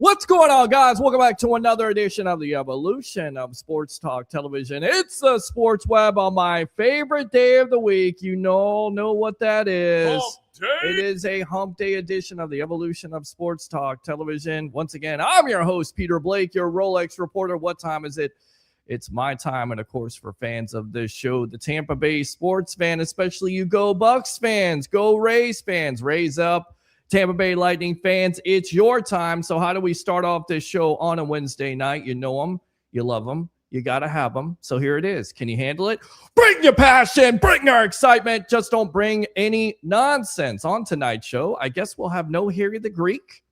What's going on, guys? Welcome back to another edition of the Evolution of Sports Talk Television. It's the Sports Web on my favorite day of the week. You all know what that is. It is a hump day edition of the Evolution of Sports Talk Television. Once again, I'm your host, Peter Blake, your Rolex reporter. What time is it? It's my time, and of course, for fans of this show, the Tampa Bay sports fan, especially you Go Bucs fans, Go Rays fans, raise up. Tampa Bay Lightning fans, it's your time. So how do we start off this show on a Wednesday night? You know them, you love them, you got to have them. So here it is. Can you handle it? Bring your passion, bring your excitement. Just don't bring any nonsense. On tonight's show, I guess we'll have no Harry the Greek.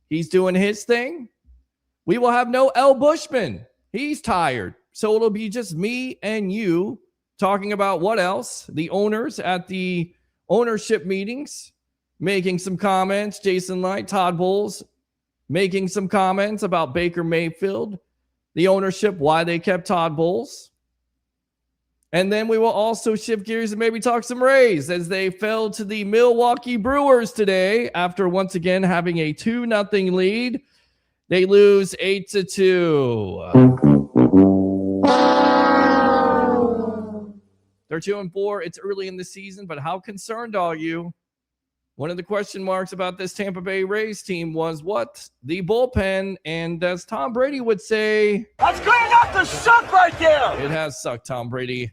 He's doing his thing. We will have no L. Bushman. He's tired. So it'll be just me and you talking about what else? The owners at the ownership meetings, making some comments. Jason Light, Todd Bowles making some comments about Baker Mayfield, the ownership, why they kept Todd Bowles. And then we will also shift gears and maybe talk some Rays as they fell to the Milwaukee Brewers today after once again having a 2-0 lead. They lose 8-2. They're 2-4. It's early in the season, but how concerned are you? One of the question marks about this Tampa Bay Rays team was what? The bullpen. And as Tom Brady would say, that's good enough to suck right there. It has sucked, Tom Brady.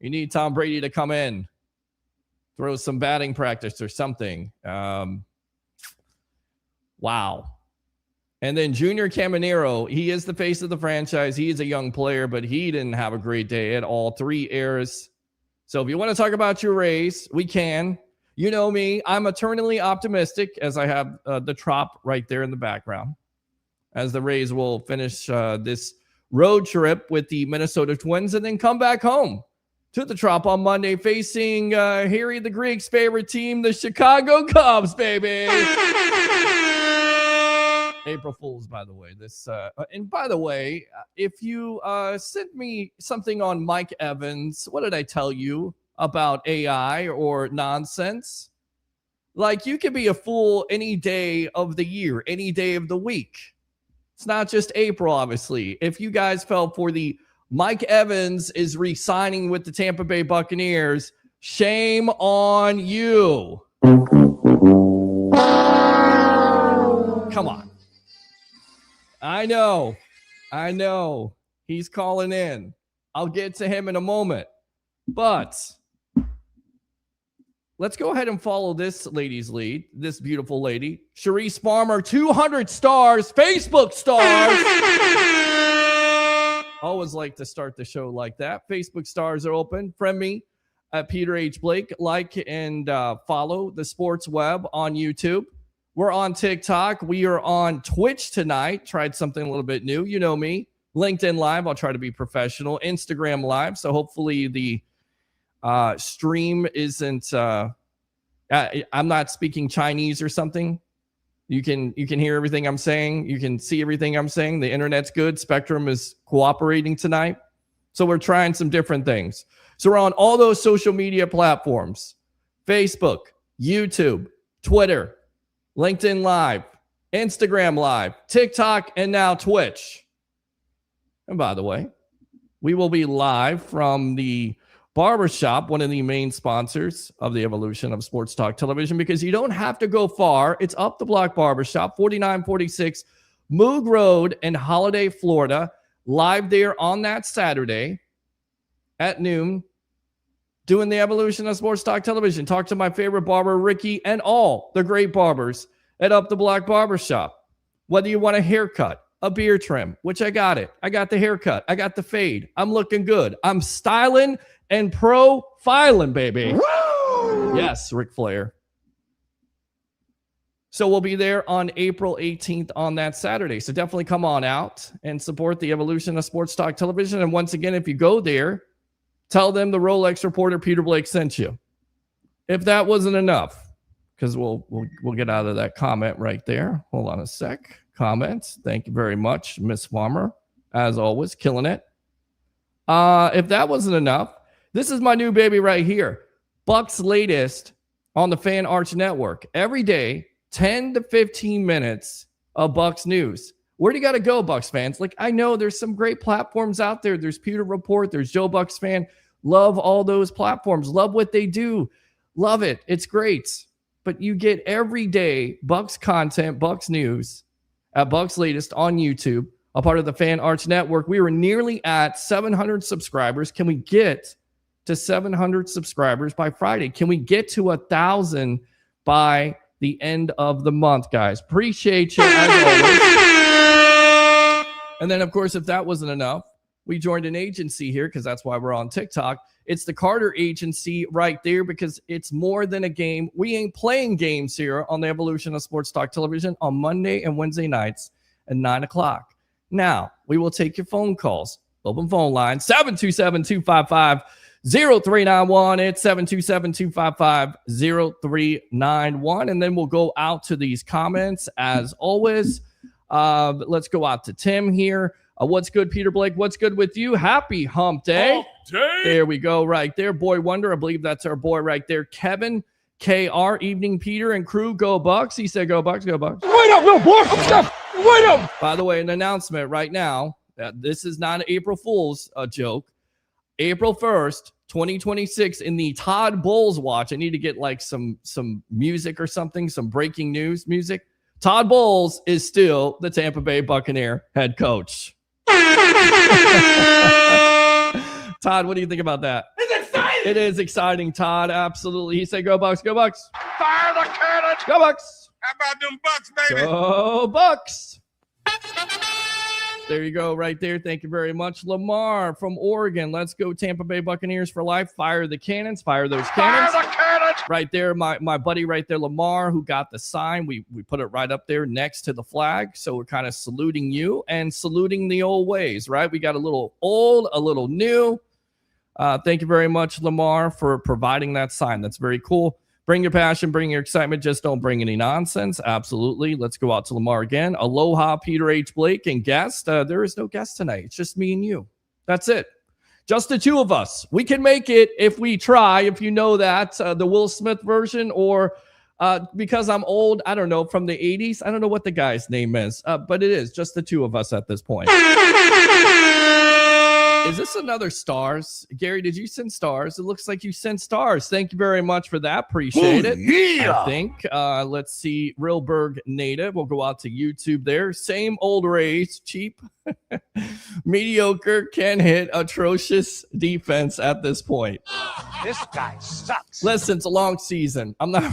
You need Tom Brady to come in, throw some batting practice or something. Wow. And then Junior Caminero, he is the face of the franchise. He is a young player, but he didn't have a great day at all. 3 errors. So if you want to talk about your Rays, we can. You know me, I'm eternally optimistic as I have the Trop right there in the background as the Rays will finish this road trip with the Minnesota Twins and then come back home to the Trop on Monday facing Harry the Greek's favorite team, the Chicago Cubs, baby. April Fools, by the way. And by the way, if you sent me something on Mike Evans, what did I tell you about AI or nonsense? Like, you can be a fool any day of the year, any day of the week. It's not just April, obviously. If you guys fell for the Mike Evans is re-signing with the Tampa Bay Buccaneers, shame on you. Come on. I know. He's calling in. I'll get to him in a moment. But let's go ahead and follow this lady's lead, this beautiful lady. Sharice Farmer, 200 stars, Facebook stars. Always like to start the show like that. Facebook stars are open. Friend me at Peter H. Blake. Like and follow the Sports Web on YouTube. We're on TikTok. We are on Twitch tonight. Tried something a little bit new. You know me. LinkedIn Live. I'll try to be professional. Instagram Live. So hopefully the stream isn't I'm not speaking Chinese or something. You can hear everything I'm saying. You can see everything I'm saying. The internet's good. Spectrum is cooperating tonight. So we're trying some different things. So we're on all those social media platforms: Facebook, YouTube, Twitter, LinkedIn Live, Instagram Live, TikTok, and now Twitch. And by the way, we will be live from the Barbershop, one of the main sponsors of the Evolution of Sports Talk Television, because you don't have to go far. It's up the block Barbershop, 4946 Moog Road in Holiday, Florida. Live there on that Saturday at noon, doing the Evolution of Sports Talk Television. Talk to my favorite barber, Ricky, and all the great barbers at Up the Block Barbershop. Whether you want a haircut, a beard trim, which I got it. I got the haircut. I got the fade. I'm looking good. I'm styling and profiling, baby. Woo! Yes, Ric Flair. So we'll be there on April 18th on that Saturday. So definitely come on out and support the Evolution of Sports Talk Television. And once again, if you go there, tell them the Rolex reporter Peter Blake sent you. If that wasn't enough, because we'll get out of that comment right there. Hold on a sec. Comments. Thank you very much, Miss Farmer. As always, killing it. If that wasn't enough, this is my new baby right here. Bucs Latest on the Fan Arch Network. Every day, 10 to 15 minutes, of Bucs news. Where do you got to go, Bucs fans? Like, I know there's some great platforms out there. There's Pewter Report. There's Joe Bucs Fan. Love all those platforms. Love what they do. Love it. It's great. But you get every day Bucs content, Bucs news at Bucs Latest on YouTube, a part of the Fan Arts Network. We were nearly at 700 subscribers. Can we get to 700 subscribers by Friday? Can we get to 1,000 by the end of the month, guys? Appreciate you as always. And then, of course, if that wasn't enough, we joined an agency here because that's why we're on TikTok. It's the Carter Agency right there because it's more than a game. We ain't playing games here on the Evolution of Sports Talk Television on Monday and Wednesday nights at 9 o'clock. Now, we will take your phone calls. Open phone line, 727-255-0391. It's 727-255-0391. And then we'll go out to these comments as always. Let's go out to Tim here. What's good, Peter Blake? What's good with you? Happy hump day. Hump day. There we go right there. Boy Wonder, I believe that's our boy right there. Kevin, KR, evening, Peter and crew, go Bucs. He said, go Bucs, go Bucs. Wait up, little boy. Wait up. By the way, an announcement right now. This is not an April Fool's joke. April 1st, 2026, in the Todd Bowles watch. I need to get like some music or something, some breaking news music. Todd Bowles is still the Tampa Bay Buccaneer head coach. Todd, what do you think about that? It's exciting. It is exciting, Todd. Absolutely. He said, go Bucs, go Bucs. Fire the cannon. Go Bucs. How about them Bucks, baby? Go Bucs. There you go right there. Thank you very much. Lamar from Oregon. Let's go Tampa Bay Buccaneers for life. Fire the cannons. Fire those cannons. Fire the cannons. Right there, my buddy right there, Lamar, who got the sign. We put it right up there next to the flag. So we're kind of saluting you and saluting the old ways, right? We got a little old, a little new. Thank you very much, Lamar, for providing that sign. That's very cool. Bring your passion, bring your excitement. Just don't bring any nonsense. Absolutely. Let's go out to Lamar again. Aloha, Peter H. Blake, and guest. There is no guest tonight. It's just me and you. That's it. Just the two of us. We can make it if we try, if you know that. The Will Smith version, or because I'm old, I don't know, from the 80s. I don't know what the guy's name is, but it is just the two of us at this point. Is this another stars? Gary, did you send stars? It looks like you sent stars. Thank you very much for that. Appreciate it. Yeah. I think. Let's see. Realberg native. We'll go out to YouTube there. Same old Rays. Cheap. Mediocre. Can hit. Atrocious defense at this point. This guy sucks. Listen, it's a long season. I'm not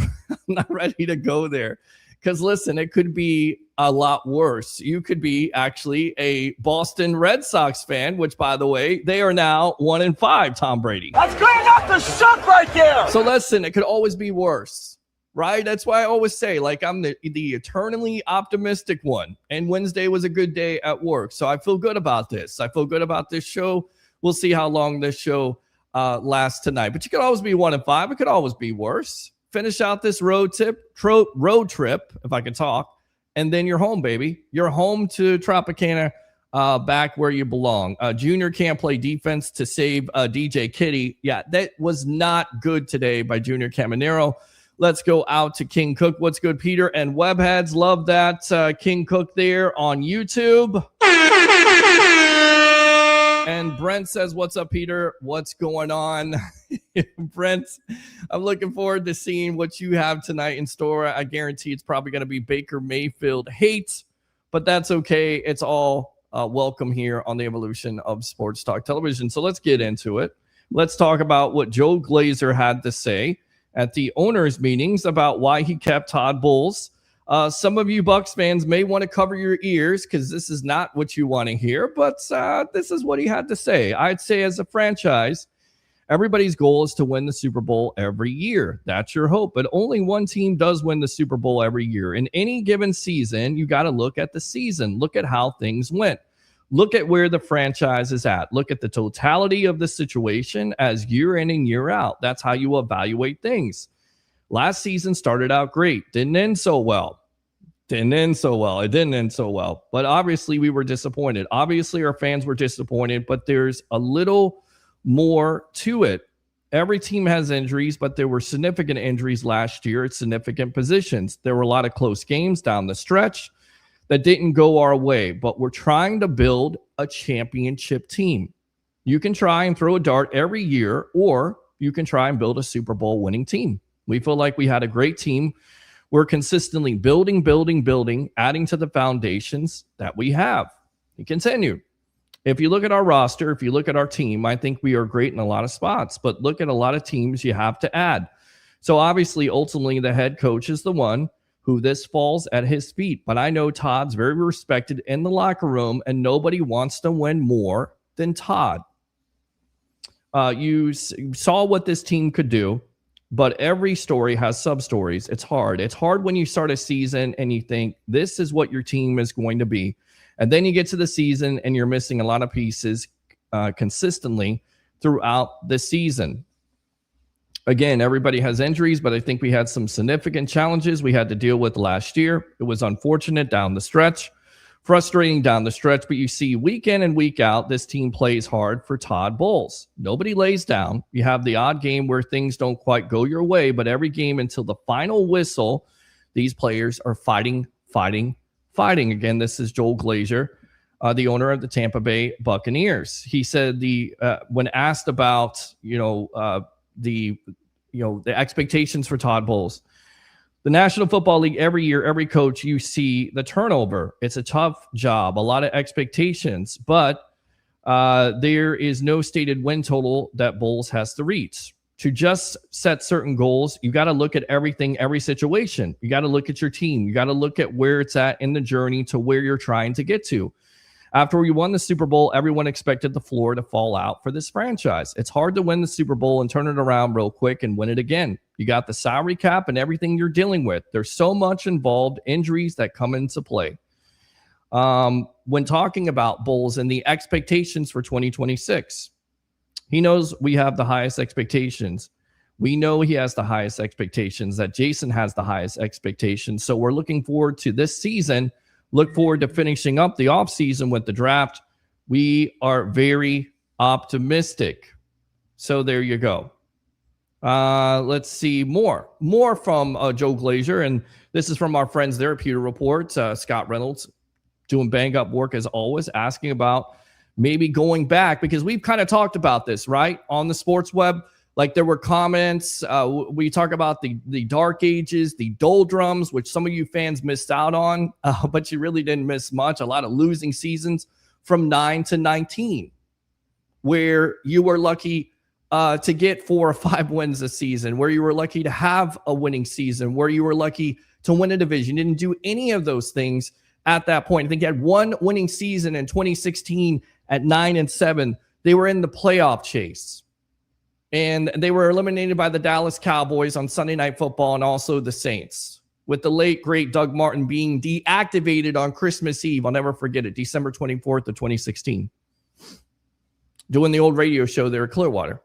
ready to go there. Because listen, it could be a lot worse. You could be actually a Boston Red Sox fan, which, by the way, they are now 1-5, Tom Brady. That's good enough to suck right there. So listen, it could always be worse, right? That's why I always say, like, I'm the eternally optimistic one. And Wednesday was a good day at work. So I feel good about this. I feel good about this show. We'll see how long this show lasts tonight. But you could always be 1-5. It could always be worse. Finish out this road trip, if I can talk, and then you're home, baby. You're home to Tropicana, back where you belong. Junior can't play defense to save DJ Kitty. Yeah, that was not good today by Junior Caminero. Let's go out to King Cook. What's good, Peter and Webheads? Love that King Cook there on YouTube. And Brent says, what's up, Peter? What's going on? Brent, I'm looking forward to seeing what you have tonight in store. I guarantee it's probably going to be Baker Mayfield hate, but that's okay. It's all welcome here on the Evolution of Sports Talk Television. So let's get into it. Let's talk about what Joel Glazer had to say at the owners' meetings about why he kept Todd Bowles. Some of you Bucs fans may want to cover your ears because this is not what you want to hear, but this is what he had to say. I'd say as a franchise, everybody's goal is to win the Super Bowl every year. That's your hope, but only one team does win the Super Bowl every year. In any given season, you got to look at the season. Look at how things went. Look at where the franchise is at. Look at the totality of the situation as year in and year out. That's how you evaluate things. Last season started out great. Didn't end so well. It didn't end so well. But obviously we were disappointed. Obviously our fans were disappointed, but there's a little more to it. Every team has injuries, but there were significant injuries last year at significant positions. There were a lot of close games down the stretch. that didn't go our way, but we're trying to build a championship team. You can try and throw a dart every year, or you can try and build a Super Bowl winning team. We feel like we had a great team. We're consistently building, adding to the foundations that we have. We continue. If you look at our roster, if you look at our team, I think we are great in a lot of spots, but look at a lot of teams you have to add. So obviously, ultimately, the head coach is the one who this falls at his feet. But I know Todd's very respected in the locker room, and nobody wants to win more than Todd. You saw what this team could do, but every story has sub-stories. It's hard. It's hard when you start a season and you think this is what your team is going to be. And then you get to the season and you're missing a lot of pieces consistently throughout the season. Again, everybody has injuries, but I think we had some significant challenges we had to deal with last year. It was unfortunate down the stretch, frustrating down the stretch, but you see week in and week out, this team plays hard for Todd Bowles. Nobody lays down. You have the odd game where things don't quite go your way, but every game until the final whistle, these players are fighting. Again, this is Joel Glazer, the owner of the Tampa Bay Buccaneers. He said when asked about the expectations for Todd Bowles, the National Football League, every year, every coach, you see the turnover. It's a tough job, a lot of expectations, but there is no stated win total that Bowles has to reach. To just set certain goals, you got to look at everything, every situation. You got to look at your team. You got to look at where it's at in the journey to where you're trying to get to. After we won the Super Bowl, everyone expected the floor to fall out for this franchise. It's hard to win the Super Bowl and turn it around real quick and win it again. You got the salary cap and everything you're dealing with. There's so much involved, injuries that come into play. When talking about Bowles and the expectations for 2026, he knows we have the highest expectations. We know he has the highest expectations, that Jason has the highest expectations. So we're looking forward to this season. Look forward to finishing up the offseason with the draft. We are very optimistic. So there you go. Let's see more from Joe Glazer. And this is from our friends there at Pewter Report. Scott Reynolds doing bang up work as always, asking about maybe going back, because we've kind of talked about this, right? On the sports web, like there were comments. We talk about the dark ages, the doldrums, which some of you fans missed out on, but you really didn't miss much. A lot of losing seasons from 9 to 19, where you were lucky to get 4 or 5 wins a season, where you were lucky to have a winning season, where you were lucky to win a division. You didn't do any of those things at that point. I think you had one winning season in 2016 at 9-7. They were in the playoff chase, and they were eliminated by the Dallas Cowboys on Sunday Night Football and also the Saints, with the late, great Doug Martin being deactivated on Christmas Eve. I'll never forget it, December 24th of 2016, doing the old radio show there at Clearwater.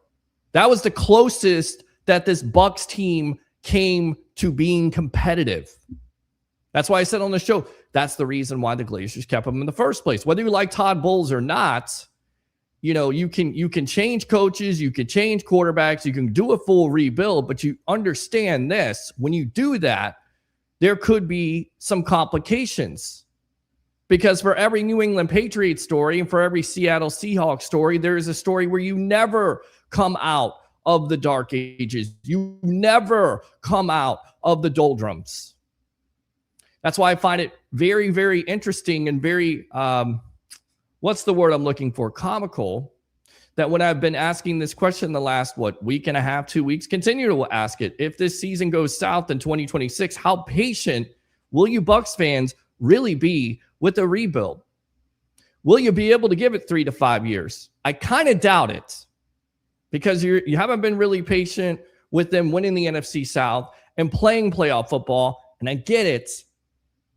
That was the closest that this Bucs team came to being competitive. That's why I said on the show, that's the reason why the Glazers kept him in the first place. Whether you like Todd Bowles or not, you can change coaches, you can change quarterbacks, you can do a full rebuild, but you understand this. When you do that, there could be some complications. Because for every New England Patriots story and for every Seattle Seahawks story, there is a story where you never come out of the dark ages. You never come out of the doldrums. That's why I find it very, very interesting and very, what's the word I'm looking for? Comical, that when I've been asking this question the last, week and a half, 2 weeks, continue to ask it. If this season goes south in 2026, how patient will you Bucs fans really be with a rebuild? Will you be able to give it 3 to 5 years? I kind of doubt it, because you haven't been really patient with them winning the NFC South and playing playoff football. And I get it.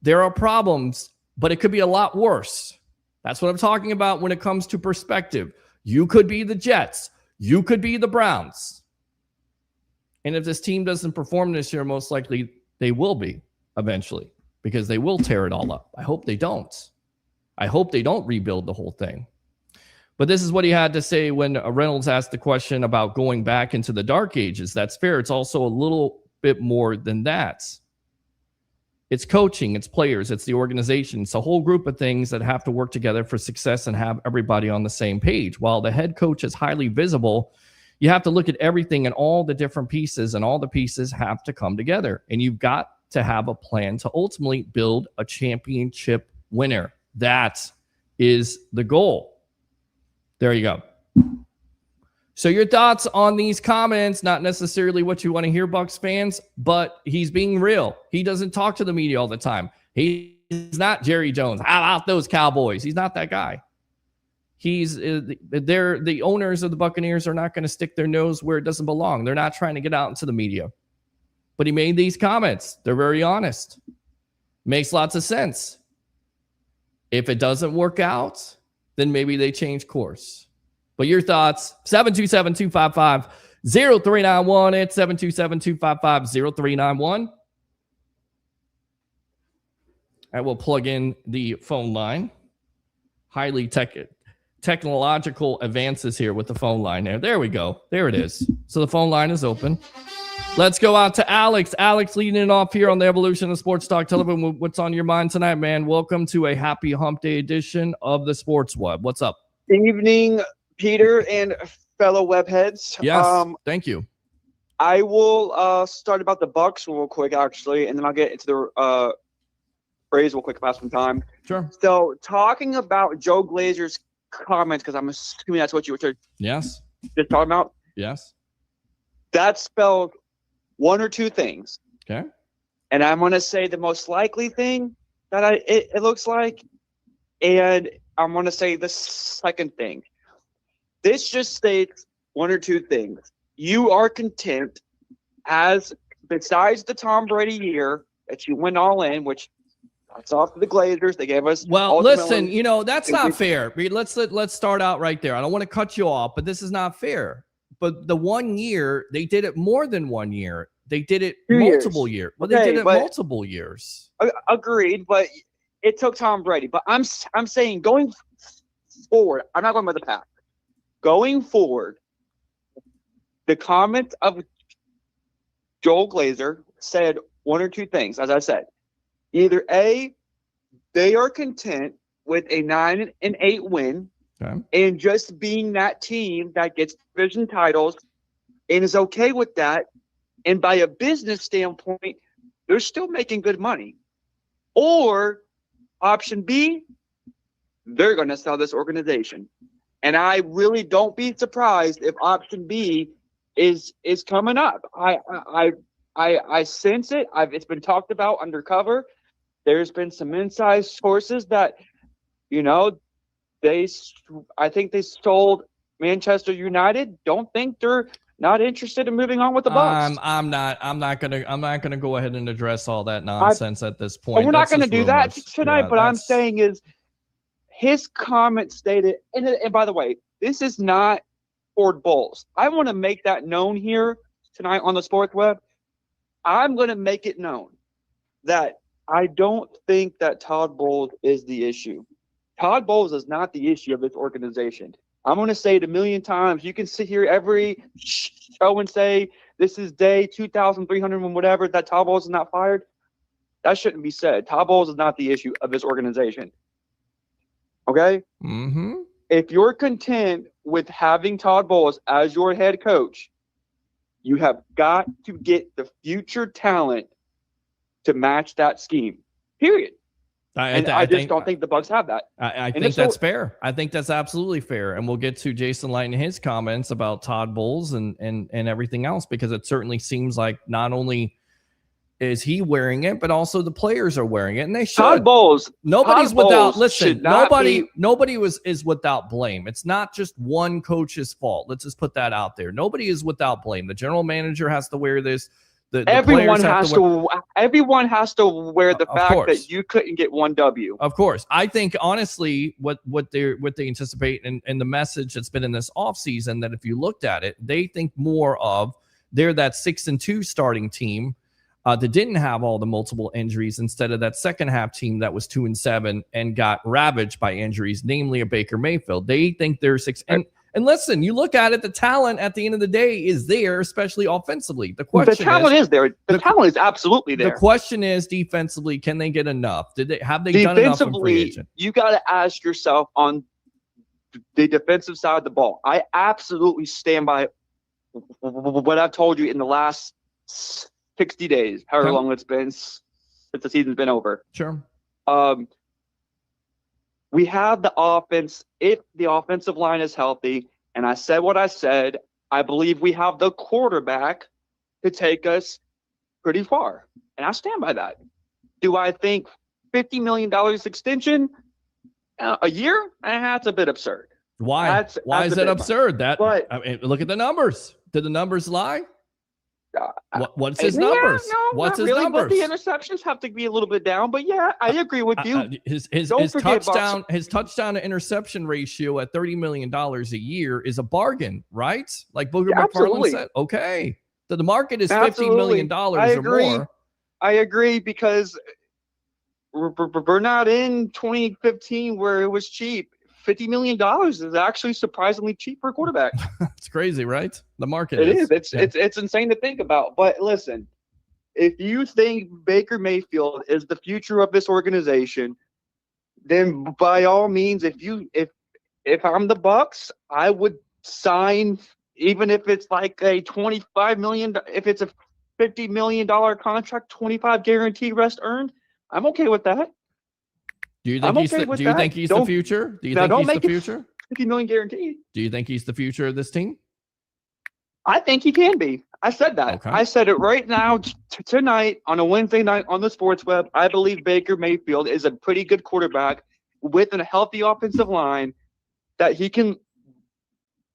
There are problems, but it could be a lot worse. That's what I'm talking about when it comes to perspective. You could be the Jets. You could be the Browns. And if this team doesn't perform this year, most likely they will be eventually, because they will tear it all up. I hope they don't. I hope they don't rebuild the whole thing. But this is what he had to say when Reynolds asked the question about going back into the dark ages. That's fair. It's also a little bit more than that. It's coaching, it's players, it's the organization. It's a whole group of things that have to work together for success and have everybody on the same page. While the head coach is highly visible, you have to look at everything and all the different pieces, and all the pieces have to come together. And you've got to have a plan to ultimately build a championship winner. That is the goal. There you go. So your thoughts on these comments, not necessarily what you want to hear, Bucs fans, but he's being real. He doesn't talk to the media all the time. He's not Jerry Jones. How about those Cowboys? He's not that guy. The owners of the Buccaneers are not going to stick their nose where it doesn't belong. They're not trying to get out into the media. But he made these comments. They're very honest. Makes lots of sense. If it doesn't work out, then maybe they change course. But your thoughts, 727-255-0391. It's 727-255-0391. I will plug in the phone line. Highly technological advances here with the phone line there. There we go. There it is. So the phone line is open. Let's go out to Alex. Alex leading it off here on the Evolution of Sports Talk. Tell them what's on your mind tonight, man. Welcome to a happy hump day edition of the Sports Web. What's up? Evening, Peter and fellow webheads. Yes, thank you. I will start about the Bucs real quick, actually, and then I'll get into the Rays real quick, pass some time. Sure. So, talking about Joe Glazer's comments, because I'm assuming that's what you were just talking about. Yes. That spelled one or two things. Okay. And I'm going to say the most likely thing that it looks like, and I'm going to say the second thing. This just states one or two things. You are content, as besides the Tom Brady year that you went all in, which that's off to the Glazers. They gave us. Well, listen, that's not fair. Let's start out right there. I don't want to cut you off, but this is not fair. But the 1 year, they did it more than 1 year. They did it multiple years. Well, they did it multiple years. Agreed, but it took Tom Brady. But I'm saying going forward, I'm not going by the past. Going forward, the comments of Joel Glazer said one or two things, as I said. Either A, they are content with a 9-8 win, and just being that team that gets division titles and is okay with that. And by a business standpoint, they're still making good money. Or option B, they're going to sell this organization. And I really don't be surprised if option B is coming up. I sense it. It's been talked about undercover. There's been some inside sources that, I think they sold Manchester United. Don't think they're not interested in moving on with the Bucs. I'm not gonna go ahead and address all that nonsense at this point. We're not gonna do that tonight. But I'm saying is his comment stated, and by the way, this is not Todd Bowles. I want to make that known here tonight on the Sports Web. I'm going to make it known that I don't think that Todd Bowles is the issue. Todd Bowles is not the issue of this organization. I'm going to say it a million times. You can sit here every show and say this is day 2,300 and whatever, that Todd Bowles is not fired. That shouldn't be said. Todd Bowles is not the issue of this organization. Okay? Mm-hmm. If you're content with having Todd Bowles as your head coach, you have got to get the future talent to match that scheme. Period. I just don't think the Bucs have that. I think that's fair. I think that's absolutely fair. And we'll get to Jason Light and his comments about Todd Bowles and everything else, because it certainly seems like not only is he wearing it, but also the players are wearing it, and they should. Todd Bowles. Nobody's Todd without. Bowles Listen, nobody is without blame. It's not just one coach's fault. Let's just put that out there. Nobody is without blame. The general manager has to wear this. Everyone has to wear the fact that you couldn't get one W. Of course. I think honestly what they anticipate and the message that's been in this offseason, that if you looked at it, they think more of they're that 6-2 starting team that didn't have all the multiple injuries, instead of that second half team that was 2-7 and got ravaged by injuries, namely a Baker Mayfield. They think they're 6. And listen, you look at it, the talent at the end of the day is there, especially offensively. The talent is there. The talent is absolutely there. The question is defensively, can they get enough? Have they done enough in free agent? You got to ask yourself on the defensive side of the ball. I absolutely stand by what I've told you in the last 60 days, however long it's been since the season's been over. Sure. We have the offense. If the offensive line is healthy, and I said what I said, I believe we have the quarterback to take us pretty far. And I stand by that. Do I think $50 million extension a year? That's a bit absurd. Why? Why is it absurd? Look at the numbers. Did the numbers lie? What's his numbers? No, what's his really, numbers? But the interceptions have to be a little bit down. But yeah, I agree with you. His touchdown to interception ratio at $30 million a year is a bargain, right? Like Booger McFarland said. Okay, so the market is $50 million or more. I agree because we're not in 2015 where it was cheap. $50 million is actually surprisingly cheap for a quarterback. It's crazy, right? The market is. It's insane to think about. But listen, if you think Baker Mayfield is the future of this organization, then by all means, if I'm the Bucs, I would sign, even if it's like a $25 million, if it's a $50 million contract, 25 guaranteed rest earned, I'm okay with that. Do you think he's the future? Do you think he's the future? $50 million guaranteed. Do you think he's the future of this team? I think he can be. I said that. Okay. I said it right now tonight on a Wednesday night on the Sports Web. I believe Baker Mayfield is a pretty good quarterback with a healthy offensive line that he can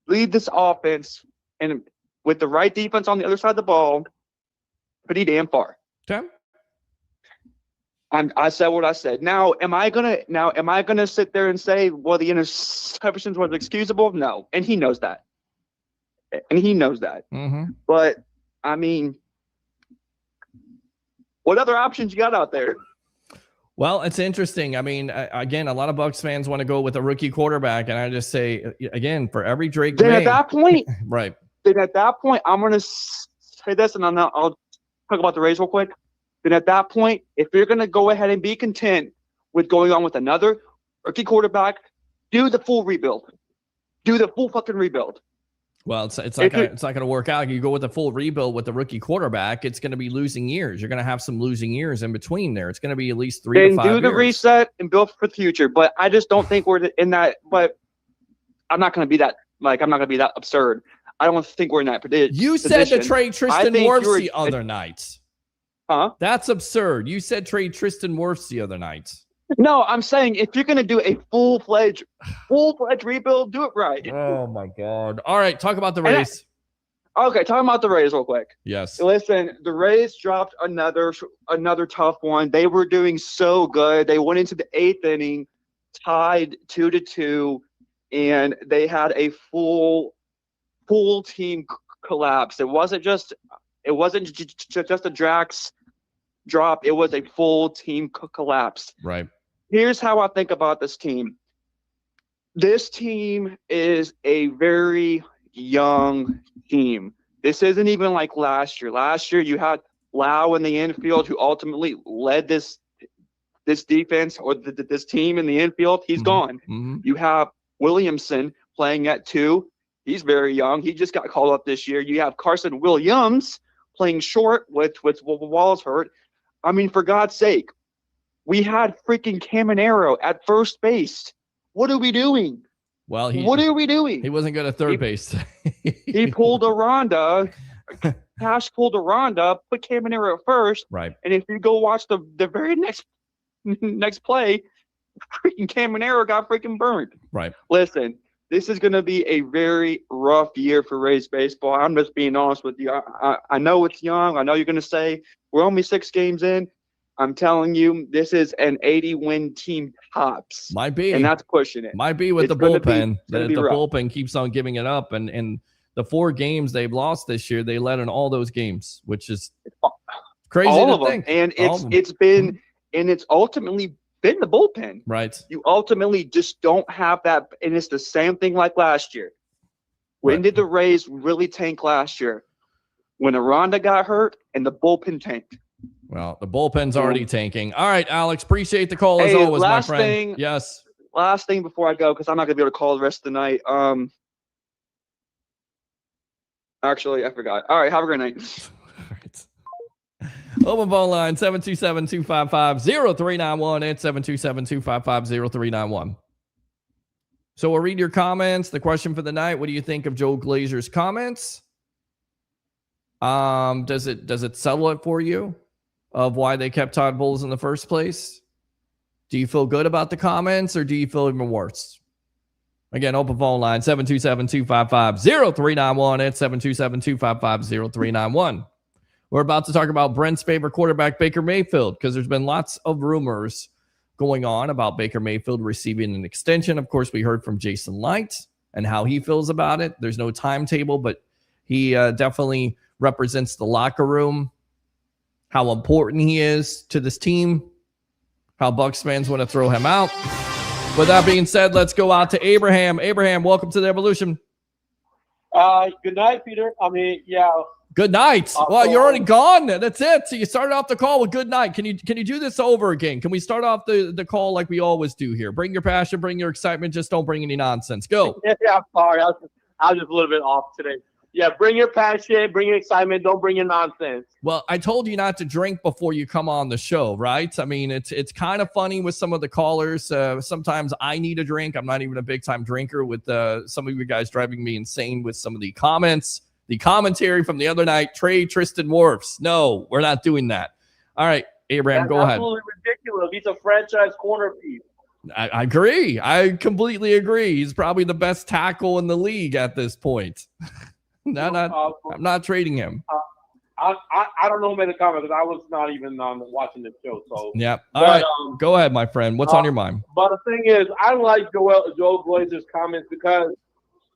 lead this offense and with the right defense on the other side of the ball pretty damn far. Okay. I said what I said. Now, am I gonna sit there and say, well, the interceptions was excusable? No, and he knows that. Mm-hmm. But I mean, what other options you got out there? Well, it's interesting. I mean, again, a lot of Bucs fans want to go with a rookie quarterback, and I just say again, for every Drake. Then at that point, right? Then at that point, I'm gonna say this, and I'll talk about the Rays real quick. Then at that point, if you're going to go ahead and be content with going on with another rookie quarterback, do the full rebuild. Do the full fucking rebuild. Well, it's not going to work out. You go with a full rebuild with the rookie quarterback, it's going to be losing years. You're going to have some losing years in between there. It's going to be at least 3 to 5 years. Then do the reset and build for the future. But I just don't think we're in that. But I'm not going to be that. Like, I'm not going to be that absurd. I don't think we're in that position. You said to trade Tristan Wirfs the other night. Huh? That's absurd. You said trade Tristan Wirfs the other night. No, I'm saying if you're going to do a full-fledged rebuild, do it right. Oh, my God. All right, talk about the Rays. Okay, talking about the Rays real quick. Yes. Listen, the Rays dropped another tough one. They were doing so good. They went into the 8th inning, tied 2-2, and they had a full team collapse. It wasn't just a Drax drop. It was a full team collapse. Right. Here's how I think about this team. This team is a very young team. This isn't even like last year. Last year you had Lau in the infield who ultimately led this defense or this team in the infield. He's gone. Mm-hmm. You have Williamson playing at 2. He's very young. He just got called up this year. You have Carson Williams playing short with Wallace hurt. I mean, for God's sake, we had freaking Caminero at first base. What are we doing? Well, what are we doing? He wasn't good at third base. He pulled a Ronda. Cash pulled a Ronda, put Caminero at first. Right. And if you go watch the very next play, freaking Caminero got freaking burned. Right. Listen, this is going to be a very rough year for Rays baseball. I'm just being honest with you. I know it's young. I know you're going to say we're only 6 games in. I'm telling you, this is an 80-win team tops. Might be. And that's pushing it. Might be with the bullpen. The bullpen keeps on giving it up. And the 4 games they've lost this year, they led in all those games, which is crazy all to of them. think. And it's ultimately been the bullpen. Right. You ultimately just don't have that. And it's the same thing like last year. When did the Rays really tank last year? When Aranda got hurt and the bullpen tanked. Well, the bullpen's already tanking. All right, Alex, appreciate the call as always, my friend. Yes. Last thing before I go, because I'm not going to be able to call the rest of the night. Actually, I forgot. All right, have a great night. All right. Open phone line, 727-255-0391 and 727-255-0391. So we'll read your comments. The question for the night, what do you think of Joel Glazer's comments? Does it settle it for you of why they kept Todd Bowles in the first place? Do you feel good about the comments or do you feel even worse? Again, open phone line, 727-255-0391 and 727-255-0391. We're about to talk about Brent's favorite quarterback, Baker Mayfield, because there's been lots of rumors going on about Baker Mayfield receiving an extension. Of course, we heard from Jason Light and how he feels about it. There's no timetable, but he definitely represents the locker room, how important he is to this team, how Bucs fans want to throw him out. With that being said, let's go out to Abraham. Abraham, welcome to the Evolution. Good night, Peter. Good night. Well, you're already gone. That's it. So you started off the call with good night. Can you do this over again? Can we start off the call like we always do here? Bring your passion, bring your excitement. Just don't bring any nonsense. Go. Yeah, I'm sorry. I was just a little bit off today. Yeah, bring your passion, bring your excitement. Don't bring your nonsense. Well, I told you not to drink before you come on the show, right? I mean, it's kind of funny with some of the callers. Sometimes I need a drink. I'm not even a big time drinker. With some of you guys driving me insane with some of the comments. The commentary from the other night, trade Tristan Wirfs. No, we're not doing that. All right, Abraham, go ahead. Absolutely ridiculous. He's a franchise corner piece. I agree. I completely agree. He's probably the best tackle in the league at this point. I'm not trading him. I don't know who made the comment because I was not even watching the show. So yeah. All right. Go ahead, my friend. What's on your mind? But the thing is, I like Joel Glazer's comments because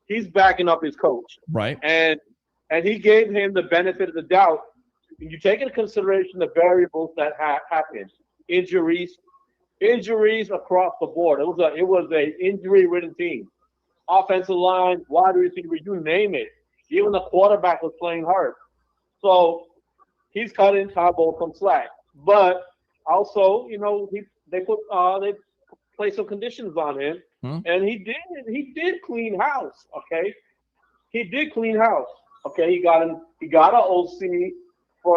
he's backing up his coach. Right. And he gave him the benefit of the doubt. You take into consideration the variables that happened, injuries across the board. It was a injury-ridden team. Offensive line, wide receiver, you name it. Even the quarterback was playing hurt. So he's cutting Todd Bowles some slack. But also, they placed some conditions on him, and he did clean house. Okay, he did clean house. Okay, he got an OC for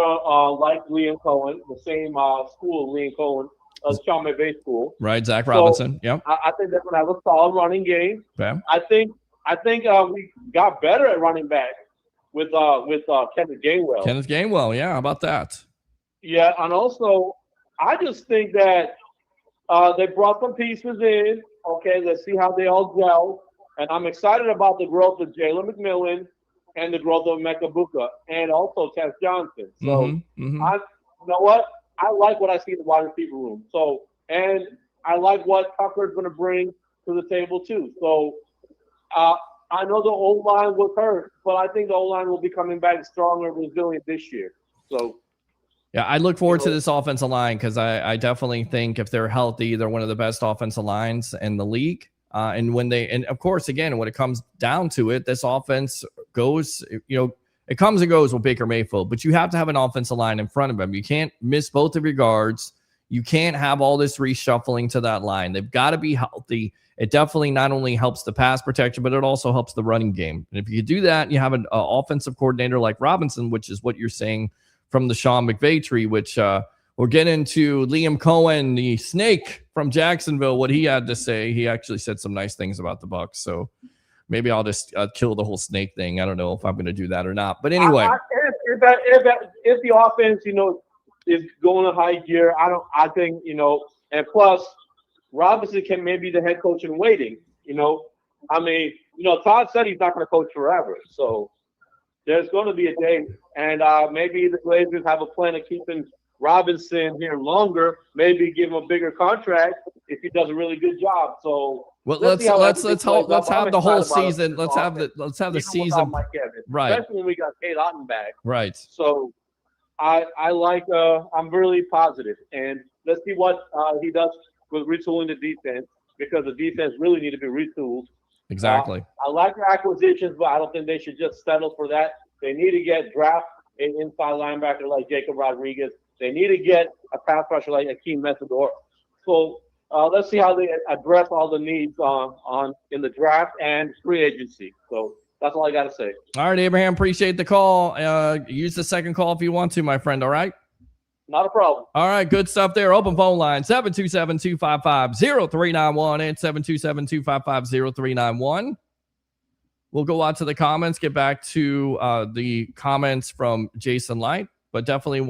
like Liam Cohen, the same school Liam Cohen, Tampa Bay school. Right, Zach Robinson. Yep. I think they're gonna have a solid running game. Okay. I think we got better at running back with Kenneth Gainwell. Kenneth Gainwell, yeah. How about that? Yeah, and also I just think that they brought some pieces in. Okay, let's see how they all gel. And I'm excited about the growth of Jalen McMillan and the growth of Mekabuka and also Tess Johnson. So you know what? I like what I see in the wide receiver room. So, and I like what Tucker's going to bring to the table too. So, I know the O-line was hurt, but I think the O-line will be coming back stronger and resilient this year. So, yeah, I look forward to this offensive line because I definitely think if they're healthy, they're one of the best offensive lines in the league. And of course, again, when it comes down to it, this offense goes, it comes and goes with Baker Mayfield, but you have to have an offensive line in front of him. You can't miss both of your guards. You can't have all this reshuffling to that line. They've got to be healthy. It definitely not only helps the pass protection, but it also helps the running game. And if you do that, you have an offensive coordinator like Robinson, which is what you're saying from the Sean McVay tree, which we'll get into Liam Cohen, the snake from Jacksonville, what he had to say. He actually said some nice things about the Bucs. So maybe I'll just kill the whole snake thing. I don't know if I'm going to do that or not. But anyway. If the offense, is going to high gear, I think, and plus Robinson can maybe the head coach in waiting, Todd said he's not going to coach forever. So there's going to be a day, and maybe the Glazers have a plan of keeping Robinson here longer, maybe give him a bigger contract if he does a really good job. So well, let's have the whole season. Let's have the season right. Especially when we got Kate Otten back. Right. So I like I'm really positive, and let's see what he does with retooling the defense, because the defense really need to be retooled. Exactly. I like the acquisitions, but I don't think they should just settle for that. They need to get draft an inside linebacker like Jacob Rodriguez. They need to get a pass rusher like Akeem Mesidor. So let's see how they address all the needs in the draft and free agency. So that's all I got to say. All right, Abraham, appreciate the call. Use the second call if you want to, my friend, all right? Not a problem. All right, good stuff there. Open phone line, 727-255-0391 and 727-255-0391. We'll go out to the comments, get back to the comments from Jason Light, but definitely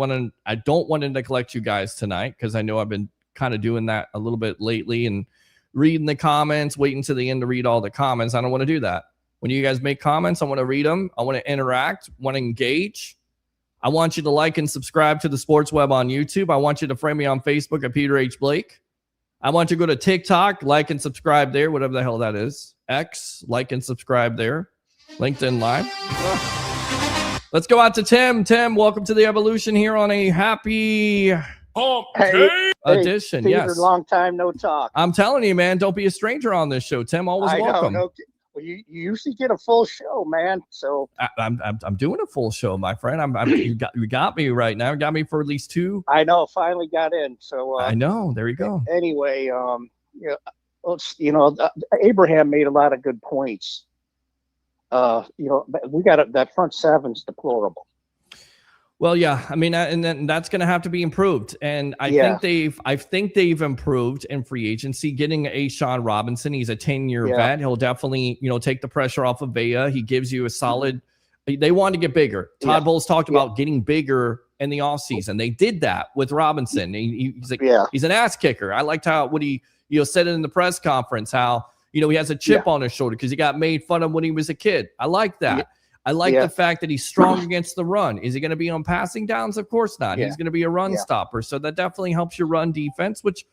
I don't want to neglect you guys tonight because I know I've been kind of doing that a little bit lately and reading the comments, waiting to the end to read all the comments. I don't want to do that. When you guys make comments, I want to read them. I want to interact, want to engage. I want you to like and subscribe to the Sports Web on YouTube. I want you to friend me on Facebook at Peter H. Blake. I want you to go to TikTok, like and subscribe there, whatever the hell that is. X, like and subscribe there. LinkedIn Live. Let's go out to Tim. Tim, welcome to the Evolution here on a happy edition. Peter, Yes. long time no talk. I'm telling you, man, don't be a stranger on this show. Tim, always welcome. Know, well, you usually get a full show, man. So I'm doing a full show, my friend. You got me right now. You got me for at least two. I know, finally got in. So I know. There you go. Anyway, Abraham made a lot of good points. We got that front seven's deplorable. Well, yeah, I mean, and then that's going to have to be improved. And I think they've improved in free agency, getting a Sean Robinson. He's a 10-year vet. He'll definitely, take the pressure off of Vea. He gives you a solid. They wanted to get bigger. Todd Bowles talked about getting bigger in the offseason. They did that with Robinson. He's like, he's an ass kicker. I liked what he said it in the press conference, how he has a chip on his shoulder because he got made fun of when he was a kid. I like that. Yeah. I like the fact that he's strong against the run. Is he going to be on passing downs? Of course not. He's going to be a run stopper. So that definitely helps your run defense, which,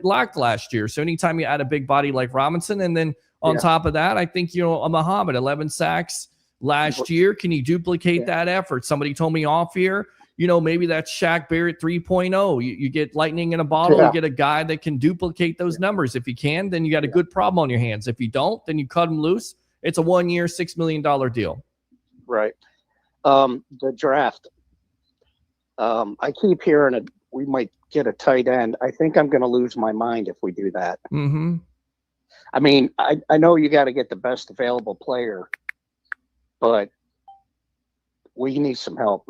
lacked last year. So anytime you add a big body like Robinson, and then on top of that, I think, a Muhammad, 11 sacks last year. Can you duplicate that effort? Somebody told me off here, maybe that's Shaq Barrett 3.0. You get lightning in a bottle. You get a guy that can duplicate those numbers. If you can, then you got a good problem on your hands. If you don't, then you cut him loose. It's a 1-year, $6 million deal. Right. The draft. I keep hearing we might get a tight end. I think I'm going to lose my mind if we do that. Mm-hmm. I mean, I know you got to get the best available player, but we need some help,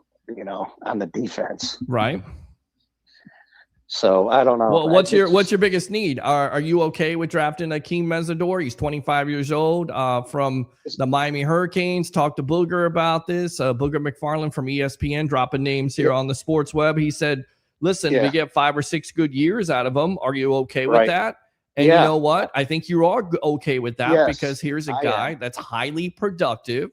on the defense. Right. So I don't know. Well, what's your biggest need? Are you okay with drafting Akeem Mesidor? He's 25 years old, from the Miami Hurricanes. Talked to Booger about this. Booger McFarland from ESPN dropping names here on the Sports Web. He said, "Listen, we get 5 or 6 good years out of him. Are you okay with that?" And you know what? I think you are okay with that because here's a guy that's highly productive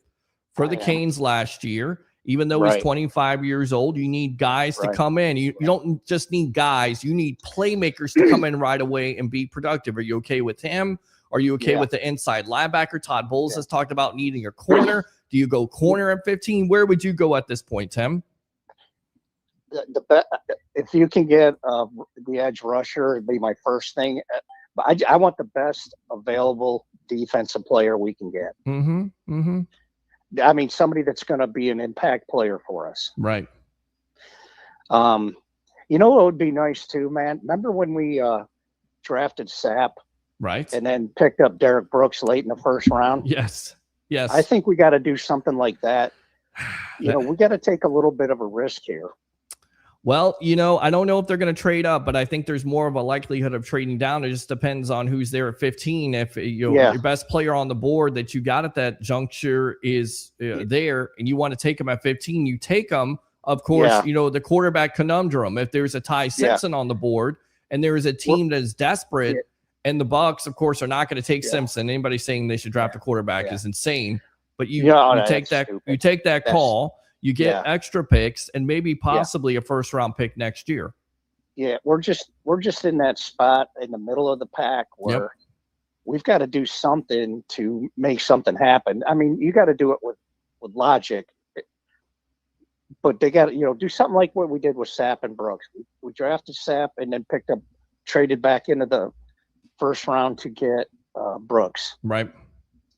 for the Canes last year. Even though he's 25 years old, you need guys to come in. You don't just need guys. You need playmakers to come in right away and be productive. Are you okay with him? Are you okay with the inside linebacker? Todd Bowles has talked about needing a corner. Do you go corner at 15? Where would you go at this point, Tim? If you can get the edge rusher, it'd be my first thing. But I want the best available defensive player we can get. Mm-hmm. Mm-hmm. I mean, somebody that's going to be an impact player for us. Right. What would be nice too, man? Remember when we drafted Sapp? Right. And then picked up Derek Brooks late in the first round? Yes. Yes. I think we got to do something like that. We got to take a little bit of a risk here. Well, I don't know if they're going to trade up, but I think there's more of a likelihood of trading down. It just depends on who's there at 15. If your best player on the board that you got at that juncture is there and you want to take him at 15, you take him. Of course, the quarterback conundrum. If there's a Ty Simpson on the board and there is a team that is desperate and the Bucs, of course, are not going to take Simpson. Anybody saying they should draft a quarterback is insane. But you take that call. You get extra picks and maybe possibly a first-round pick next year. Yeah, we're just in that spot in the middle of the pack where we've got to do something to make something happen. I mean, you got to do it with logic, but they got to do something like what we did with Sapp and Brooks. We drafted Sapp and then traded back into the first round to get Brooks. Right.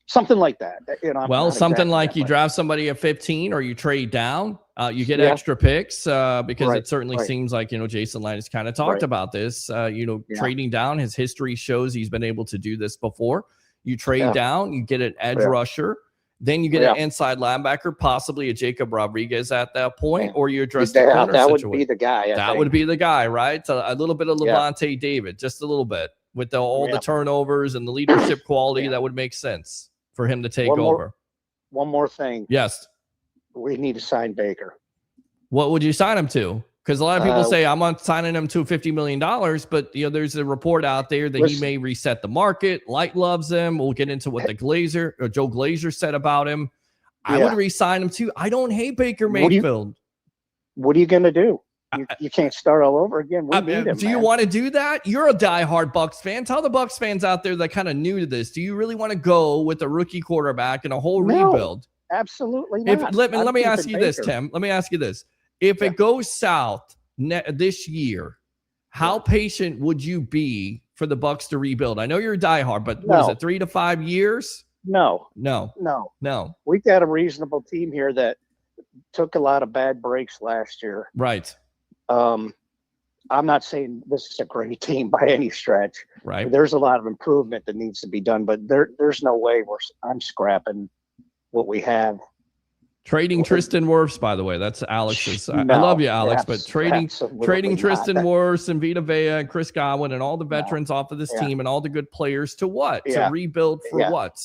something like that. I'm Well, not something exactly like that, you but draft somebody at 15 or you trade down, you get Yeah. extra picks because Right, it certainly right. seems like, Jason Light has kind of talked Right. about this, Yeah. trading down. His history shows he's been able to do this before. You trade Yeah. down, you get an edge Yeah. rusher, then you get Yeah. an inside linebacker, possibly a Jacob Rodriguez at that point, Yeah. or you address the that, corner that would situation. be the guy. That would be the guy, right? So a little bit of Yeah. Levante David, just a little bit with all the Yeah. turnovers and the leadership quality. Yeah. That would make sense for him to take One more- over. One more thing. Yes. We need to sign Baker. What would you sign him to? Because a lot of people Uh, say I'm not signing him to $50 million, but there's a report out there that he Listen. may reset the market. Light loves him. We'll get into what Joe Glazer said about him. I Yeah. would re-sign him too. I don't hate Baker What do you- Mayfield. What are you going to do? You can't start all over again. We need him, Do you man. want to do that? You're a diehard Bucs fan. Tell the Bucs fans out there that kind of new to this. Do you really want to go with a rookie quarterback and a whole No. rebuild? Absolutely If not. let I'm me ask keeping you this, Baker. Tim. Let me ask you this. If it goes south this year, how patient would you be for the Bucs to rebuild? I know you're a diehard, but what is No. it, 3 to 5 years? No, No. we've got a reasonable team here that took a lot of bad breaks last year. Right. I'm not saying this is a great team by any stretch. Right. There's a lot of improvement that needs to be done, but there's no way I'm scrapping what we have. Trading Tristan Wirfs, by the way, that's Alex's. I No, love you, Alex, but absolutely trading not. Tristan Wirfs and Vita Vea and Chris Godwin and all the veterans off of this Yeah. team and all the good players to what? Yeah. To rebuild for Yeah. what?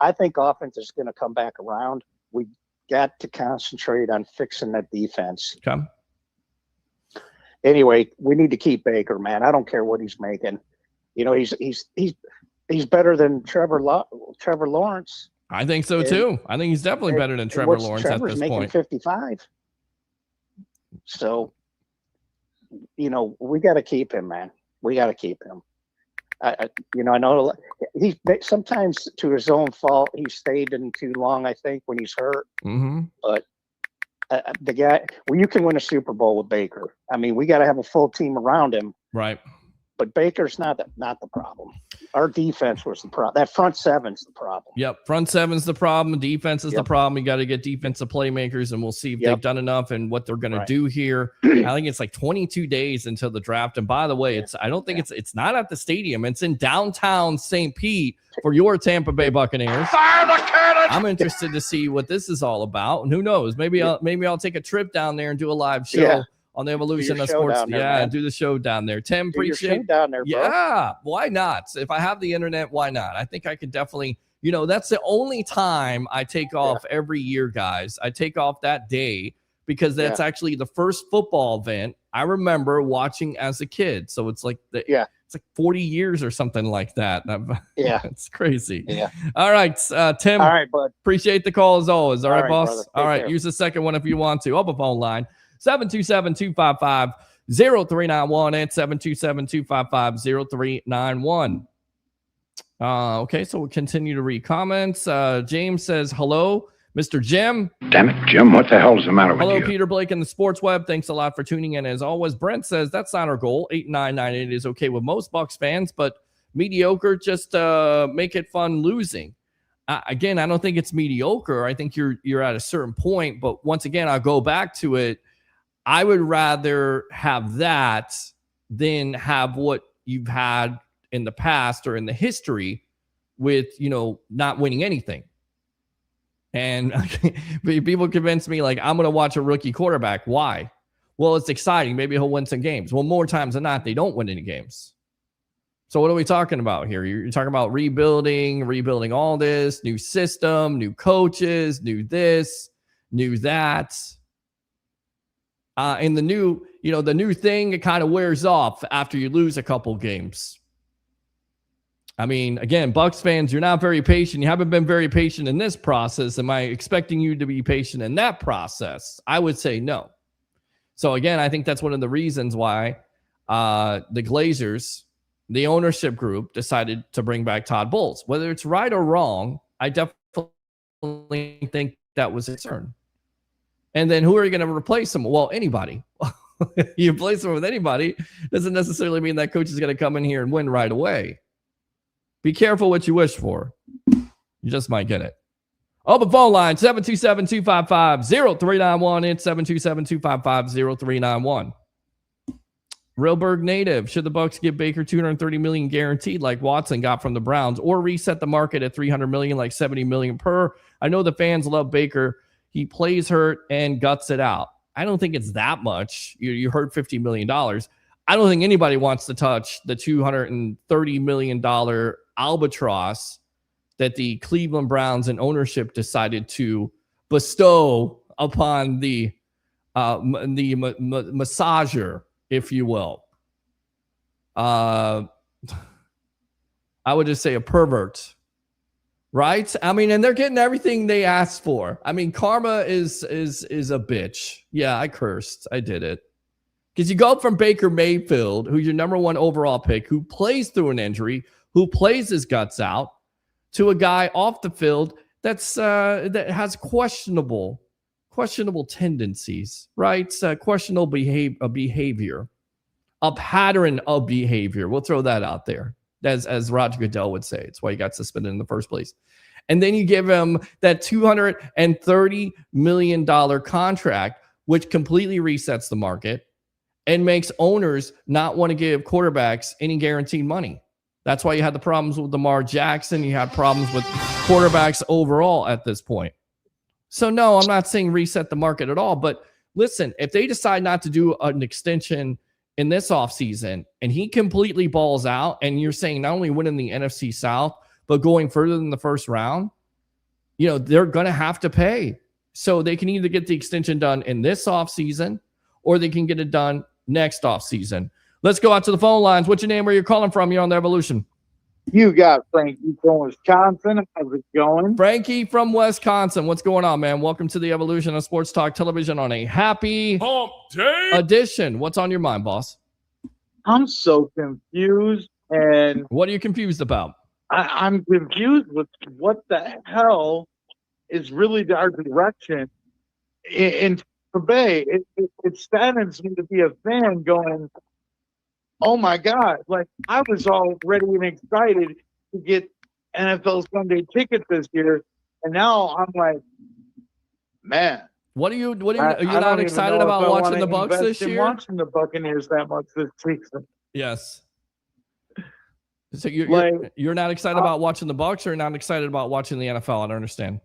I think offense is going to come back around. We got to concentrate on fixing that defense. Okay. Anyway, we need to keep Baker, man. I don't care what he's making. He's better than Trevor Lawrence. I think so And- too. I think he's definitely better than And Trevor what's Lawrence Trevor's at this making point. 55. So, we got to keep him, man. We got to keep him. I know he sometimes to his own fault. He stayed in too long, I think, when he's hurt. Mm-hmm. But the guy, you can win a Super Bowl with Baker. I mean, we got to have a full team around him. Right. But Baker's not the problem. Our defense was the problem. That front seven's the problem. Yep. Front seven's the problem. Defense is the Yep. problem. You got to get defensive playmakers, and we'll see if Yep. they've done enough and what they're going Right. to do here. I think it's like 22 days until the draft. And by the way, I don't think it's not at the stadium. It's in downtown St. Pete for your Tampa Bay Buccaneers. Fire the cannon! I'm interested to see what this is all about. And who knows? Maybe I'll take a trip down there and do a live show. Yeah. On the evolution your of show sports. down there, Yeah, man. do the show down there. Tim, Do your show appreciate down there, bro. Yeah, why not? If I have the internet, why not? I think I could definitely, that's the only time I take off every year, guys. I take off that day because that's actually the first football event I remember watching as a kid. So it's like it's like 40 years or something like that. Yeah. It's crazy. Yeah. All right, Tim. All right, bud. Appreciate the call as always. All right, boss. brother. All Take right, care. use the second one if you want to. Up a phone line. 727-255-0391 and 727-255-0391. Okay, so we'll continue to read comments. James says, hello, Mr. Jim. Damn it, Jim, what the hell's the matter with Hello, you? Peter Blake in the Sports Web. Thanks a lot for tuning in. As always, Brent says, that's not our goal. 8-9-9-8 is okay with most Bucs fans, but mediocre, just make it fun losing. Again, I don't think it's mediocre. I think you're at a certain point, but once again, I'll go back to it. I would rather have that than have what you've had in the past or in the history with, not winning anything. And people convince me like, I'm going to watch a rookie quarterback. Why? Well, it's exciting. Maybe he'll win some games. Well, more times than not, they don't win any games. So what are we talking about here? You're talking about rebuilding all this, new system, new coaches, new this, new that. And the new thing, it kind of wears off after you lose a couple games. I mean, again, Bucs fans, you're not very patient. You haven't been very patient in this process. Am I expecting you to be patient in that process? I would say no. So again, I think that's one of the reasons why the Glazers, the ownership group, decided to bring back Todd Bowles. Whether it's right or wrong, I definitely think that was a concern. And then who are you going to replace him? Well, anybody. You replace him with anybody doesn't necessarily mean that coach is going to come in here and win right away. Be careful what you wish for. You just might get it. Open phone line, 727-255-0391. It's 727-255-0391. Realberg native. Should the Bucs give Baker $230 million guaranteed like Watson got from the Browns, or reset the market at $300 million like $70 million per? I know the fans love Baker. He plays hurt and guts it out. I don't think it's that much. You heard $50 million. I don't think anybody wants to touch the $230 million albatross that the Cleveland Browns and ownership decided to bestow upon the massager, if you will. I would just say a pervert, right? I mean, and they're getting everything they asked for. I mean, karma is a bitch. Yeah, I cursed. I did it. Because you go from Baker Mayfield, who's your number one overall pick, who plays through an injury, who plays his guts out, to a guy off the field that has questionable tendencies, right? Questionable behavior, a pattern of behavior. We'll throw that out there, as Roger Goodell would say. It's why he got suspended in the first place. And then you give him that $230 million contract, which completely resets the market and makes owners not want to give quarterbacks any guaranteed money. That's why you had the problems with Lamar Jackson. You had problems with quarterbacks overall at this point. So, no, I'm not saying reset the market at all. But listen, if they decide not to do an extension in this offseason and he completely balls out, and you're saying not only winning the NFC South, but going further than the first round, they're going to have to pay. So they can either get the extension done in this offseason or they can get it done next offseason. Let's go out to the phone lines. What's your name? Where you're calling from? You're on the Evolution. You got Frankie from Wisconsin. How's it going? Frankie from Wisconsin. What's going on, man? Welcome to the Evolution of Sports Talk Television on a happy Hump day edition. What's on your mind, boss? I'm so confused. And what are you confused about? I'm confused with what the hell is really our direction in Tampa Bay. It saddens me to be a fan going, oh my God, like I was all ready and excited to get NFL Sunday tickets this year. And now I'm like, man. Are you not excited about watching the Bucs this year? Watching the Buccaneers that much this season. Yes. So you're not excited about watching the Bucs, or you're not excited about watching the NFL? I don't understand.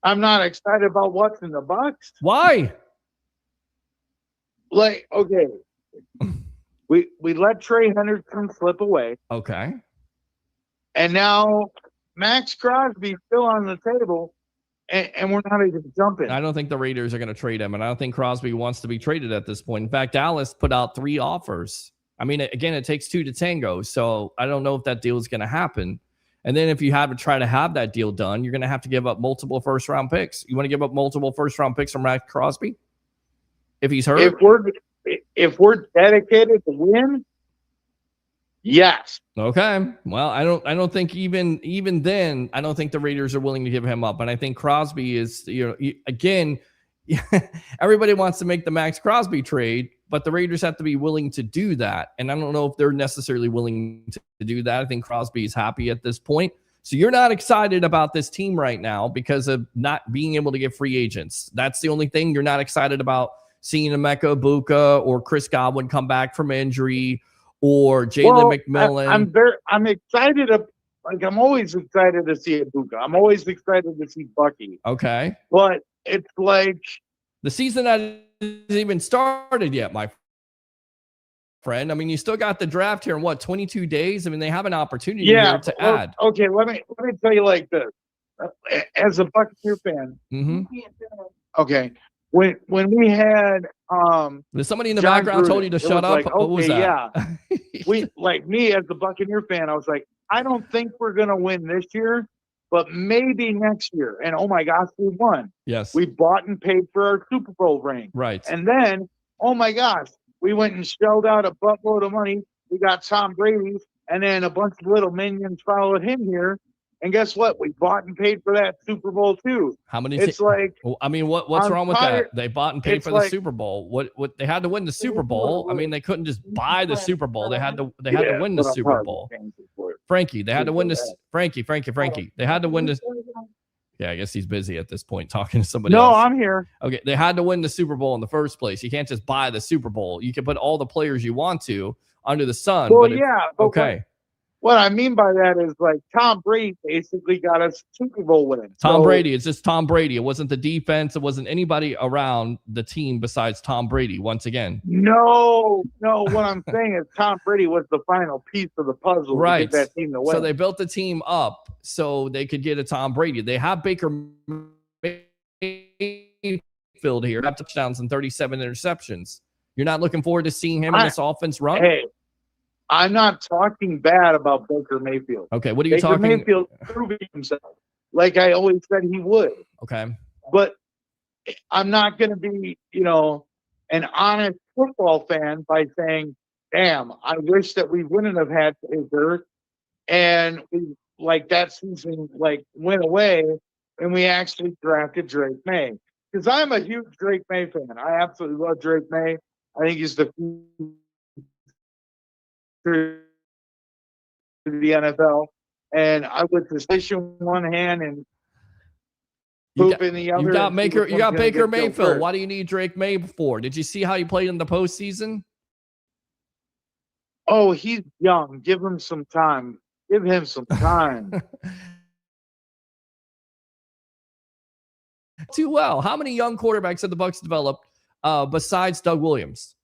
I'm not excited about watching the Bucs. Why? Like, okay. We let Trey Hendrickson slip away. Okay. And now Max Crosby's still on the table, and we're not even jumping. I don't think the Raiders are going to trade him, and I don't think Crosby wants to be traded at this point. In fact, Dallas put out 3 offers. I mean, again, it takes 2 to tango, so I don't know if that deal is going to happen. And then if you try to have that deal done, you're going to have to give up multiple first-round picks. You want to give up multiple first-round picks from Max Crosby if he's hurt? If we're dedicated to win, yes. Okay. Well, I don't think even then, I don't think the Raiders are willing to give him up. And I think Crosby is, again, everybody wants to make the Max Crosby trade, but the Raiders have to be willing to do that. And I don't know if they're necessarily willing to do that. I think Crosby is happy at this point. So you're not excited about this team right now because of not being able to get free agents. That's the only thing you're not excited about. Seeing Emeka Egbuka or Chris Godwin come back from injury, or Jalen McMillan. I'm excited. I'm always excited to see Egbuka. I'm always excited to see Bucky. Okay. But it's like the season hasn't even started yet, my friend. I mean, you still got the draft here in 22 days? I mean, they have an opportunity here to add. Okay, let me tell you like this. As a Buccaneers fan, okay. When we had there's somebody in the background told you to shut up. Like, what was that? Yeah. We like me as the Buccaneer fan, I was like, I don't think we're gonna win this year, but maybe next year. And oh my gosh, we won. Yes. We bought and paid for our Super Bowl ring. Right. And then, oh my gosh, we went and shelled out a buttload of money. We got Tom Brady, and then a bunch of little minions followed him here. And guess what? We bought and paid for that Super Bowl too. How many? It's like, I mean, what's wrong with that? They bought and paid for the Super Bowl. What they had to win the Super Bowl. I mean, they couldn't just buy the Super Bowl. They had to win the Super Bowl. Frankie. They had to win this. Frankie. They had to win this. Yeah, I guess he's busy at this point talking to somebody else. No, I'm here. Okay, they had to win the Super Bowl in the first place. You can't just buy the Super Bowl. You can put all the players you want to under the sun. Well, but yeah. But okay. What I mean by that is like Tom Brady basically got us Super Bowl win. Tom Brady. It's just Tom Brady. It wasn't the defense. It wasn't anybody around the team besides Tom Brady. Once again. No. What I'm saying is Tom Brady was the final piece of the puzzle Right. to get that team to win. So they built the team up so they could get a Tom Brady. They have Baker Mayfield here, have touchdowns and 37 interceptions. You're not looking forward to seeing him in this offense run? Hey, I'm not talking bad about Baker Mayfield. Okay, what are you Baker talking? Mayfield proving himself, like I always said he would. Okay. But I'm not going to be, an honest football fan by saying, damn, I wish that we wouldn't have had Baker and we, like that season went away and we actually drafted Drake May. Because I'm a huge Drake May fan. I absolutely love Drake May. I think he's the to the NFL, and I would just fish in one hand and poop in the other. You got Baker Mayfield. Why do you need Drake May for? Did you see how he played in the postseason? Oh, he's young. Give him some time. Give him some time. Too well. How many young quarterbacks have the Bucs developed besides Doug Williams?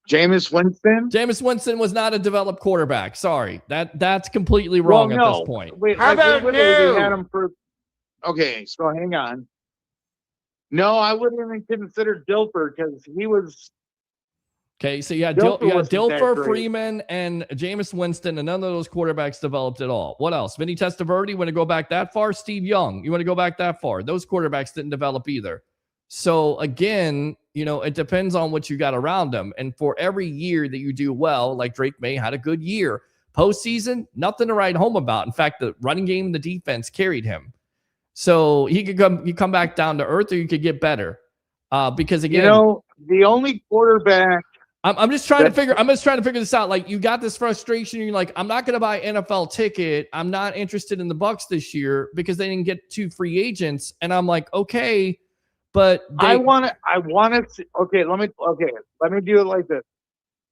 Jameis Winston? Jameis Winston was not a developed quarterback. Sorry. That's completely wrong at this point. Wait, How about we had him for... Okay, so hang on. No, I wouldn't even consider Dilfer because he was... Okay, so you had Dilfer Dilfer, Freeman, and Jameis Winston, and none of those quarterbacks developed at all. What else? Vinny Testaverde, you want to go back that far? Steve Young, you want to go back that far? Those quarterbacks didn't develop either. So again, it depends on what you got around them. And for every year that you do well, like Drake May had a good year. Postseason, nothing to write home about. In fact, the running game and the defense carried him. So he could come back down to earth, or you could get better. Because again, the only quarterback. I'm just trying to figure this out. Like, you got this frustration. You're like, I'm not going to buy an NFL ticket. I'm not interested in the Bucs this year because they didn't get 2 free agents. And I'm like, okay. But I want to. Okay, let me do it like this.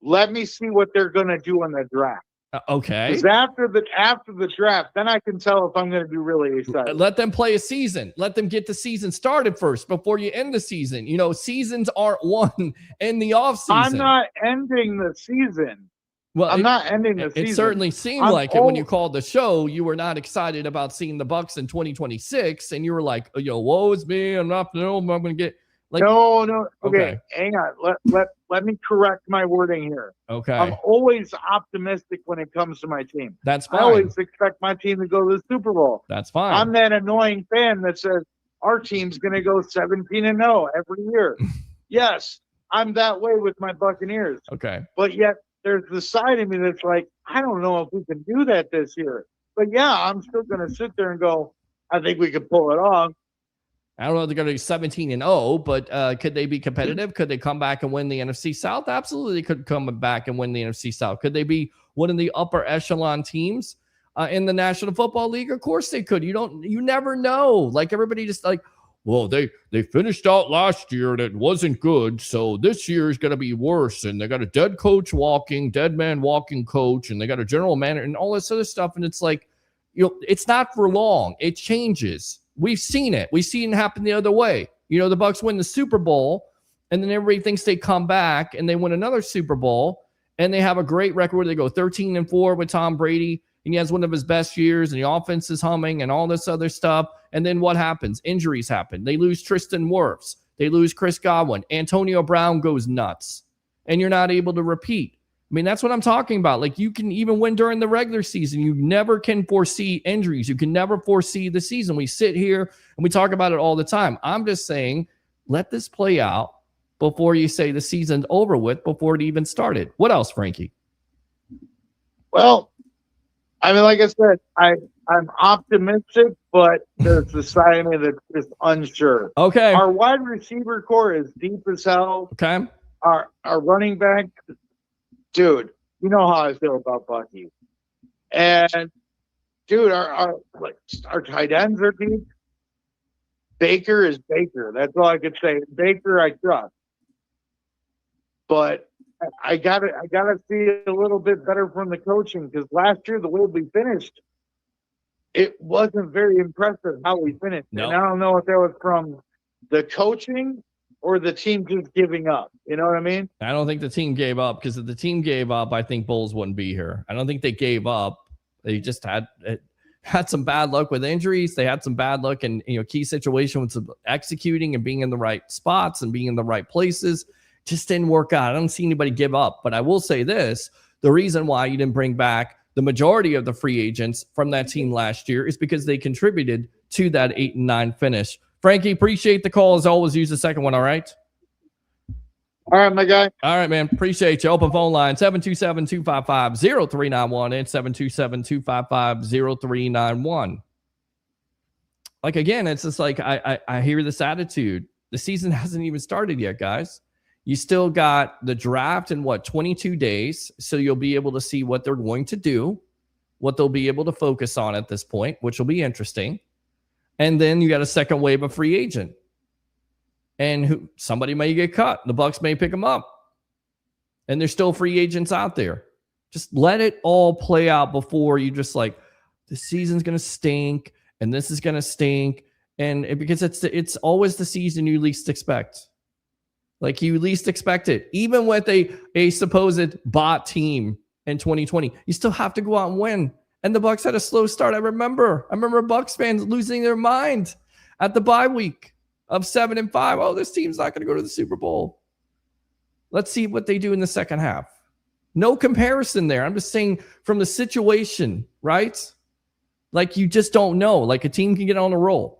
Let me see what they're going to do in the draft. Okay. Because after the draft, then I can tell if I'm going to be really excited. Let them play a season. Let them get the season started first before you end the season. Seasons aren't won in the offseason. I'm not ending the season. Well, I'm not ending the season. It certainly seemed like it when you called the show. You were not excited about seeing the Bucs in 2026, and you were like, woe is me. I'm not. No, I'm going to get. Like, no. Okay, hang on. Let me correct my wording here. Okay. I'm always optimistic when it comes to my team. That's fine. I always expect my team to go to the Super Bowl. That's fine. I'm that annoying fan that says our team's going to go 17-0 every year. Yes, I'm that way with my Buccaneers. Okay. But yet there's the side of me that's like, I don't know if we can do that this year. But yeah, I'm still going to sit there and go, I think we can pull it off. I don't know if they're going to be 17-0, but could they be competitive? Could they come back and win the NFC South? Absolutely, they could come back and win the NFC South. Could they be one of the upper echelon teams in the National Football League? Of course they could. You never know. Like, everybody just like, well, they finished out last year and it wasn't good, so this year is going to be worse. And they got a dead man walking coach, and they got a general manager and all this other stuff. And it's like, it's not for long. It changes. We've seen it. We've seen it happen the other way. The Bucs win the Super Bowl, and then everybody thinks they come back and they win another Super Bowl, and they have a great record where they go 13-4 with Tom Brady, and he has one of his best years, and the offense is humming and all this other stuff. And then what happens? Injuries happen. They lose Tristan Wirfs. They lose Chris Godwin. Antonio Brown goes nuts, and you're not able to repeat. I mean, that's what I'm talking about. Like, you can even win during the regular season. You never can foresee injuries. You can never foresee the season. We sit here and we talk about it all the time. I'm just saying, let this play out before you say the season's over with, before it even started. What else, Frankie? Well, I mean, like I said, I'm optimistic, but there's the side of me that's just unsure. Okay. Our wide receiver core is deep as hell. Okay. Our running back, dude, you know how I feel about Bucky. And dude, our tight ends are deep. Baker is Baker. That's all I could say. Baker, I trust. But I gotta see a little bit better from the coaching, because last year the way we finished, it wasn't very impressive how we finished. Nope. And I don't know if that was from the coaching or the team just giving up. You know what I mean? I don't think the team gave up, because if the team gave up, I think Bowles wouldn't be here. I don't think they gave up. They just had some bad luck with injuries. They had some bad luck in key situations with executing and being in the right spots and being in the right places. Just didn't work out. I don't see anybody give up. But I will say this: the reason why you didn't bring back the majority of the free agents from that team last year is because they contributed to that 8-9 finish. Frankie, appreciate the call. As always, use the second one, all right? All right, my guy. All right, man. Appreciate you. Open phone line, 727-255-0391 and 727-255-0391. Like, again, it's just like I hear this attitude. The season hasn't even started yet, guys. You still got the draft in 22 days. So you'll be able to see what they're going to do, what they'll be able to focus on at this point, which will be interesting. And then you got a second wave of free agent. And somebody may get cut. The Bucs may pick them up. And there's still free agents out there. Just let it all play out before you just like, the season's going to stink and this is going to stink. And because it's always the season you least expect. Like, you least expect it. Even with a supposed bot team in 2020, you still have to go out and win. And the Bucs had a slow start. I remember Bucs fans losing their mind at the bye week of 7-5. Oh, this team's not going to go to the Super Bowl. Let's see what they do in the second half. No comparison there. I'm just saying from the situation, right? Like, you just don't know. Like, a team can get on a roll.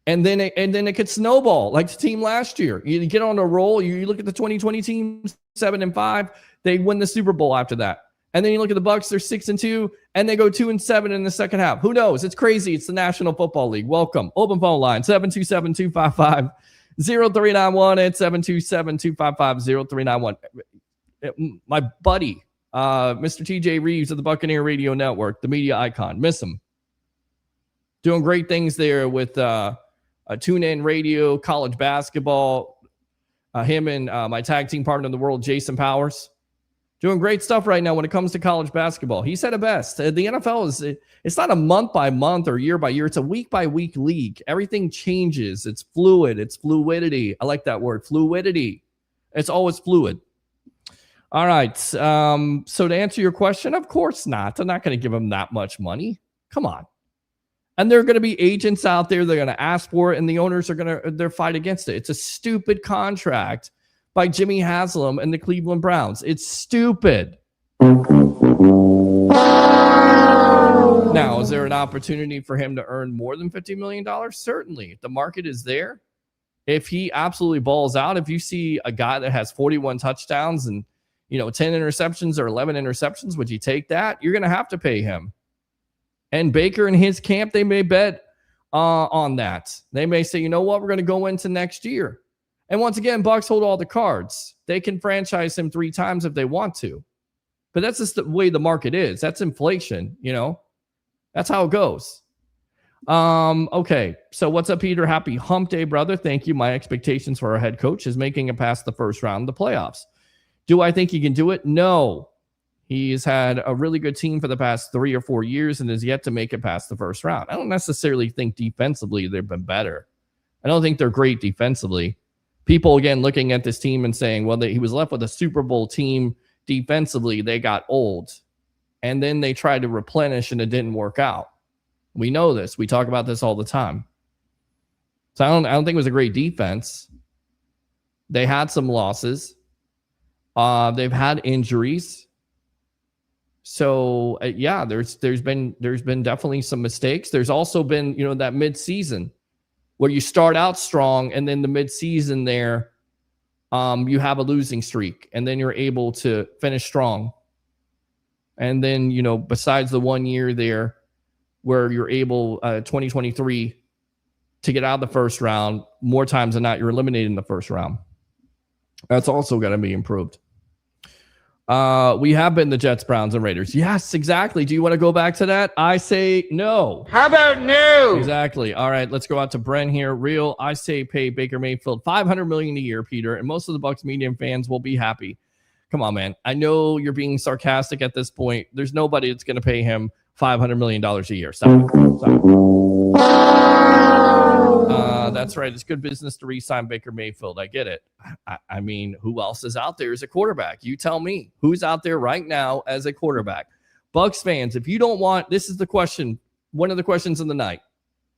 And then it could snowball like the team last year. You get on a roll. You look at the 2020 team, 7-5. They win the Super Bowl after that. And then you look at the Bucs, they're 6-2, and they go 2-7 in the second half. Who knows? It's crazy. It's the National Football League. Welcome. Open phone line, 727-255-0391 and 727-255-0391. My buddy, Mr. TJ Reeves of the Buccaneer Radio Network, the media icon. Miss him. Doing great things there with TuneIn Radio, college basketball. Him and my tag team partner in the world, Jason Powers. Doing great stuff right now when it comes to college basketball. He said it best. The NFL it's not a month by month or year by year. It's a week by week league. Everything changes. It's fluid. It's fluidity. I like that word, fluidity. It's always fluid. All right. So to answer your question, of course not. I'm not going to give them that much money. Come on. And there are going to be agents out there. They're going to ask for it, and the owners are going to fight against it. It's a stupid contract by Jimmy Haslam and the Cleveland Browns. It's stupid. Now, is there an opportunity for him to earn more than $50 million? Certainly. The market is there. If he absolutely balls out, if you see a guy that has 41 touchdowns and 10 interceptions or 11 interceptions, would you take that? You're going to have to pay him. And Baker and his camp, they may bet on that. They may say, you know what, we're going to go into next year. And once again, Bucs hold all the cards. They can franchise him 3 times if they want to. But that's just the way the market is. That's inflation, That's how it goes. Okay, so what's up, Peter? Happy hump day, brother. Thank you. My expectations for our head coach is making it past the first round of the playoffs. Do I think he can do it? No. He's had a really good team for the past 3 or 4 years and has yet to make it past the first round. I don't necessarily think defensively they've been better. I don't think they're great defensively. People, again, looking at this team and saying, well, he was left with a Super Bowl team defensively. They got old. And then they tried to replenish and it didn't work out. We know this. We talk about this all the time. So I don't think it was a great defense. They had some losses. They've had injuries. So yeah, there's been definitely some mistakes. There's also been, that mid-season where you start out strong and then the mid-season there, you have a losing streak and then you're able to finish strong. And then, besides the 1 year there where you're able, 2023, to get out of the first round, more times than not, you're eliminated in the first round. That's also got to be improved. We have been the Jets, Browns, and Raiders. Yes, exactly. Do you want to go back to that? I say no. How about no? Exactly. All right, let's go out to Brent here. Real, I say pay Baker Mayfield $500 million a year, Peter, and most of the Bucs media fans will be happy. Come on, man. I know you're being sarcastic at this point. There's nobody that's going to pay him $500 million a year. Stop. That's right. It's good business to re-sign Baker Mayfield. I get it. I mean, who else is out there as a quarterback? You tell me. Who's out there right now as a quarterback? Bucs fans, if you don't want, this is the question, one of the questions of the night.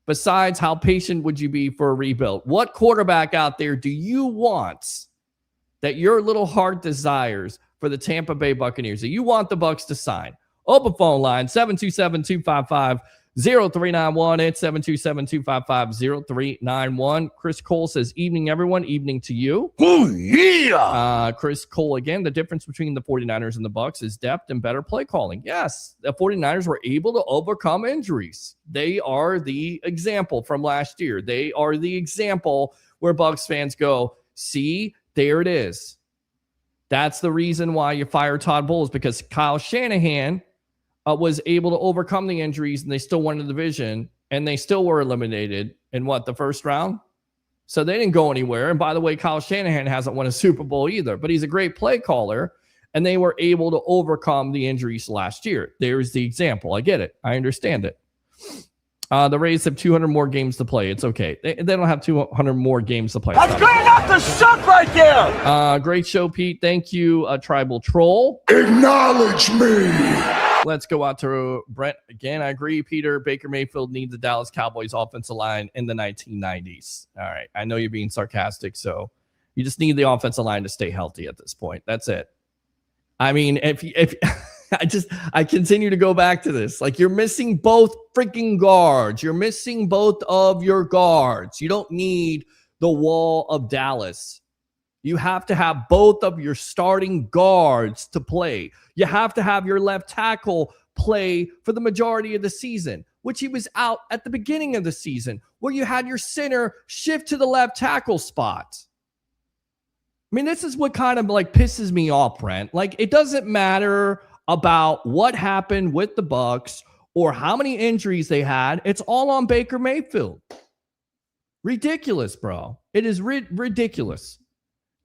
Besides, how patient would you be for a rebuild? What quarterback out there do you want that your little heart desires for the Tampa Bay Buccaneers that you want the Bucs to sign? Open phone line, 727-255-0391. It's 727-255-0391. Chris Cole says, evening, everyone. Evening to you. Oh, yeah. Chris Cole, again, the difference between the 49ers and the Bucs is depth and better play calling. Yes, the 49ers were able to overcome injuries. They are the example from last year. They are the example where Bucs fans go, see, there it is. That's the reason why you fire Todd Bowles, because Kyle Shanahan was able to overcome the injuries and they still won the division and they still were eliminated in the first round. So they didn't go anywhere. And by the way, Kyle Shanahan hasn't won a Super Bowl either, but he's a great play caller and they were able to overcome the injuries last year. There's the example. I get it. I understand it. The Rays have 200 more games to play. It's okay. They don't have 200 more games to play. That's good enough to suck right there. Great show, Pete. Thank you, Tribal Troll. Acknowledge me. Let's go out to Brent again. I agree, Peter. Baker Mayfield needs the Dallas Cowboys offensive line in the 1990s. All right. I know you're being sarcastic, so you just need the offensive line to stay healthy at this point. That's it. I mean, if I continue to go back to this. Like, you're missing both freaking guards. You're missing both of your guards. You don't need the wall of Dallas. You have to have both of your starting guards to play. You have to have your left tackle play for the majority of the season, which he was out at the beginning of the season, where you had your center shift to the left tackle spot. I mean, this is what kind of pisses me off, Brent. Like, it doesn't matter about what happened with the Bucs or how many injuries they had. It's all on Baker Mayfield. Ridiculous, bro. It is ridiculous.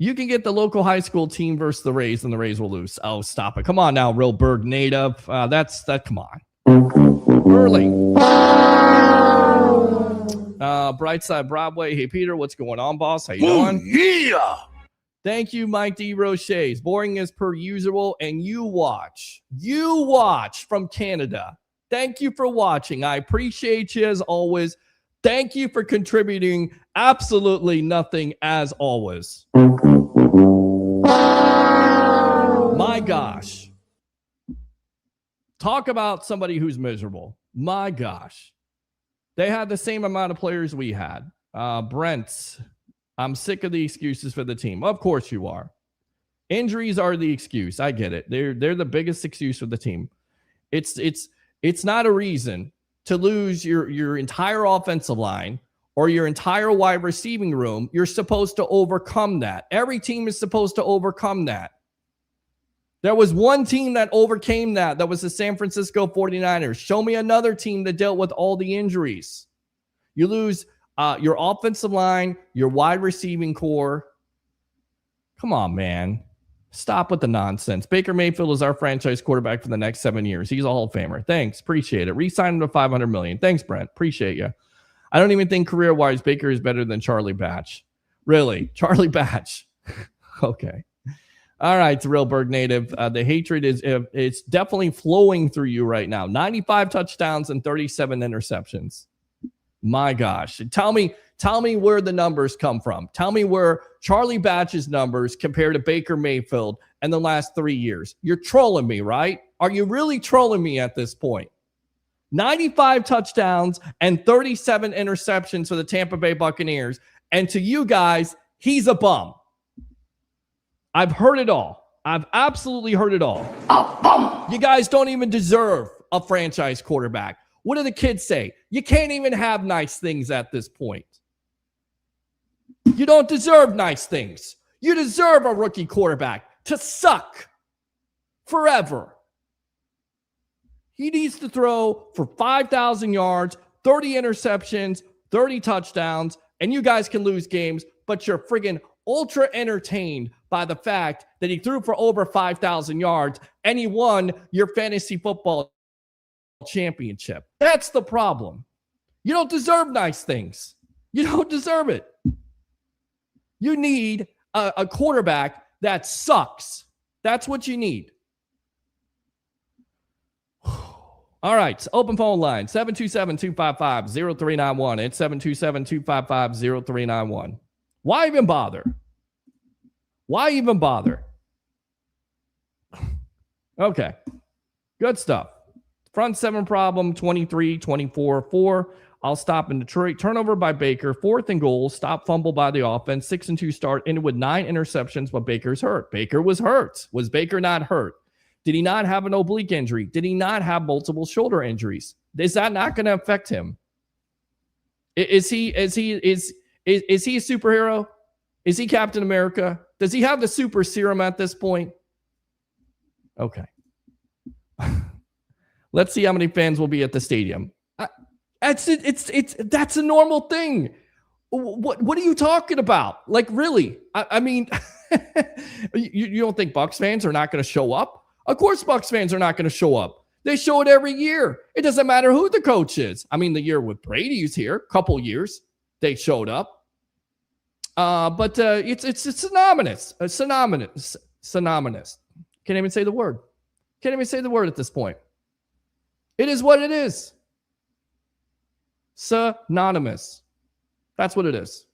You can get the local high school team versus the Rays, and the Rays will lose. Oh, stop it. Come on now, real Berg native. Come on. Early. Brightside Broadway. Hey, Peter, what's going on, boss? How you doing? Yeah. Thank you, Mike D. Roches. Boring as per usual, and you watch. You watch from Canada. Thank you for watching. I appreciate you as always. Thank you for contributing absolutely nothing as always. My gosh. Talk about somebody who's miserable. My gosh. They had the same amount of players we had. Brent, I'm sick of the excuses for the team. Of course you are. Injuries are the excuse. I get it. They're the biggest excuse for the team. It's not a reason to lose your entire offensive line or your entire wide receiving room. You're supposed to overcome that. Every team is supposed to overcome that. There was one team that overcame that. That was the San Francisco 49ers. Show me another team that dealt with all the injuries. You lose your offensive line, your wide receiving core. Come on, man. Stop with the nonsense. Baker Mayfield is our franchise quarterback for the next 7 years. He's a Hall of Famer. Thanks. Appreciate it. Re-sign him to $500 million. Thanks, Brent. Appreciate you. I don't even think career-wise Baker is better than Charlie Batch. Really? Charlie Batch. Okay. All right, Real Berg native. The hatred it's definitely flowing through you right now. 95 touchdowns and 37 interceptions. My gosh. Tell me where the numbers come from. Tell me where Charlie Batch's numbers compare to Baker Mayfield in the last 3 years. You're trolling me, right? Are you really trolling me at this point? 95 touchdowns and 37 interceptions for the Tampa Bay Buccaneers. And to you guys, he's a bum. I've heard it all. I've absolutely heard it all. A bum. You guys don't even deserve a franchise quarterback. What do the kids say? You can't even have nice things at this point. You don't deserve nice things. You deserve a rookie quarterback to suck. Forever. He needs to throw for 5,000 yards, 30 interceptions, 30 touchdowns, and you guys can lose games, but you're friggin' ultra entertained by the fact that he threw for over 5,000 yards and he won your fantasy football championship. That's the problem. You don't deserve nice things. You don't deserve it. You need a quarterback that sucks. That's what you need. All right, open phone line, 727-255-0391. It's 727-255-0391. Why even bother? Why even bother? Okay, good stuff. Front seven problem, 23-24-4. I'll stop in Detroit. Turnover by Baker, 4th and goal. Stop fumble by the offense. 6-2 start, ended with 9 interceptions, but Baker's hurt. Baker was hurt. Was Baker not hurt? Did he not have an oblique injury? Did he not have multiple shoulder injuries? Is that not going to affect him? Is he a superhero? Is he Captain America? Does he have the super serum at this point? Okay. Let's see how many fans will be at the stadium. That's a normal thing. What are you talking about? Like, really? I mean, you don't think Bucs fans are not going to show up? Of course, Bucs fans are not going to show up. They show it every year. It doesn't matter who the coach is. I mean, the year with Brady's here, couple years, they showed up. But it's synonymous. Synonymous. Can't even say the word. Can't even say the word at this point. It is what it is. Synonymous. That's what it is.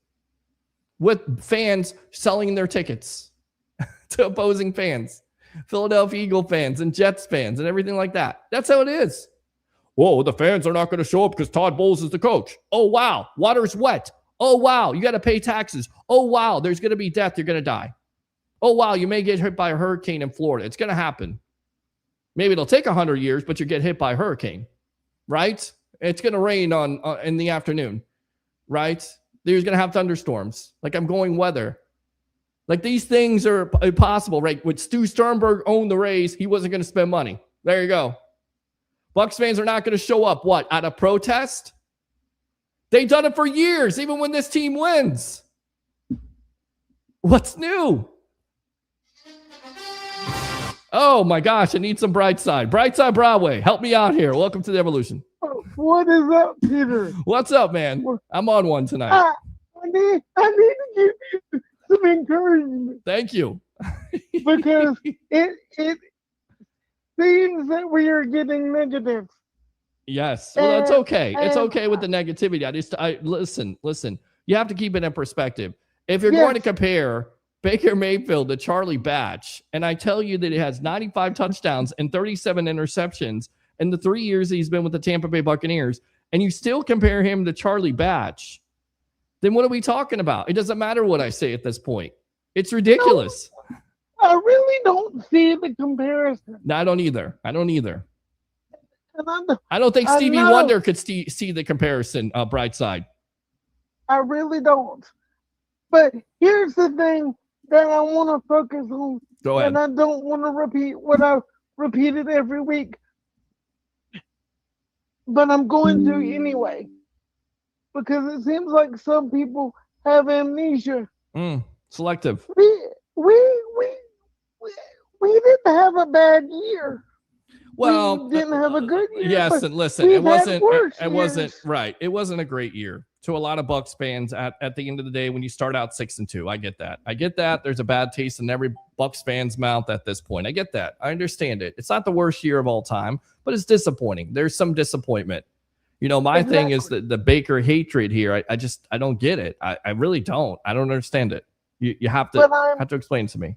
With fans selling their tickets to opposing fans. Philadelphia Eagle fans and Jets fans and everything like that. That's how it is. Whoa, the fans are not going to show up because Todd Bowles is the coach. Oh, wow. Water's wet. Oh, wow. You got to pay taxes. Oh, wow. There's going to be death. You're going to die. Oh, wow. You may get hit by a hurricane in Florida. It's going to happen. Maybe it'll take 100 years, but you get hit by a hurricane, right? It's going to rain in the afternoon, right? There's going to have thunderstorms. Like, I'm going weather. Like, these things are impossible, right? When Stu Sternberg owned the Rays, he wasn't going to spend money. There you go. Bucs fans are not going to show up, what, out of protest? They've done it for years, even when this team wins. What's new? Oh, my gosh, I need some Brightside. Brightside Broadway, help me out here. Welcome to the Evolution. What is up, Peter? What's up, man? I'm on one tonight. I need to give you some encouragement. Thank you. Because it seems that we are getting negative. Yes. Well, it's okay. It's okay with the negativity. I listen. You have to keep it in perspective. If you're going to compare Baker Mayfield to Charlie Batch, and I tell you that he has 95 touchdowns and 37 interceptions in the 3 years he's been with the Tampa Bay Buccaneers, and you still compare him to Charlie Batch, then what are we talking about? It doesn't matter what I say at this point. It's ridiculous. No, I really don't see the comparison. No, I don't either. And I don't think Stevie Wonder could see the comparison, Brightside. I really don't. But here's the thing that I want to focus on. Go ahead. And I don't want to repeat what I've repeated every week. But I'm going to anyway. Because it seems like some people have amnesia. Selective. We didn't have a bad year. Well, we didn't have a good year. Yes, and listen, it wasn't years. right. It wasn't a great year to a lot of Bucs fans at the end of the day when you start out 6-2. I get that. There's a bad taste in every Bucs fan's mouth at this point. I get that. I understand it. It's not the worst year of all time, but it's disappointing. There's some disappointment. You know, my thing is the Baker hatred here. I don't get it. I really don't. I don't understand it. You have to explain it to me.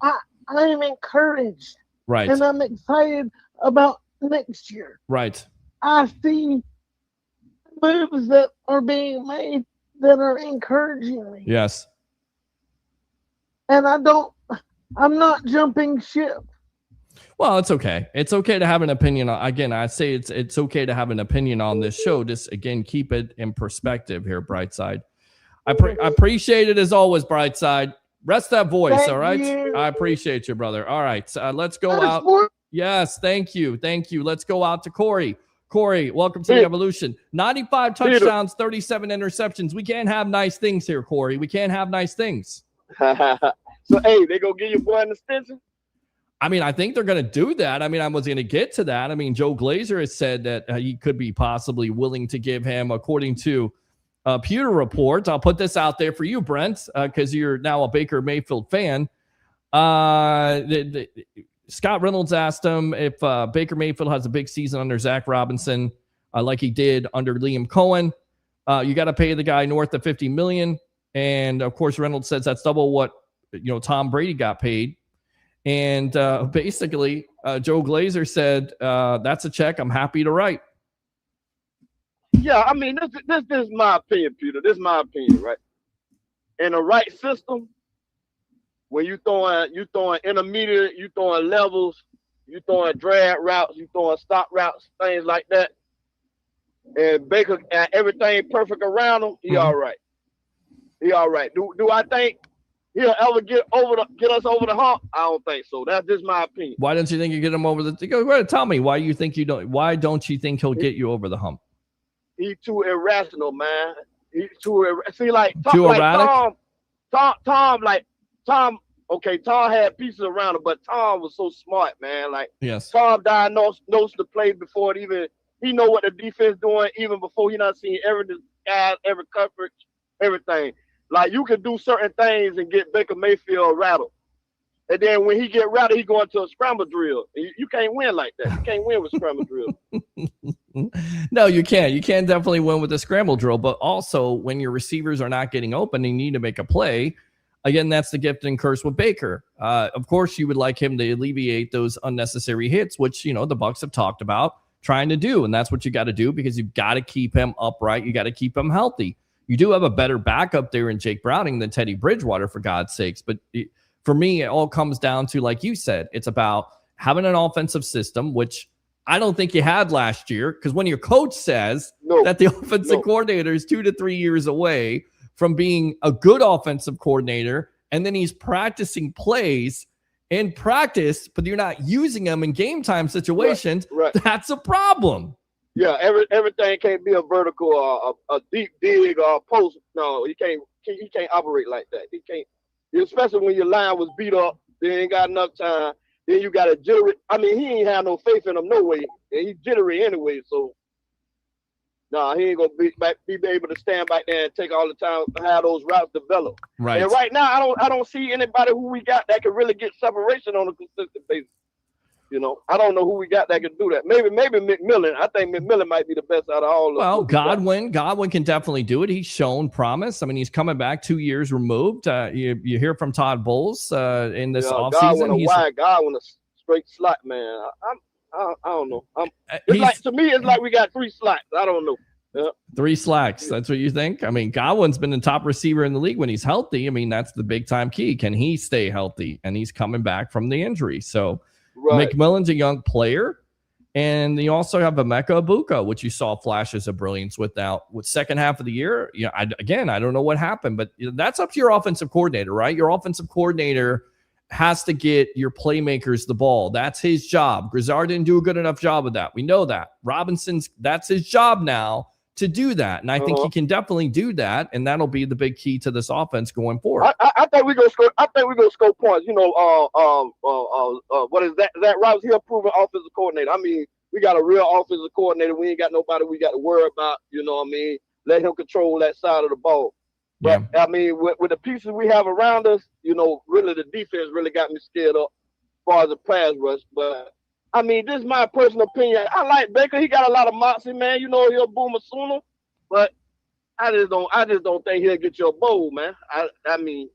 I'm encouraged. Right. And I'm excited about next year. Right. I see moves that are being made that are encouraging me. Yes. And I'm not jumping ship. Well, it's okay. It's okay to have an opinion. Again, I say it's okay to have an opinion on this show. Just, again, keep it in perspective here, Brightside. I appreciate it as always, Brightside. Rest that voice, all right? I appreciate you, brother. All right, let's go out. Yes, thank you. Let's go out to Corey. Corey, welcome to the Evolution. 95 touchdowns, 37 interceptions. We can't have nice things here, Corey. We can't have nice things. So, hey, they gonna give your boy an extension? I mean, I think they're going to do that. I mean, I was going to get to that. I mean, Joel Glazer has said that he could be possibly willing to give him, according to Pewter Report. I'll put this out there for you, Brent, because you're now a Baker Mayfield fan. Scott Reynolds asked him if Baker Mayfield has a big season under Zach Robinson, like he did under Liam Cohen. You got to pay the guy north of $50 million. And of course, Reynolds says that's double what Tom Brady got paid. And basically, Joe Glazer said, that's a check I'm happy to write. Yeah, I mean, this is my opinion, Peter. This is my opinion, right? In the right system, when you throwing intermediate, you throwing levels, you throwing drag routes, you throwing stop routes, things like that, and Baker got everything perfect around him, he all right. He all right. Do I think he'll ever get us over the hump? I don't think so. That's just my opinion. Why don't you think you get him over the? Go ahead, tell me why you think you don't. Why don't you think he'll get you over the hump? He's too irrational, man. He's too erratic. Tom. Okay, Tom had pieces around him, but Tom was so smart, man. Like, yes, Tom diagnosed the play before it even. He know what the defense doing even before he not seen every guy, every coverage, everything. Like, you can do certain things and get Baker Mayfield rattled. And then when he get rattled, he go into a scramble drill. You can't win like that. You can't win with scramble drill. No, you can't. You can definitely win with a scramble drill. But also, when your receivers are not getting open and you need to make a play, again, that's the gift and curse with Baker. Of course, you would like him to alleviate those unnecessary hits, which, the Bucs have talked about trying to do. And that's what you got to do because you've got to keep him upright. You got to keep him healthy. You do have a better backup there in Jake Browning than Teddy Bridgewater, for God's sakes. But for me, it all comes down to, like you said, it's about having an offensive system, which I don't think you had last year. Because when your coach says that the offensive coordinator is 2 to 3 years away from being a good offensive coordinator, and then he's practicing plays in practice, but you're not using them in game time situations, right. That's a problem. Yeah, everything can't be a vertical or a deep dig or a post. No, he can't operate like that. He can't, especially when your line was beat up. They ain't got enough time. Then you got a jittery. I mean, he ain't have no faith in him no way, and he's jittery anyway. So, he ain't gonna be able to stand back there and take all the time to have those routes develop. Right. And right now, I don't see anybody who we got that can really get separation on a consistent basis. I don't know who we got that can do that. Maybe McMillan. I think McMillan might be the best out of all of them. Well, Godwin can definitely do it. He's shown promise. I mean, he's coming back 2 years removed. You hear from Todd Bowles in this offseason. Godwin a straight slot, man. I don't know. To me, it's like we got 3 slots. I don't know. Yeah. 3 slacks. That's what you think? I mean, Godwin's been the top receiver in the league when he's healthy. I mean, that's the big time key. Can he stay healthy? And he's coming back from the injury. So right. McMillan's a young player. And you also have Emeka Egbuka, which you saw flashes of brilliance with now. With second half of the year, I don't know what happened, but that's up to your offensive coordinator, right? Your offensive coordinator has to get your playmakers the ball. That's his job. Grizzard didn't do a good enough job of that. We know that. That's his job now to do that. And I think he can definitely do that. And that'll be the big key to this offense going forward. I think we're gonna score. I think we're gonna score points. What is that? Zach Rouse, he a proven offensive coordinator. I mean, we got a real offensive coordinator. We ain't got nobody we got to worry about. You know what I mean? Let him control that side of the ball. But I mean, with the pieces we have around us, really the defense really got me scared up as far as the pass rush. But I mean, this is my personal opinion. I like Baker. He got a lot of moxie, man. He'll boom a sooner. But I just don't think he'll get you a bowl, man. I mean,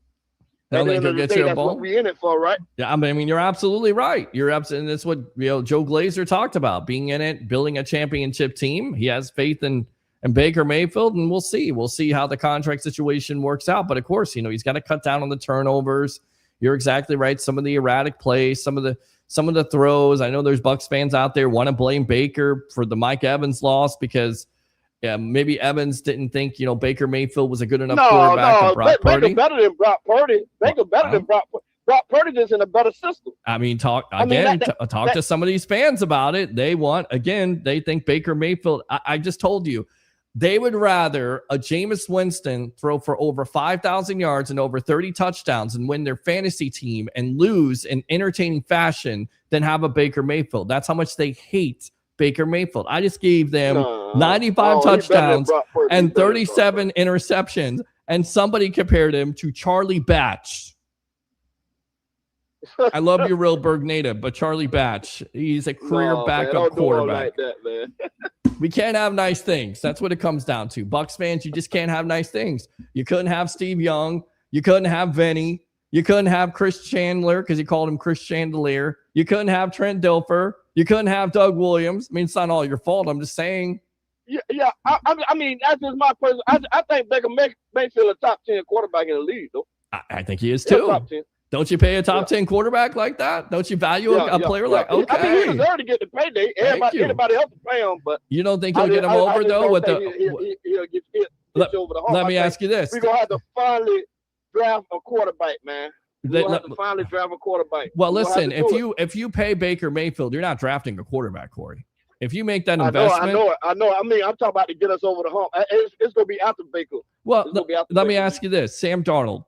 don't think he'll get you a bowl. That's what we in it for, right? Yeah, I mean, you're absolutely right. And that's what Joe Glazer talked about, being in it, building a championship team. He has faith in Baker Mayfield, and we'll see. We'll see how the contract situation works out. But of course, he's got to cut down on the turnovers. You're exactly right. Some of the erratic plays, some of the throws. I know there's Bucs fans out there want to blame Baker for the Mike Evans loss because maybe Evans didn't think Baker Mayfield was a good enough quarterback. Baker better than Brock Purdy. Baker better than Brock Purdy. Brock Purdy is in a better system. I mean, talk to some of these fans about it. They think Baker Mayfield. I just told you, they would rather a Jameis Winston throw for over 5,000 yards and over 30 touchdowns and win their fantasy team and lose in entertaining fashion than have a Baker Mayfield. That's how much they hate Baker Mayfield. I just gave them 95 touchdowns and 37 interceptions, and somebody compared him to Charlie Batch. I love your Reelburg native, but Charlie Batch, he's a career backup quarterback. Like that, man. We can't have nice things. That's what it comes down to. Bucs fans, you just can't have nice things. You couldn't have Steve Young. You couldn't have Vinny. You couldn't have Chris Chandler because he called him Chris Chandelier. You couldn't have Trent Dilfer. You couldn't have Doug Williams. I mean, it's not all your fault. I'm just saying. Yeah. I mean, that's just my person. I think Baker Mayfield a top 10 quarterback in the league, though. I think he is too. Top 10. Don't you pay a top 10 quarterback like that? Don't you value a player like? Okay. I mean, he deserved to get the payday. Anybody else to pay him, but you don't think he'll get him over though? With the he'll get over the hump. Let me ask you this: we're gonna have to finally draft a quarterback, man. We're gonna have to finally draft a quarterback. Well, listen, if you pay Baker Mayfield, you're not drafting a quarterback, Corey. If you make that investment, I know. I mean, I'm talking about to get us over the hump. It's gonna be after Baker. Well, let me ask you this: Sam Darnold.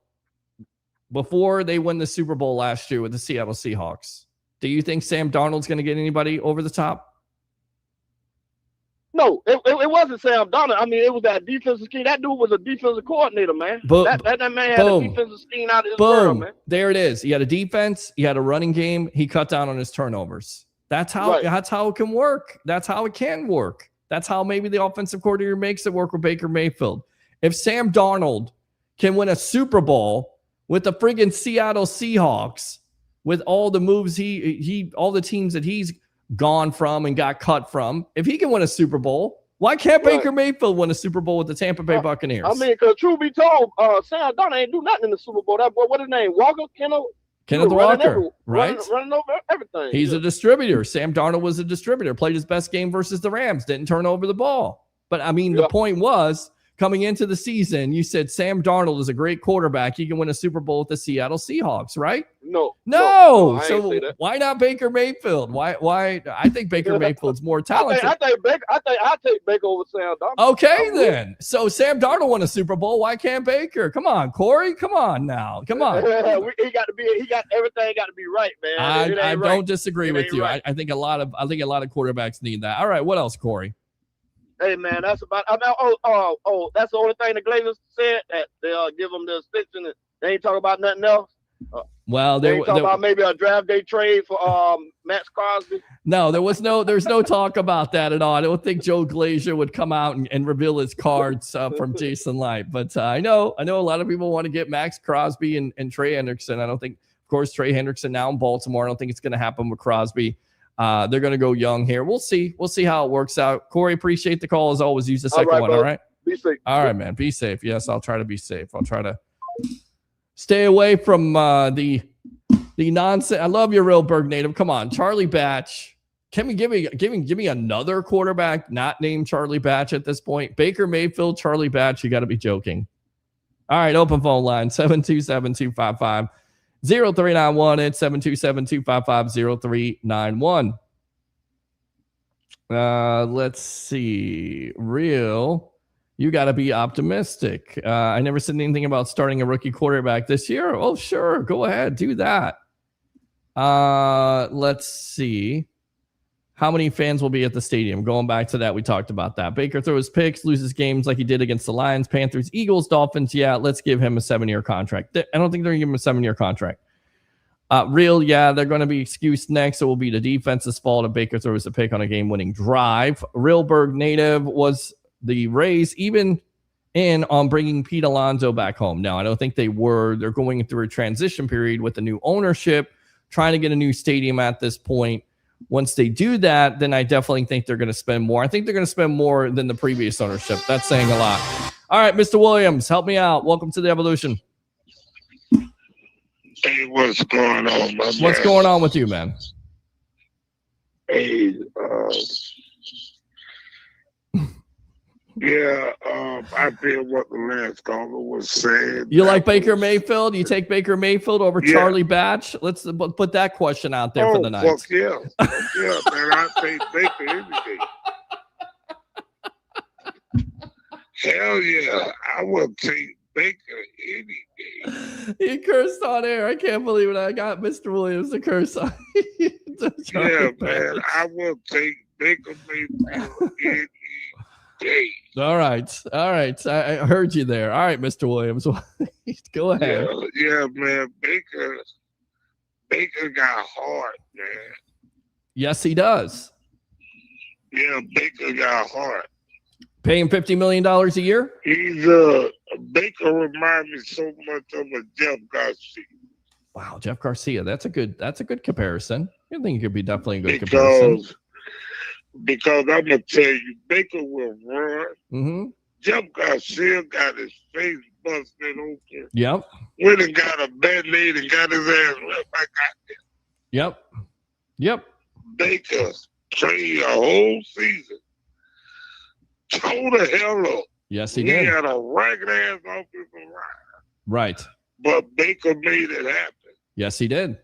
Before they win the Super Bowl last year with the Seattle Seahawks, do you think Sam Darnold's going to get anybody over the top? No, it wasn't Sam Darnold. I mean, it was that defensive scheme. That dude was a defensive coordinator, man. That man had a defensive scheme out of his world, man. There it is. He had a defense. He had a running game. He cut down on his turnovers. That's how it can work. That's how it can work. That's how maybe the offensive coordinator makes it work with Baker Mayfield. If Sam Darnold can win a Super Bowl with the friggin' Seattle Seahawks, with all the moves all the teams that he's gone from and got cut from, if he can win a Super Bowl, why can't Baker Mayfield win a Super Bowl with the Tampa Bay Buccaneers? I mean, because truth be told, Sam Darnold ain't do nothing in the Super Bowl. That boy, what his name? Kenneth Walker, right? Running over everything. He's a distributor. Sam Darnold was a distributor, played his best game versus the Rams, didn't turn over the ball. But, I mean, the point was, coming into the season, you said Sam Darnold is a great quarterback. He can win a Super Bowl with the Seattle Seahawks, right? No. So why not Baker Mayfield? Why? I think Baker Mayfield's more talented. I take Baker over Sam Darnold. Okay, then. So Sam Darnold won a Super Bowl. Why can't Baker? Come on, Corey. Come on now. Come on. He got everything got to be right, man. I don't disagree with you. Right. I think a lot of quarterbacks need that. All right, what else, Corey? Hey man, that's about. That's the only thing the Glazers said, that they'll give them the extension. And they ain't talking about nothing else. Well, they ain't talking about maybe a draft day trade for Max Crosby. No, there's no talk about that at all. I don't think Joel Glazer would come out and reveal his cards from Jason Light. But I know a lot of people want to get Max Crosby and Trey Hendrickson. I don't think, of course, Trey Hendrickson now in Baltimore. I don't think it's going to happen with Crosby. They're going to go young here. We'll see how it works out. Corey, appreciate the call as always. Use the second one. All right. Be safe. All right, man. Be safe. Yes, I'll try to be safe. I'll try to stay away from the nonsense. I love your Reelburg native. Come on, Charlie Batch. Can we give me another quarterback not named Charlie Batch at this point? Baker Mayfield, Charlie Batch. You got to be joking. All right, open phone line 727-255. 0391 at 727-255-0391. Let's see. Real, you got to be optimistic. I never said anything about starting a rookie quarterback this year. Oh, sure. Go ahead. Do that. Let's see. How many fans will be at the stadium? Going back to that, we talked about that. Baker throws picks, loses games like he did against the Lions, Panthers, Eagles, Dolphins. Yeah, let's give him a 7-year contract. I don't think they're going to give him a 7-year contract. Real, yeah, they're going to be excused next. It will be the defense's fault if Baker throws a pick on a game-winning drive. Reelburg native was the Rays even in on bringing Pete Alonso back home. Now, I don't think they were. They're going through a transition period with the new ownership, trying to get a new stadium at this point. Once they do that, then I definitely think they're going to spend more. I think they're going to spend more than the previous ownership. That's saying a lot. All right, Mr. Williams, help me out. Welcome to the Evolution. Hey, what's going on, my man? What's going on with you, man? Hey, Yeah, I feel what the last caller was saying. You like Baker Mayfield? You take Baker Mayfield over Charlie Batch? Let's put that question out there for the night. Fuck yeah. Fuck yeah, man. I take Baker any day. Hell yeah. I will take Baker any day. He cursed on air. I can't believe it. I got Mr. Williams to curse on. Yeah, man. I will take Baker Mayfield any day. All right. I heard you there. All right, Mr. Williams. Go ahead. Yeah, man. Baker got heart, man. Yes, he does. Yeah, Baker got heart. Pay him $50 million a year? He's Baker reminds me so much of a Jeff Garcia. Wow, Jeff Garcia. That's a good comparison. I think it could be definitely a good comparison. Because I'm gonna tell you, Baker will run. Mm-hmm. Jeff Garcia got his face busted open. Yep. Went and got a Band-Aid and got his ass right back out there. Yep. Baker played a whole season. Tore the hell up. Yes, he did. He did. had a ragged ass offensive line. Right. But Baker made it happen. Yes, he did.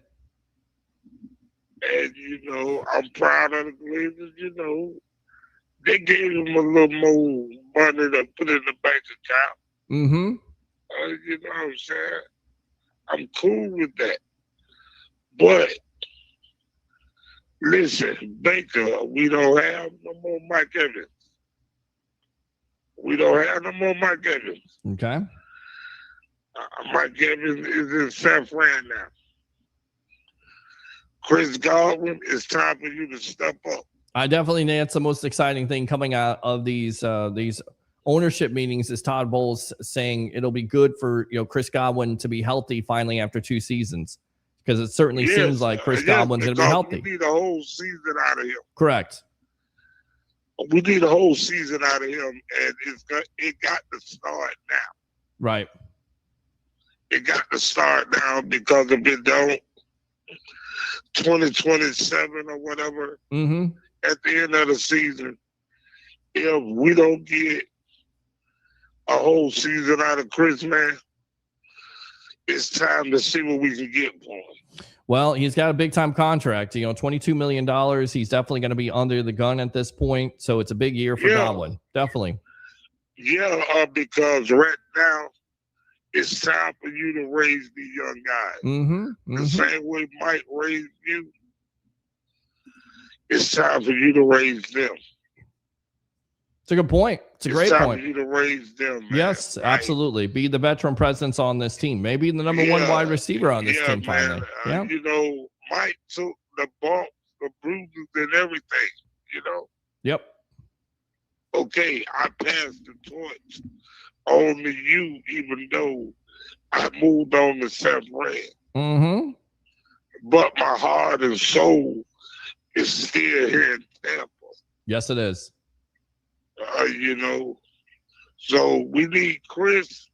And, I'm proud of the Glazers, They gave him a little more money to put in the bank account. Mm-hmm. You know what I'm saying? I'm cool with that. But, listen, Baker, we don't have no more Mike Evans. We don't have no more Mike Evans. Okay. Mike Evans is in San Fran now. Chris Godwin, it's time for you to step up. I definitely think that's the most exciting thing coming out of these ownership meetings is Todd Bowles saying it'll be good for Chris Godwin to be healthy finally after 2 seasons, because it certainly seems like Chris Godwin's going to be healthy. We need a whole season out of him. Correct. We need a whole season out of him, and it got to start now. Right. It got to start now, because if it don't, 2027 or whatever, at the end of the season, if we don't get a whole season out of Chris, man, it's time to see what we can get for him. Well, he's got a big time contract, $22 million. He's definitely going to be under the gun at this point. So it's a big year for Godwin. Definitely. Yeah, because right now, it's time for you to raise the young guys. The same way Mike raised you, it's time for you to raise them. It's a good point. It's a great point. It's time for you to raise them, man. Yes, absolutely. Be the veteran presence on this team. Maybe the number one wide receiver on this team finally. Mike took the bumps, the bruises, and everything, Yep. Okay, I passed the torch on to you, even though I moved on to San Fran. But my heart and soul is still here in Tampa. Yes, it is. So we need Chris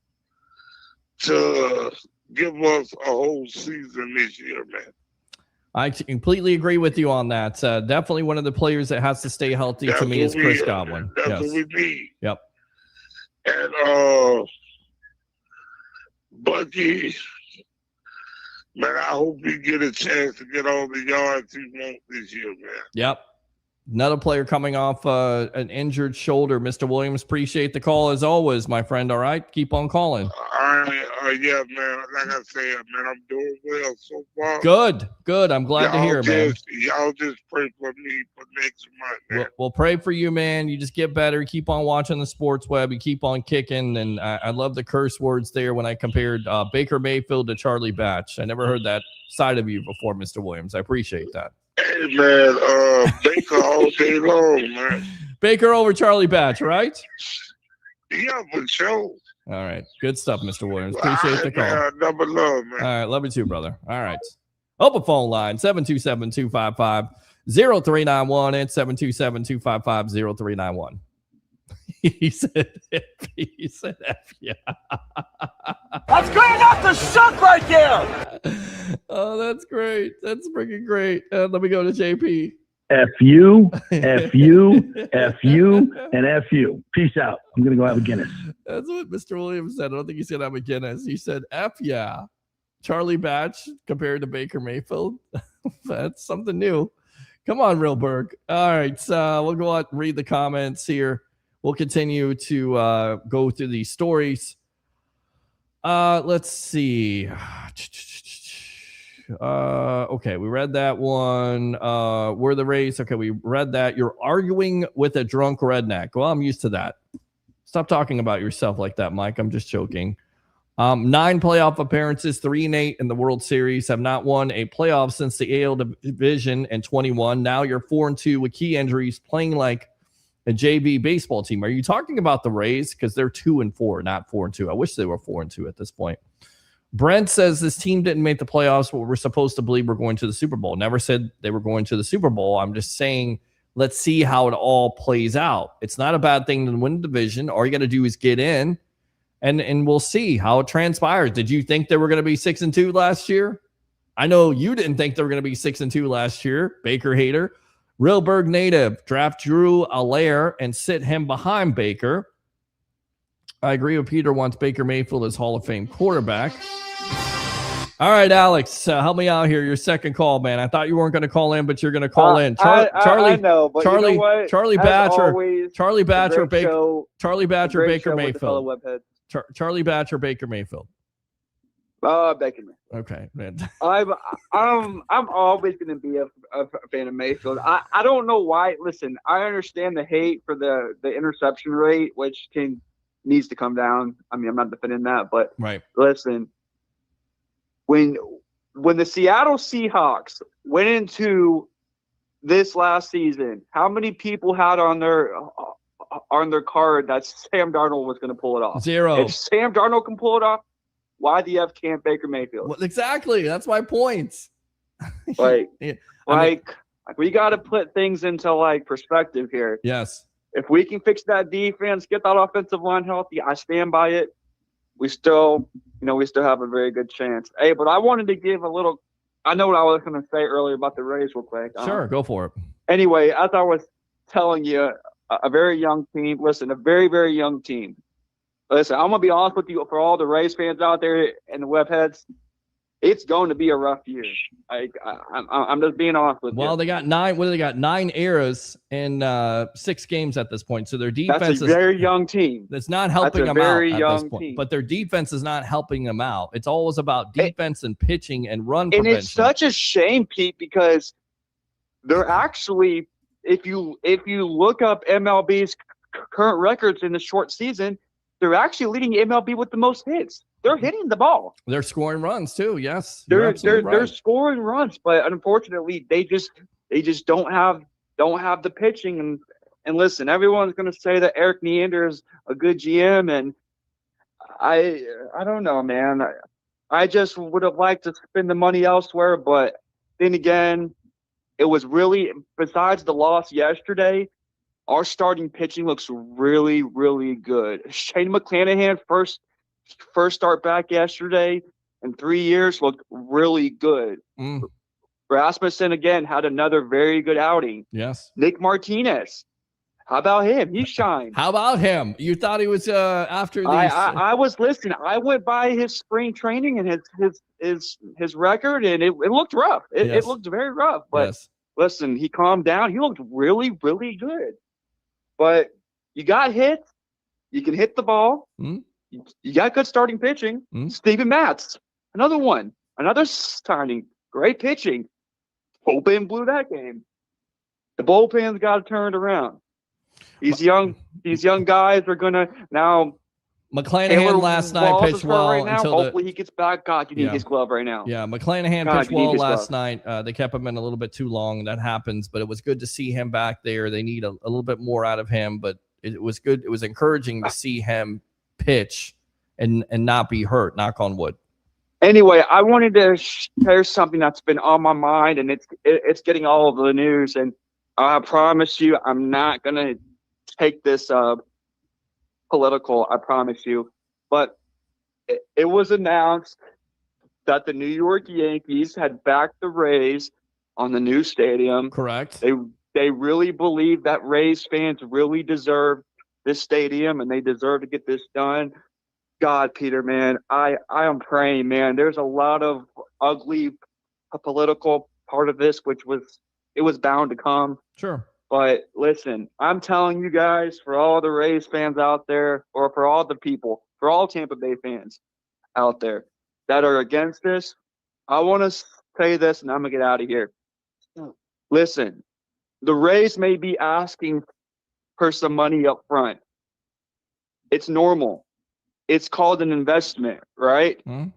to give us a whole season this year, man. I completely agree with you on that. Definitely one of the players that has to stay healthy to me is Chris Godwin. That's what we need. Yep. And Bucky, man, I hope we get a chance to get all the yards he wants this year, man. Yep. Another player coming off an injured shoulder. Mr. Williams, appreciate the call as always, my friend. All right, keep on calling. Yeah, man. Like I said, man, I'm doing well so far. Good. I'm glad to hear, man. Y'all just pray for me for next month, man. We'll pray for you, man. You just get better. Keep on watching the sports web. You keep on kicking. And I love the curse words there when I compared Baker Mayfield to Charlie Batch. I never heard that side of you before, Mr. Williams. I appreciate that. Hey, man, Baker all day long, man. Baker over Charlie Batch, right? Yeah, for sure. All right. Good stuff, Mr. Williams. Appreciate the call. Man, number love, man. All right. Love you too, brother. All right. Open phone line, 727-255-0391 and 727-255-0391. He said F, yeah. That's great enough to suck right there. Oh, that's great. That's freaking great. Let me go to JP. F you, F you, F you, and F you. Peace out. I'm going to go have a Guinness. That's what Mr. Williams said. I don't think he said have a Guinness. He said F yeah. Charlie Batch compared to Baker Mayfield. That's something new. Come on, Real Berg. All right, so we'll go out and read the comments here. We'll continue to go through these stories. Let's see. Okay, we read that one. We're the Rays. Okay, we read that. You're arguing with a drunk redneck. Well, I'm used to that. Stop talking about yourself like that, Mike. I'm just joking. 9 playoff appearances, 3-8 in the World Series. Have not won a playoff since the AL division in 21. Now you're 4-2 with key injuries, playing like a JV baseball team. Are you talking about the Rays? Because they're 2-4, not 4-2. I wish they were 4-2 at this point. Brent says this team didn't make the playoffs, but we're supposed to believe we're going to the Super Bowl. Never said they were going to the Super Bowl. I'm just saying, let's see how it all plays out. It's not a bad thing to win the division. All you got to do is get in, and we'll see how it transpires. Did you think they were going to be 6-2 last year? I know you didn't think they were going to be 6-2 last year. Baker hater. Realberg native. Draft Drew Allaire and sit him behind Baker. I agree with Peter wants Baker Mayfield as Hall of Fame quarterback. All right, Alex, help me out here. Your second call, man. I thought you weren't going to call in, but you're going to call in. I know, but Charlie, you know what? Charlie As Batcher, always, Charlie Batcher, Baker, show, Charlie Batcher, Baker show Mayfield. Charlie Batcher, Baker Mayfield. Baker Mayfield. Okay, man. I'm always going to be a fan of Mayfield. I don't know why. Listen, I understand the hate for the interception rate, which needs to come down. I mean, I'm not defending that, but right. Listen, when the Seattle Seahawks went into this last season, how many people had on their card that Sam Darnold was going to pull it off? 0. If Sam Darnold can pull it off, why the F can't Baker Mayfield? Well, exactly. That's my point. Like, yeah. We got to put things into perspective here. Yes. If we can fix that defense, get that offensive line healthy, I stand by it. We still have a very good chance. Hey, but I wanted to give a little. I know what I was going to say earlier about the Rays real quick. Sure, go for it. Anyway, as I was telling you, a very young team. Listen, a very, very young team. Listen, I'm going to be honest with you, for all the Rays fans out there and the web heads, it's going to be a rough year. I'm just being honest with you. Well, they got 9. What do they got? 9 errors in 6 games at this point. So their defense That's a very young team. That's not helping them out at this point. Team. But their defense is not helping them out. It's always about defense and pitching and run prevention. And it's such a shame, Pete, because they're actually, if you look up MLB's current records in the short season, they're actually leading MLB with the most hits. They're hitting the ball. They're scoring runs too. Yes, they're scoring runs, but unfortunately, they just don't have the pitching. And listen, everyone's going to say that Eric Neander is a good GM, and I don't know, man. I just would have liked to spend the money elsewhere, but then again, it was really, besides the loss yesterday, our starting pitching looks really, really good. Shane McClanahan, first start back yesterday in 3 years, looked really good. Rasmussen, again, had another very good outing. Yes. Nick Martinez, how about him? He shined. How about him? You thought he was after these? I was listening. I went by his spring training and his record, and it looked rough. It looked very rough. But listen, he calmed down. He looked really, really good. But you got hits. You can hit the ball. You got good starting pitching. Steven Matz, another signing, great pitching. Bullpen blew that game. The bullpen's got to turn it around. These young guys are gonna now. McClanahan last night pitched well right now. Hopefully he gets back. God, you need his glove right now. Yeah, McClanahan pitched well last night. They kept him in a little bit too long. That happens, but it was good to see him back there. They need a little bit more out of him, but it was good. It was encouraging to see him pitch and not be hurt. Knock on wood. Anyway, I wanted to share something that's been on my mind, and it's getting all of the news. And I promise you, I'm not gonna take this political. I promise you. But it was announced that the New York Yankees had backed the Rays on the new stadium. Correct. they really believe that Rays fans really deserve this stadium and they deserve to get this done. God, Peter, man, I am praying, man. There's a lot of ugly political part of this, it was bound to come. Sure. But listen, I'm telling you guys, for all the Rays fans out there, or for all the people, for all Tampa Bay fans out there that are against this, I want to say this, and I'm going to get out of here. Listen, the Rays may be asking for some money up front. It's normal. It's called an investment, right? Mm-hmm.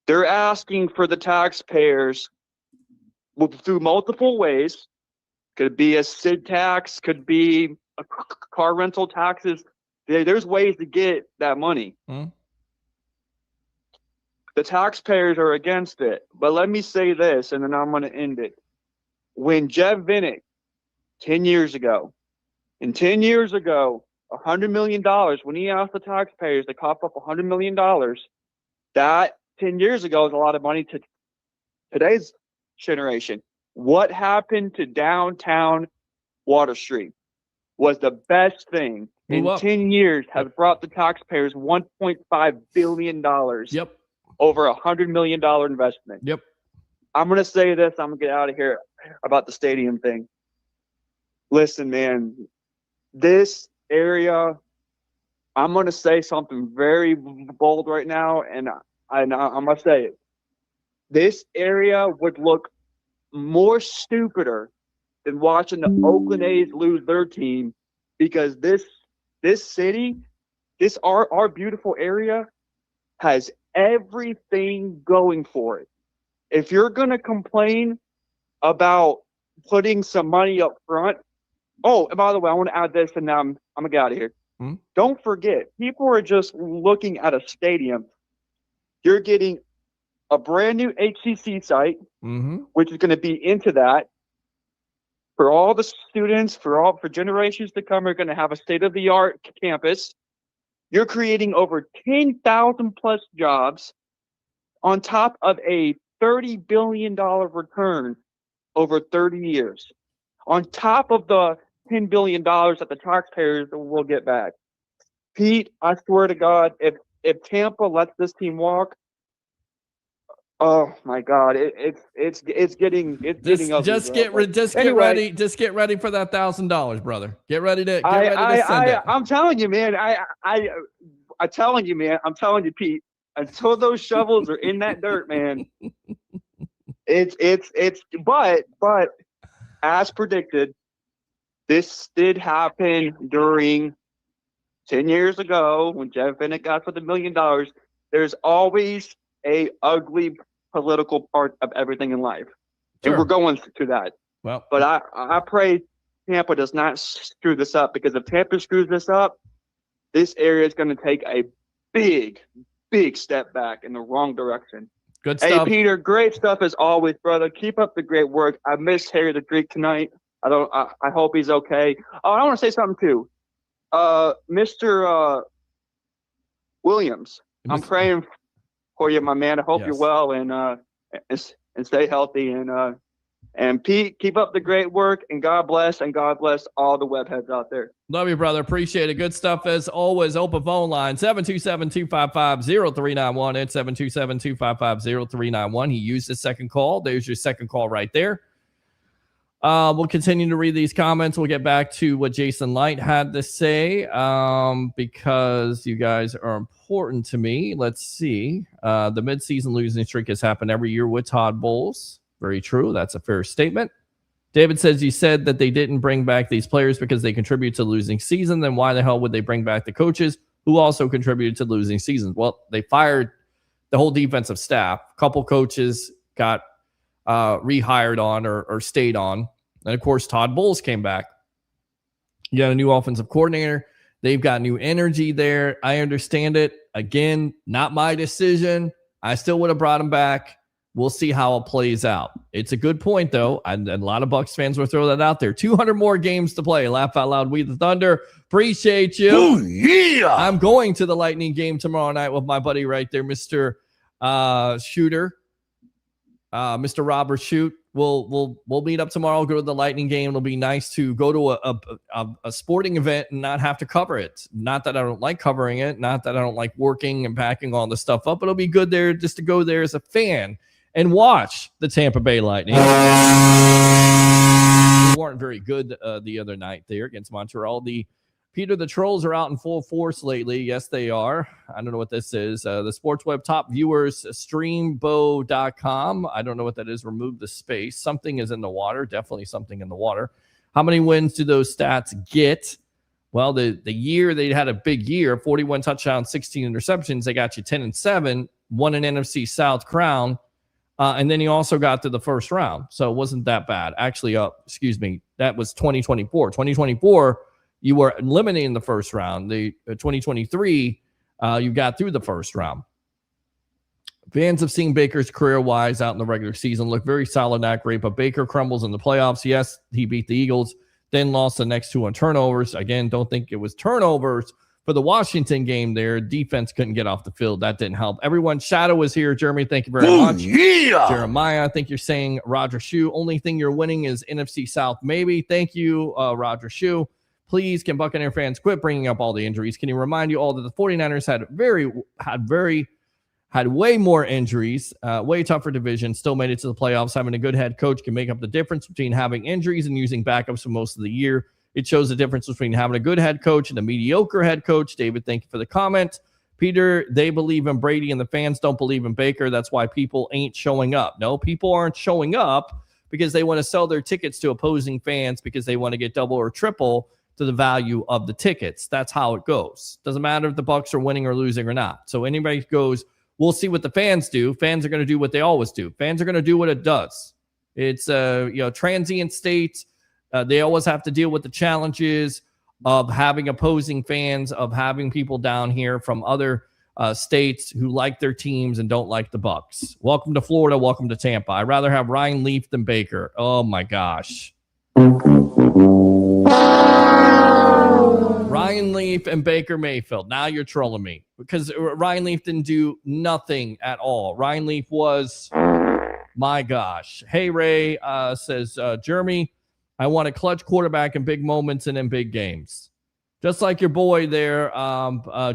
They're asking for the taxpayers through multiple ways. Could be a SID tax, could be a car rental taxes. There's ways to get that money. Mm-hmm. The taxpayers are against it. But let me say this, and then I'm going to end it. When Jeff Vinnick, 10 years ago, $100 million, when he asked the taxpayers to cough up $100 million, that 10 years ago is a lot of money to today's generation. What happened to downtown Water Street was the best thing in 10 years has brought the taxpayers $1.5 billion. Yep. Over $100 million investment. Yep. I'm going to say this. I'm going to get out of here about the stadium thing. Listen, man, this area, I'm going to say something very bold right now, and I'm going to say it. This area would look more stupider than watching the Oakland A's lose their team, because this city, our beautiful area has everything going for it. If you're going to complain about putting some money up front, oh, and by the way, I want to add this, and now I'm going to get out of here. Mm-hmm. Don't forget, people are just looking at a stadium. You're getting a brand new HCC site, mm-hmm. which is going to be into that. For all the students, for generations to come, are going to have a state-of-the-art campus. You're creating over 10,000 plus jobs on top of a $30 billion return over 30 years. On top of the $10 billion that the taxpayers will get back. Pete, I swear to God, if Tampa lets this team walk, oh my God, it's getting ugly. Just get ready for that $1,000, brother. Get ready to send it. I'm telling you, man. I'm telling you, man. I'm telling you, Pete. Until those shovels are in that dirt, man. But as predicted, this did happen during 10 years ago when Jeff Vinnick got for the $1 million. There's always a ugly political part of everything in life. Sure. And we're going through that. Well, but I pray Tampa does not screw this up, because if Tampa screws this up, this area is going to take a big step back in the wrong direction. Good stuff. Hey, Peter, great stuff as always, brother. Keep up the great work. I missed Harry the Greek tonight. I hope he's okay. Oh, I want to say something too. Mr. Williams, I'm praying for you, my man. I hope you're well and stay healthy. And Pete, keep up the great work, and God bless all the webheads out there. Love you, brother. Appreciate it. Good stuff as always. Open phone line 727-255-0391 and 727-255-0391. He used his second call. There's your second call right there. We'll continue to read these comments. We'll get back to what Jason Light had to say because you guys are important to me. Let's see. The midseason losing streak has happened every year with Todd Bowles. Very true. That's a fair statement. David says, you said that they didn't bring back these players because they contribute to losing season. Then why the hell would they bring back the coaches who also contributed to losing seasons? Well, they fired the whole defensive staff. A couple coaches got rehired on or stayed on. And, of course, Todd Bowles came back. You got a new offensive coordinator. They've got new energy there. I understand it. Again, not my decision. I still would have brought him back. We'll see how it plays out. It's a good point, though. And a lot of Bucs fans will throw that out there. 200 more games to play. Laugh out loud. We the Thunder. Appreciate you. Oh, yeah. I'm going to the Lightning game tomorrow night with my buddy right there, Mr. Shooter. Mr. Robert Shoot. We'll meet up tomorrow. Go to the Lightning game. It'll be nice to go to a sporting event and not have to cover it. Not that I don't like covering it. Not that I don't like working and packing all the stuff up. But it'll be good there just to go there as a fan and watch the Tampa Bay Lightning. We weren't very good the other night there against Montreal. Peter, the trolls are out in full force lately. Yes, they are. I don't know what this is. The Sports Web top viewers, streambo.com. I don't know what that is. Remove the space. Something is in the water. Definitely something in the water. How many wins do those stats get? Well, the year they had a big year, 41 touchdowns, 16 interceptions. They got you 10-7, won an NFC South crown. And then he also got to the first round. So it wasn't that bad. Actually, that was 2024. 2024, you were eliminated in the first round. The 2023, you got through the first round. Fans have seen Baker's career-wise out in the regular season look very solid, not great, but Baker crumbles in the playoffs. Yes, he beat the Eagles, then lost the next two on turnovers. Again, don't think it was turnovers for the Washington game there. Defense couldn't get off the field. That didn't help. Everyone, Shadow is here. Jeremy, thank you very much. Yeah. Jeremiah, I think you're saying Roger Shue. Only thing you're winning is NFC South, maybe. Thank you, Roger Shue. Please, can Buccaneer fans quit bringing up all the injuries? Can you remind you all that the 49ers had way more injuries, way tougher division, still made it to the playoffs. Having a good head coach can make up the difference between having injuries and using backups for most of the year. It shows the difference between having a good head coach and a mediocre head coach. David, thank you for the comment. Peter, they believe in Brady and the fans don't believe in Baker. That's why people ain't showing up. No, people aren't showing up because they want to sell their tickets to opposing fans because they want to get double or triple to the value of the tickets. That's how it goes. Doesn't matter if the Bucs are winning or losing or not. So anybody goes, we'll see what the fans do. Fans are going to do what they always do. Fans are going to do what it does. It's transient state. They always have to deal with the challenges of having opposing fans, of having people down here from other states who like their teams and don't like the Bucs. Welcome to Florida. Welcome to Tampa. I'd rather have Ryan Leaf than Baker. Oh my gosh. Ryan Leaf and Baker Mayfield. Now you're trolling me because Ryan Leaf didn't do nothing at all. Ryan Leaf was, my gosh. Hey, Ray says, Jeremy, I want a clutch quarterback in big moments and in big games. Just like your boy there,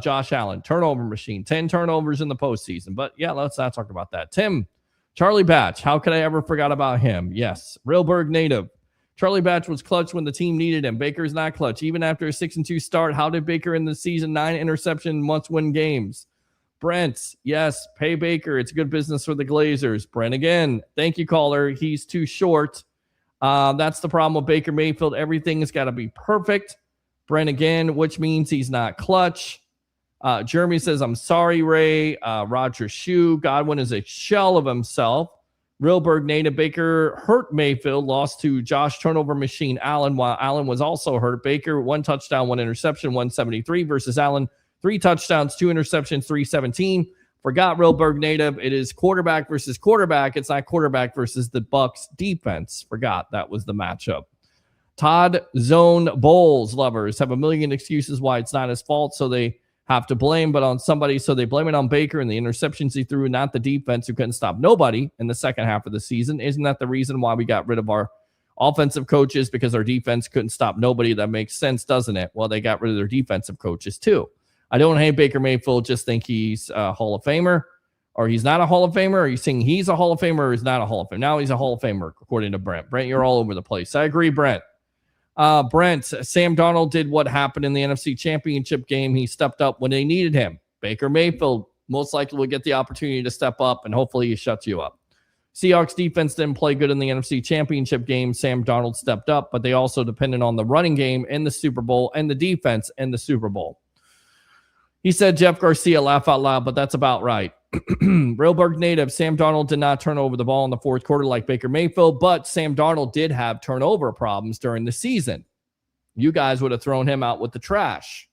Josh Allen, turnover machine, 10 turnovers in the postseason. But yeah, let's not talk about that. Tim, Charlie Batch, how could I ever forget about him? Yes, Railburg native. Charlie Batch was clutch when the team needed him. Baker's not clutch. Even after a 6-2 start, how did Baker in the season 9 interception must-win games? Brent, yes, pay Baker. It's good business for the Glazers. Brent again. Thank you, caller. He's too short. That's the problem with Baker Mayfield. Everything has got to be perfect. Brent again, which means he's not clutch. Jeremy says, I'm sorry, Ray. Roger Shue. Godwin is a shell of himself. Railburg native. Baker hurt Mayfield, lost to Josh turnover machine Allen, while Allen was also hurt. Baker, 1 touchdown, 1 interception, 173 versus Allen, 3 touchdowns, 2 interceptions, 317. Forgot Railburg native. It is quarterback versus quarterback. It's not quarterback versus the Bucs defense. Forgot that was the matchup. Todd Zone Bowles lovers have a million excuses why it's not his fault, so they have to blame, but on somebody, so they blame it on Baker and the interceptions he threw, not the defense who couldn't stop nobody in the second half of the season. Isn't that the reason why we got rid of our offensive coaches? Because our defense couldn't stop nobody. That makes sense, doesn't it? Well, they got rid of their defensive coaches too. I don't hate Baker Mayfield, just think he's a Hall of Famer, or he's not a Hall of Famer. Are you saying he's a Hall of Famer or he's not a Hall of Famer? Now he's a Hall of Famer, according to Brent. Brent, you're all over the place. I agree, Brent. Brent, Sam Darnold did what happened in the NFC Championship game. He stepped up when they needed him. Baker Mayfield most likely will get the opportunity to step up, and hopefully he shuts you up. Seahawks defense didn't play good in the NFC Championship game. Sam Darnold stepped up, but they also depended on the running game in the Super Bowl and the defense in the Super Bowl. He said Jeff Garcia, laugh out loud, but that's about right. Railburg native, Sam Darnold did not turn over the ball in the fourth quarter like Baker Mayfield, but Sam Darnold did have turnover problems during the season. You guys would have thrown him out with the trash.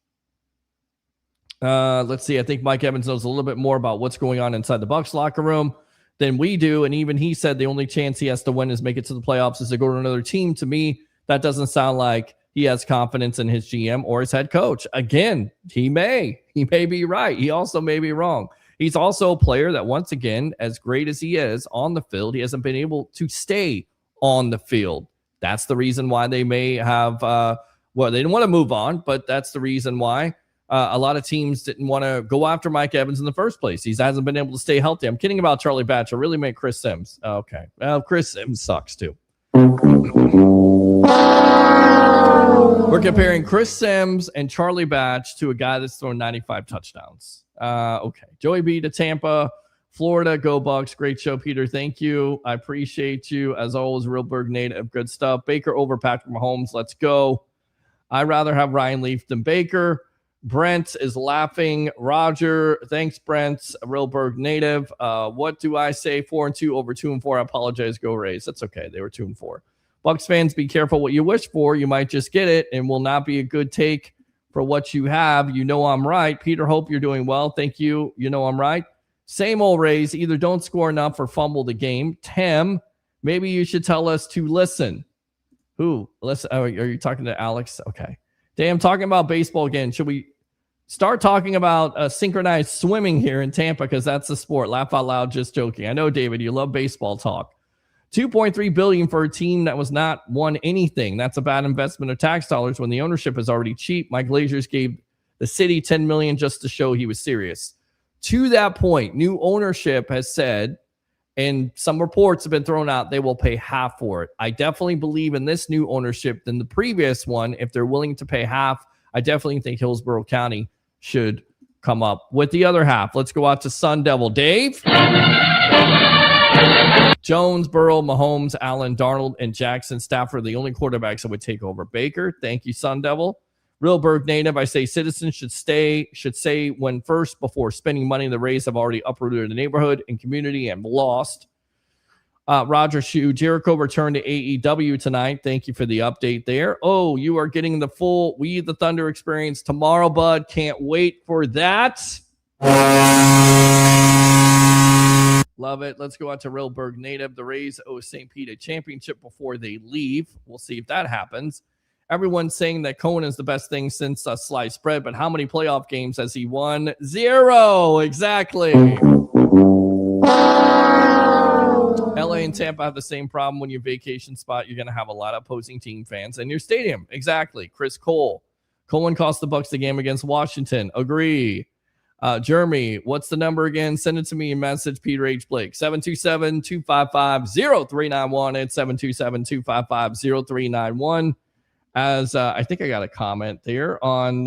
Let's see. I think Mike Evans knows a little bit more about what's going on inside the Bucs locker room than we do, and even he said the only chance he has to win is make it to the playoffs is to go to another team. To me, that doesn't sound like he has confidence in his GM or his head coach. Again, he may be right. He also may be wrong. He's also a player that, once again, as great as he is on the field, he hasn't been able to stay on the field. That's the reason why they may have, they didn't want to move on, but that's the reason why a lot of teams didn't want to go after Mike Evans in the first place. He hasn't been able to stay healthy. I'm kidding about Charlie Batch. I really meant Chris Sims. Okay. Well, Chris Sims sucks too. We're comparing Chris Sims and Charlie Batch to a guy that's thrown 95 touchdowns. Okay. Joey B to Tampa, Florida, go Bucs. Great show, Peter. Thank you. I appreciate you. As always, Realburg native. Good stuff. Baker over Patrick Mahomes. Let's go. I'd rather have Ryan Leaf than Baker. Brent is laughing. Roger, thanks, Brent. Realburg native. What do I say? 4-2 over 2-4. I apologize. Go Rays. That's okay. They were 2-4. Bucs fans, be careful what you wish for. You might just get it and will not be a good take for what you have. You know I'm right. Peter, hope you're doing well. Thank you. You know I'm right. Same old Rays. Either don't score enough or fumble the game. Tim, maybe you should tell us to listen. Who? Listen. Oh, are you talking to Alex? Okay. Damn, talking about baseball again. Should we start talking about synchronized swimming here in Tampa? Because that's the sport. Laugh out loud. Just joking. I know, David, you love baseball talk. $2.3 billion for a team that was not won anything. That's a bad investment of tax dollars when the ownership is already cheap. Mike Glazers gave the city $10 million just to show he was serious. To that point, new ownership has said, and some reports have been thrown out, they will pay half for it. I definitely believe in this new ownership than the previous one. If they're willing to pay half, I definitely think Hillsborough County should come up with the other half. Let's go out to Sun Devil. Dave? Jones, Burrow, Mahomes, Allen, Darnold, and Jackson Stafford are the only quarterbacks that would take over Baker. Thank you, Sun Devil. Realburg native, I say citizens should say when first before spending money. The Rays have already uprooted the neighborhood and community and lost. Roger Shue, Jericho returned to AEW tonight. Thank you for the update there. Oh, you are getting the full We the Thunder experience tomorrow, bud. Can't wait for that. Love it. Let's go out to Realburg native. The Rays owe St. Pete a championship before they leave. We'll see if that happens. Everyone's saying that Cohen is the best thing since sliced bread, but how many playoff games has he won? 0. Exactly. LA and Tampa have the same problem. When you vacation spot, you're going to have a lot of opposing team fans in your stadium. Exactly. Chris Cole. Cohen cost the Bucs the game against Washington. Agree. Jeremy, what's the number again? Send it to me in message, Peter H. Blake. 727-255-0391. It's 727-255-0391. As I think I got a comment there on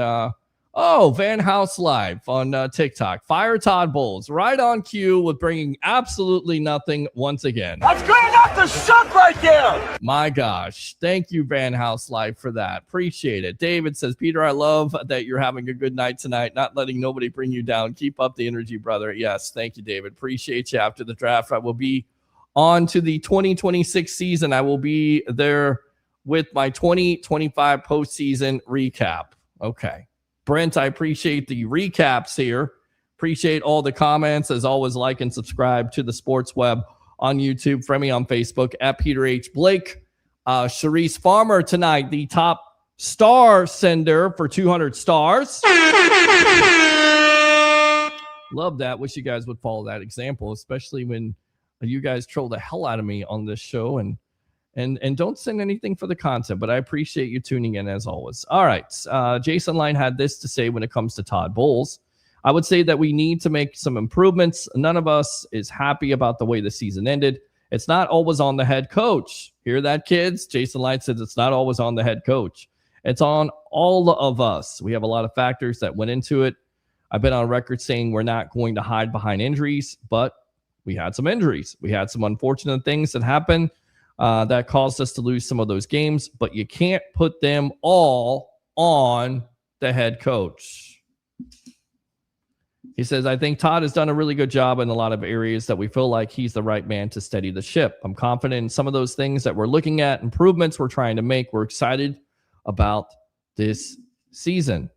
Van House Live on TikTok. Fire Todd Bowles, right on cue with bringing absolutely nothing once again. That's good enough to suck right there. My gosh. Thank you, Van House Live, for that. Appreciate it. David says, Peter, I love that you're having a good night tonight, not letting nobody bring you down. Keep up the energy, brother. Yes, thank you, David. Appreciate you. After the draft, I will be on to the 2026 season. I will be there with my 2025 postseason recap. Okay. Brent, I appreciate the recaps here. Appreciate all the comments. As always, like and subscribe to the Sports Web on YouTube. Friend me on Facebook at Peter H. Blake. Sharice Farmer tonight, the top star sender for 200 stars. Love that. Wish you guys would follow that example, especially when you guys troll the hell out of me on this show. And don't send anything for the content, but I appreciate you tuning in as always. All right. Jason Line had this to say when it comes to Todd Bowles. I would say that we need to make some improvements. None of us is happy about the way the season ended. It's not always on the head coach. Hear that, kids? Jason Line says it's not always on the head coach. It's on all of us. We have a lot of factors that went into it. I've been on record saying we're not going to hide behind injuries, but we had some injuries. We had some unfortunate things that happened. That caused us to lose some of those games, but you can't put them all on the head coach. He says, I think Todd has done a really good job in a lot of areas that we feel like he's the right man to steady the ship. I'm confident in some of those things that we're looking at, improvements we're trying to make. We're excited about this season.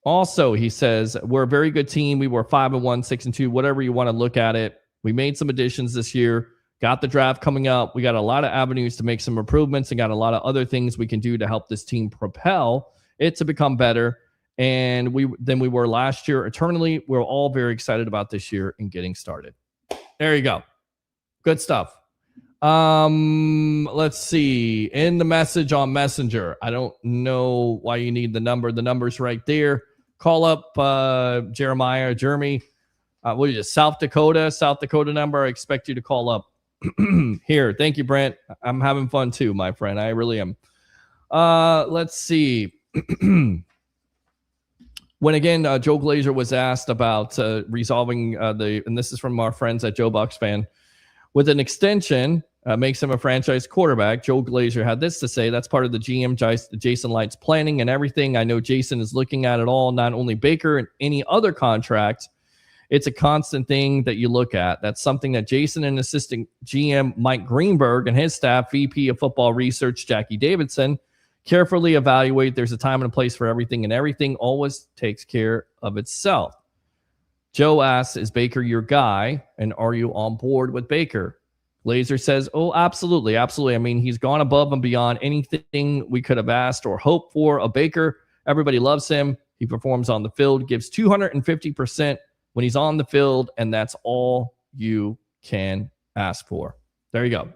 Also, he says, we're a very good team. We were 5-1, 6-2, whatever you want to look at it. We made some additions this year. Got the draft coming up. We got a lot of avenues to make some improvements and got a lot of other things we can do to help this team propel it to become better than we were last year. Eternally, we're all very excited about this year and getting started. There you go. Good stuff. Let's see. In the message on Messenger, I don't know why you need the number. The number's right there. Call up Jeremy. What is it? South Dakota number. I expect you to call up here. Thank you, Brent. I'm having fun too, my friend. I really am. Let's see. When again, Joe Glazer was asked about resolving and this is from our friends at Joe Bucs Fan, with an extension, makes him a franchise quarterback. Joe Glazer had this to say: that's part of the GM Jason Light's planning and everything. I know Jason is looking at it all, not only Baker and any other contract. It's a constant thing that you look at. That's something that Jason and assistant GM Mike Greenberg and his staff, VP of Football Research Jackie Davidson, carefully evaluate. There's a time and a place for everything, and everything always takes care of itself. Joe asks, is Baker your guy, and are you on board with Baker? Glazer says, oh, absolutely, absolutely. I mean, he's gone above and beyond anything we could have asked or hoped for of Baker. Everybody loves him. He performs on the field, gives 250% when he's on the field, and that's all you can ask for. There you go.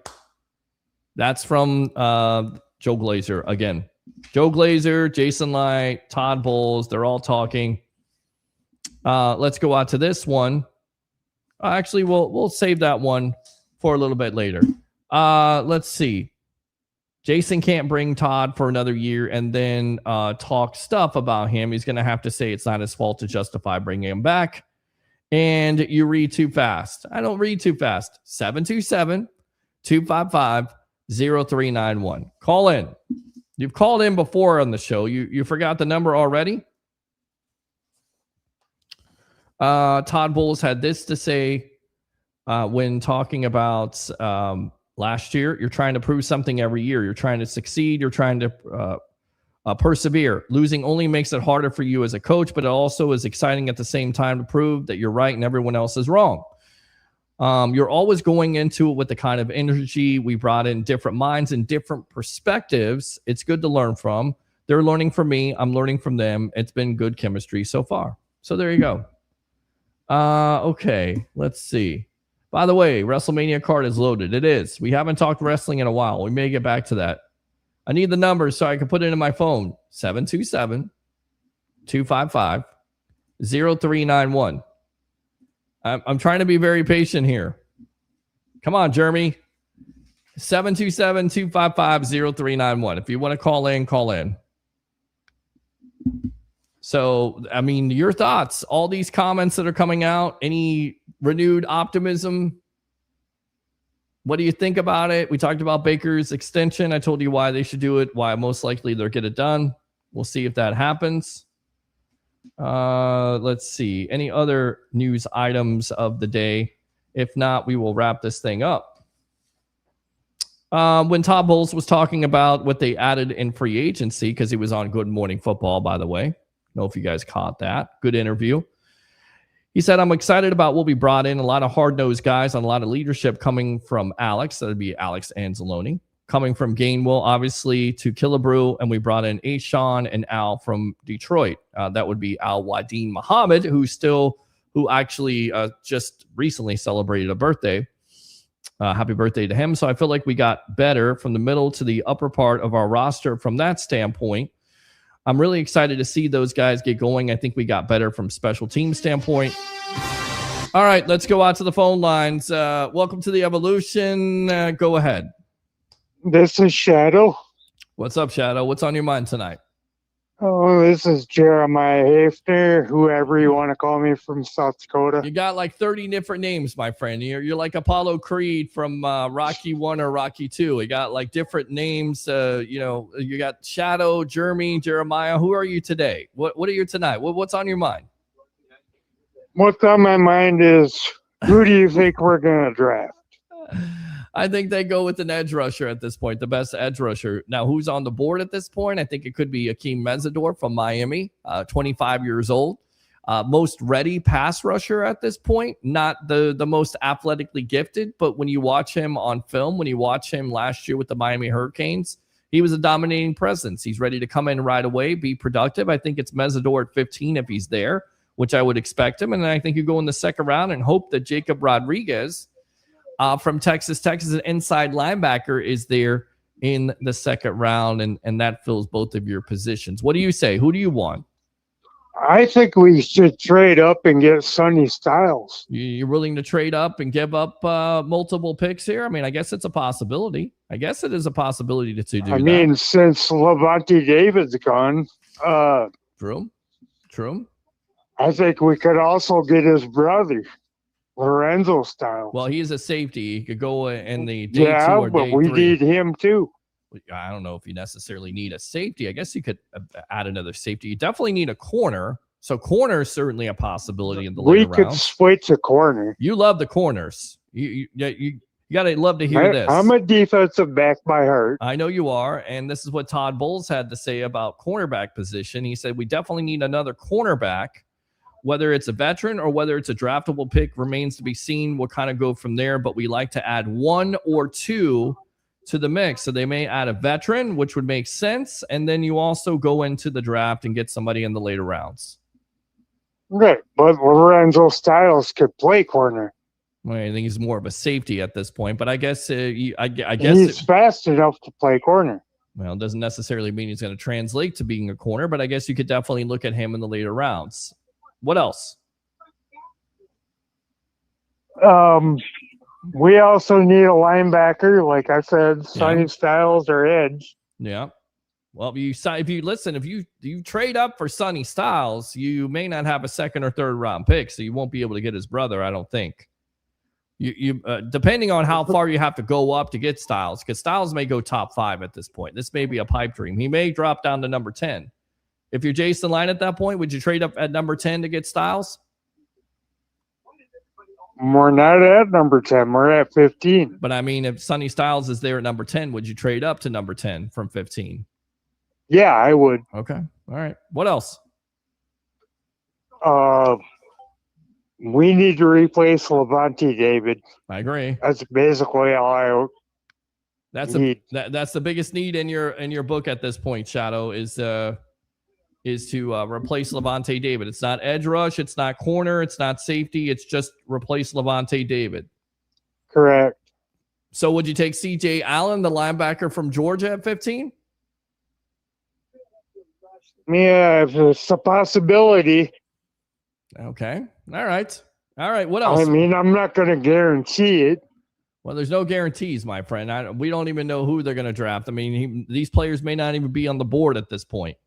That's from Joe Glazer again. Joe Glazer, Jason Light, Todd Bowles, they're all talking. Let's go out to this one. Actually, we'll save that one for a little bit later. Let's see. Jason can't bring Todd for another year and then talk stuff about him. He's going to have to say it's not his fault to justify bringing him back. And you read too fast. I don't read too fast. 727-255-0391. Call in. You've called in before on the show. You forgot the number already? Todd Bowles had this to say when talking about last year. You're trying to prove something every year. You're trying to succeed. You're trying to persevere. Losing only makes it harder for you as a coach, but it also is exciting at the same time to prove that you're right and everyone else is wrong. You're always going into it with the kind of energy. We brought in different minds and different perspectives. It's good to learn from. They're learning from me. I'm learning from them. It's been good chemistry so far. So there you go. Okay, let's see. By the way, WrestleMania card is loaded. It is. We haven't talked wrestling in a while. We may get back to that. I need the numbers so I can put it in my phone. 727-255-0391. I'm trying to be very patient here. Come on, Jeremy. 727-255-0391. If you want to call in, call in. So, I mean, your thoughts, all these comments that are coming out, any renewed optimism? What do you think about it? We talked about Baker's extension. I told you why they should do it, why most likely they'll get it done. We'll see if that happens. Let's see. Any other news items of the day? If not, we will wrap this thing up. When Todd Bowles was talking about what they added in free agency, because he was on Good Morning Football, by the way. I don't know if you guys caught that. Good interview. He said, I'm excited about what we brought in. A lot of hard-nosed guys and a lot of leadership coming from Alex. That would be Alex Anzalone. Coming from Gainwell, obviously, to Killebrew. And we brought in Ashawn and Al from Detroit. That would be Al Wadeen Muhammad, who actually just recently celebrated a birthday. Happy birthday to him. So I feel like we got better from the middle to the upper part of our roster from that standpoint. I'm really excited to see those guys get going. I think we got better from special team standpoint. All right, let's go out to the phone lines. Welcome to the Evolution. Go ahead. This is Shadow. What's up, Shadow? What's on your mind tonight? Oh, this is Jeremiah Hafner, whoever you want to call me, from South Dakota. You got like 30 different names, my friend. You're like Apollo Creed from Rocky 1 or Rocky 2. You got like different names. You got Shadow, Jeremiah. Who are you today? What are you tonight? What's on your mind? What's on my mind is, who do you think we're going to draft? I think they go with an edge rusher at this point, the best edge rusher. Now, who's on the board at this point? I think it could be Akeem Mesidor from Miami, 25 years old. Most ready pass rusher at this point. Not the most athletically gifted, but when you watch him on film, when you watch him last year with the Miami Hurricanes, he was a dominating presence. He's ready to come in right away, be productive. I think it's Mesidor at 15 if he's there, which I would expect him. And I think you go in the second round and hope that Jacob Rodriguez from Texas. Texas, an inside linebacker is there in the second round, and that fills both of your positions. What do you say? Who do you want? I think we should trade up and get Sonny Styles. You're willing to trade up and give up multiple picks here? I mean, I guess it's a possibility. I guess it is a possibility to do that. I mean, since Levante David's gone, True. I think we could also get his brother, Lorenzo Styles. Well, he is a safety. He could go in the day 2 or but day we 3. need him too. I don't know if you necessarily need a safety. I guess you could add another safety. You definitely need a corner. So corner is certainly a possibility in the later rounds. We could switch a corner. You love the corners. You gotta love to hear this. I'm a defensive back by heart. I know you are, and this is what Todd Bowles had to say about cornerback position. He said we definitely need another cornerback. Whether it's a veteran or whether it's a draftable pick remains to be seen. We'll kind of go from there, but we like to add 1 or 2 to the mix. So they may add a veteran, which would make sense, and then you also go into the draft and get somebody in the later rounds. Right, but Lorenzo Styles could play corner. Well, I think he's more of a safety at this point, but I guess I guess he's fast enough to play corner. Well, it doesn't necessarily mean he's going to translate to being a corner, but I guess you could definitely look at him in the later rounds. What else? We also need a linebacker, like I said, Sonny Styles or edge. Yeah. Well, if you trade up for Sonny Styles, you may not have a second or third round pick, so you won't be able to get his brother, I don't think. You depending on how far you have to go up to get Styles, because Styles may go top 5 at this point. This may be a pipe dream. He may drop down to number 10. If you're Jason Line at that point, would you trade up at number 10 to get Styles? We're not at number 10. We're at 15. But I mean, if Sonny Styles is there at number 10, would you trade up to number 10 from 15? Yeah, I would. Okay. All right. What else? We need to replace Levante David. I agree. That's basically all I need. That's the biggest need in your book at this point, Shadow, is to replace Levante David. It's not edge rush, it's not corner, it's not safety, it's just replace Levante David. Correct. So would you take CJ Allen, the linebacker from Georgia, at 15? Yeah, if it's a possibility. Okay. All right. What else? I mean, I'm not going to guarantee it. Well, there's no guarantees, my friend. We don't even know who they're going to draft. I mean, these players may not even be on the board at this point.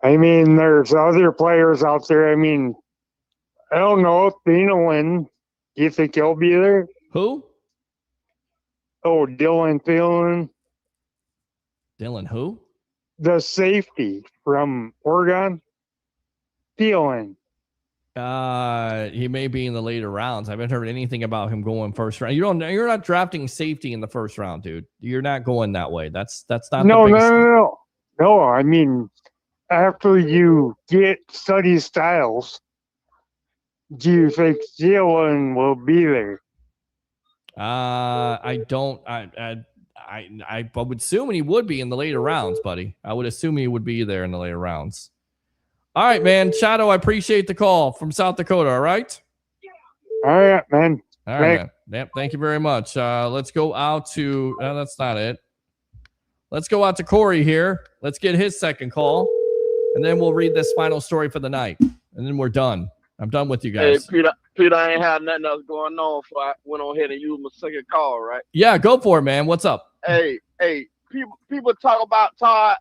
I mean, there's other players out there. I mean, I don't know if Thielen, do you think he'll be there? Who? Oh, Dylan Thielen. Dylan who? The safety from Oregon. Thielen. He may be in the later rounds. I haven't heard anything about him going first round. You're not drafting safety in the first round, dude. You're not going that way. That's not No. I mean, after you get Sonny Styles, do you think Thielen will be there? I don't. I would assume he would be in the later rounds, buddy. I would assume he would be there in the later rounds. All right, man. Shadow, I appreciate the call from South Dakota. All right. All right, man. All right, man. Yep. Thank you very much. Let's go out to. That's not it. Let's go out to Corey here. Let's get his second call, and then we'll read this final story for the night, and then we're done. I'm done with you guys. Hey, Peter, I ain't had nothing else going on, so I went on ahead and used my second call, right? Yeah, go for it, man. What's up? Hey, people talk about Todd,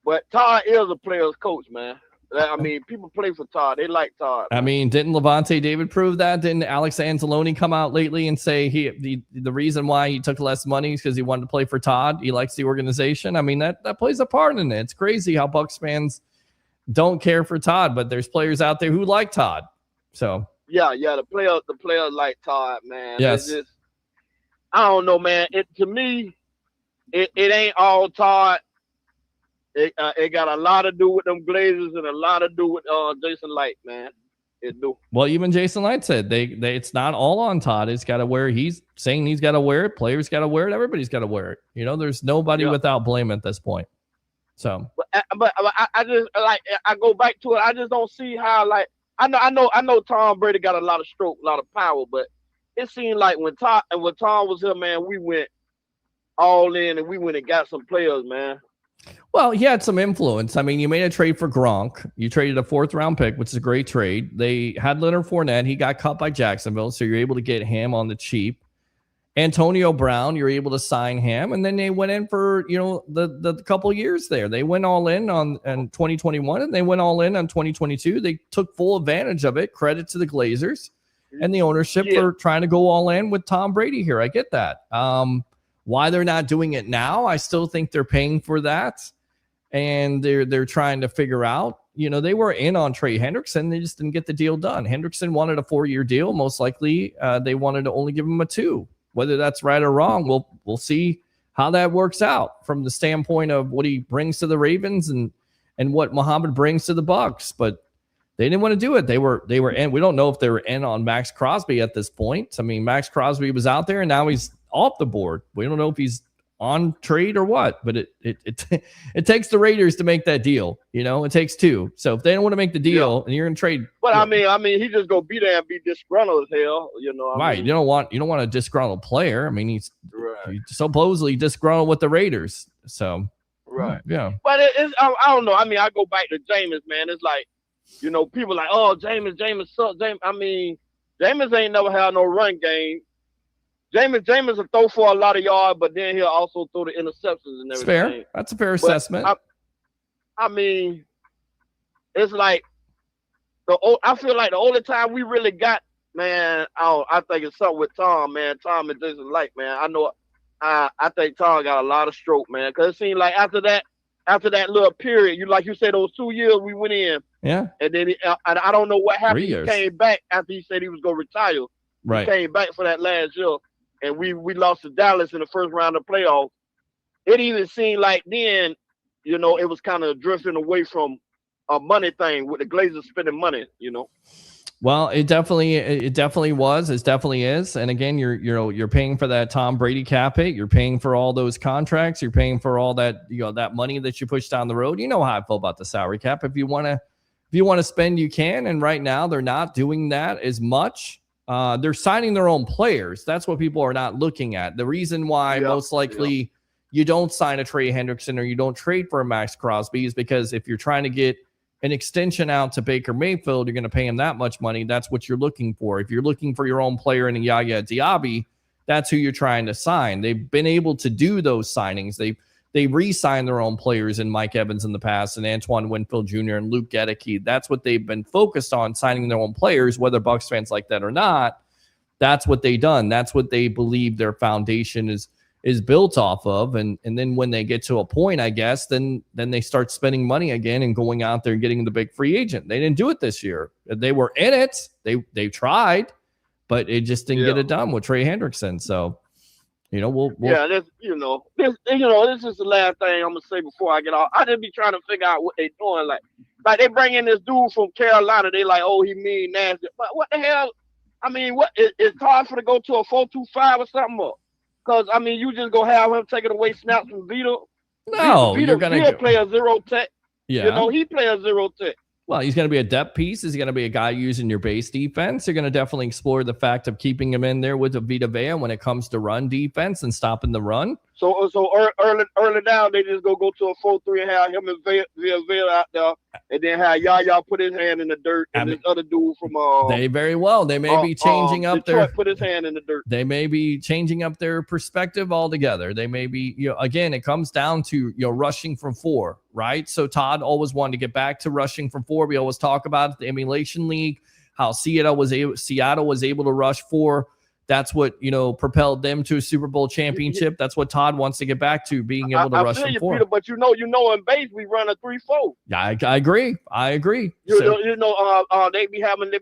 but Todd is a player's coach, man. I mean, people play for Todd. They like Todd. I mean, didn't Levante David prove that? Didn't Alex Anzalone come out lately and say the reason why he took less money is because he wanted to play for Todd? He likes the organization. I mean, that plays a part in it. It's crazy how Bucs fans don't care for Todd, but there's players out there who like Todd. So yeah, the players like Todd, man. Yes. I don't know, man. To me, it ain't all Todd. It got a lot to do with them Glazers and a lot to do with Jason Light, man. It do. Well, even Jason Light said it's not all on Todd. It's got to wear. He's saying he's got to wear it. Players got to wear it. Everybody's got to wear it. There's nobody without blame at this point. So, but I just I go back to it. I just don't see how I know Tom Brady got a lot of stroke, a lot of power, but it seemed like when Tom was here, man, we went all in and we went and got some players, man. Well, he had some influence. I mean, you made a trade for Gronk. You traded a 4th-round pick, which is a great trade. They had Leonard Fournette. He got cut by Jacksonville, so you're able to get him on the cheap. Antonio Brown, you're able to sign him, and then they went in for, you know, the couple years there. They went all in on 2021, and they went all in on 2022. They took full advantage of it. Credit to the Glazers and the ownership for trying to go all in with Tom Brady here. I get that. Why they're not doing it now, I still think they're paying for that, and they're trying to figure out. You know, they were in on Trey Hendrickson. They just didn't get the deal done. Hendrickson wanted a 4-year deal. Most likely, they wanted to only give him a 2. Whether that's right or wrong, we'll see how that works out from the standpoint of what he brings to the Ravens and what Muhammad brings to the Bucs. But they didn't want to do it. They were in. We don't know if they were in on Max Crosby at this point. I mean, Max Crosby was out there, and now he's off the board. We don't know if he's on trade or what, but it takes the Raiders to make that deal. You know, it takes 2. So if they don't want to make the deal and you're in trade, but I mean, he just go be there and be disgruntled as hell. You know, right? You don't want a disgruntled player. I mean, he's supposedly disgruntled with the Raiders. So right, yeah. But I don't know. I mean, I go back to Jameis, man. It's like, you know, people like, oh, Jameis sucks. I mean, Jameis ain't never had no run game. Jameis will throw for a lot of yards, but then he'll also throw the interceptions and everything. It's fair. That's a fair assessment. I mean, it's like I feel like the only time we really got, man, I think it's something with Tom, man. Tom and Jason Light, man. I know I think Tom got a lot of stroke, man. Because it seemed like after that little period, like you said, those 2 years we went in. Yeah. And then I don't know what happened. 3 years. He came back after he said he was going to retire. Right. He came back for that last year. And we lost to Dallas in the first round of playoffs. It even seemed like then, you know, it was kind of drifting away from a money thing with the Glazers spending money, you know. Well, it definitely was. It definitely is. And again, you're paying for that Tom Brady cap hit. You're paying for all those contracts. You're paying for all that, you know, that money that you push down the road. You know how I feel about the salary cap. If you want to spend, you can. And right now, they're not doing that as much. They're signing their own players. That's what people are not looking at. The reason why most likely you don't sign a Trey Hendrickson or you don't trade for a Max Crosby is because if you're trying to get an extension out to Baker Mayfield, you're going to pay him that much money. That's what you're looking for. If you're looking for your own player in a Yaya Diaby, that's who you're trying to sign. They've been able to do those signings. They re-signed their own players in Mike Evans in the past and Antoine Winfield Jr. and Luke Gedeke. That's what they've been focused on, signing their own players, whether Bucs fans like that or not. That's what they've done. That's what they believe their foundation is built off of. And then when they get to a point, I guess, then they start spending money again and going out there and getting the big free agent. They didn't do it this year. They were in it. They tried, but it just didn't get it done with Trey Hendrickson. So, you know, we'll this is the last thing I'm gonna say before I get off. I just be trying to figure out what they doing. Like they bring in this dude from Carolina. They like, oh, he mean nasty. But what the hell? I mean, what it's hard for to go to a 4-2-5 or something? Because I mean, you just go have him taking away snaps from Vito. No, you're gonna play a zero tech. Yeah, you know, he play a zero tech. Well, he's going to be a depth piece. He's going to be a guy using your base defense. You're going to definitely explore the fact of keeping him in there with a Vita Vea when it comes to run defense and stopping the run. So early down, they just go to a 4-3 and have him and Vea out there, and then have Yaya put his hand in the dirt, and this other dude from they very well. They may be changing up Detroit put his hand in the dirt. They may be changing up their perspective altogether. They may be, you know, again, it comes down to, you know, rushing from 4, right? So Todd always wanted to get back to rushing from 4. We always talk about the emulation league, how Seattle was able to rush 4. That's what, you know, propelled them to a Super Bowl championship. That's what Todd wants to get back to, being able to rush from 4. Peter, but you know, in base we run a 3-4. Yeah, I agree. They be having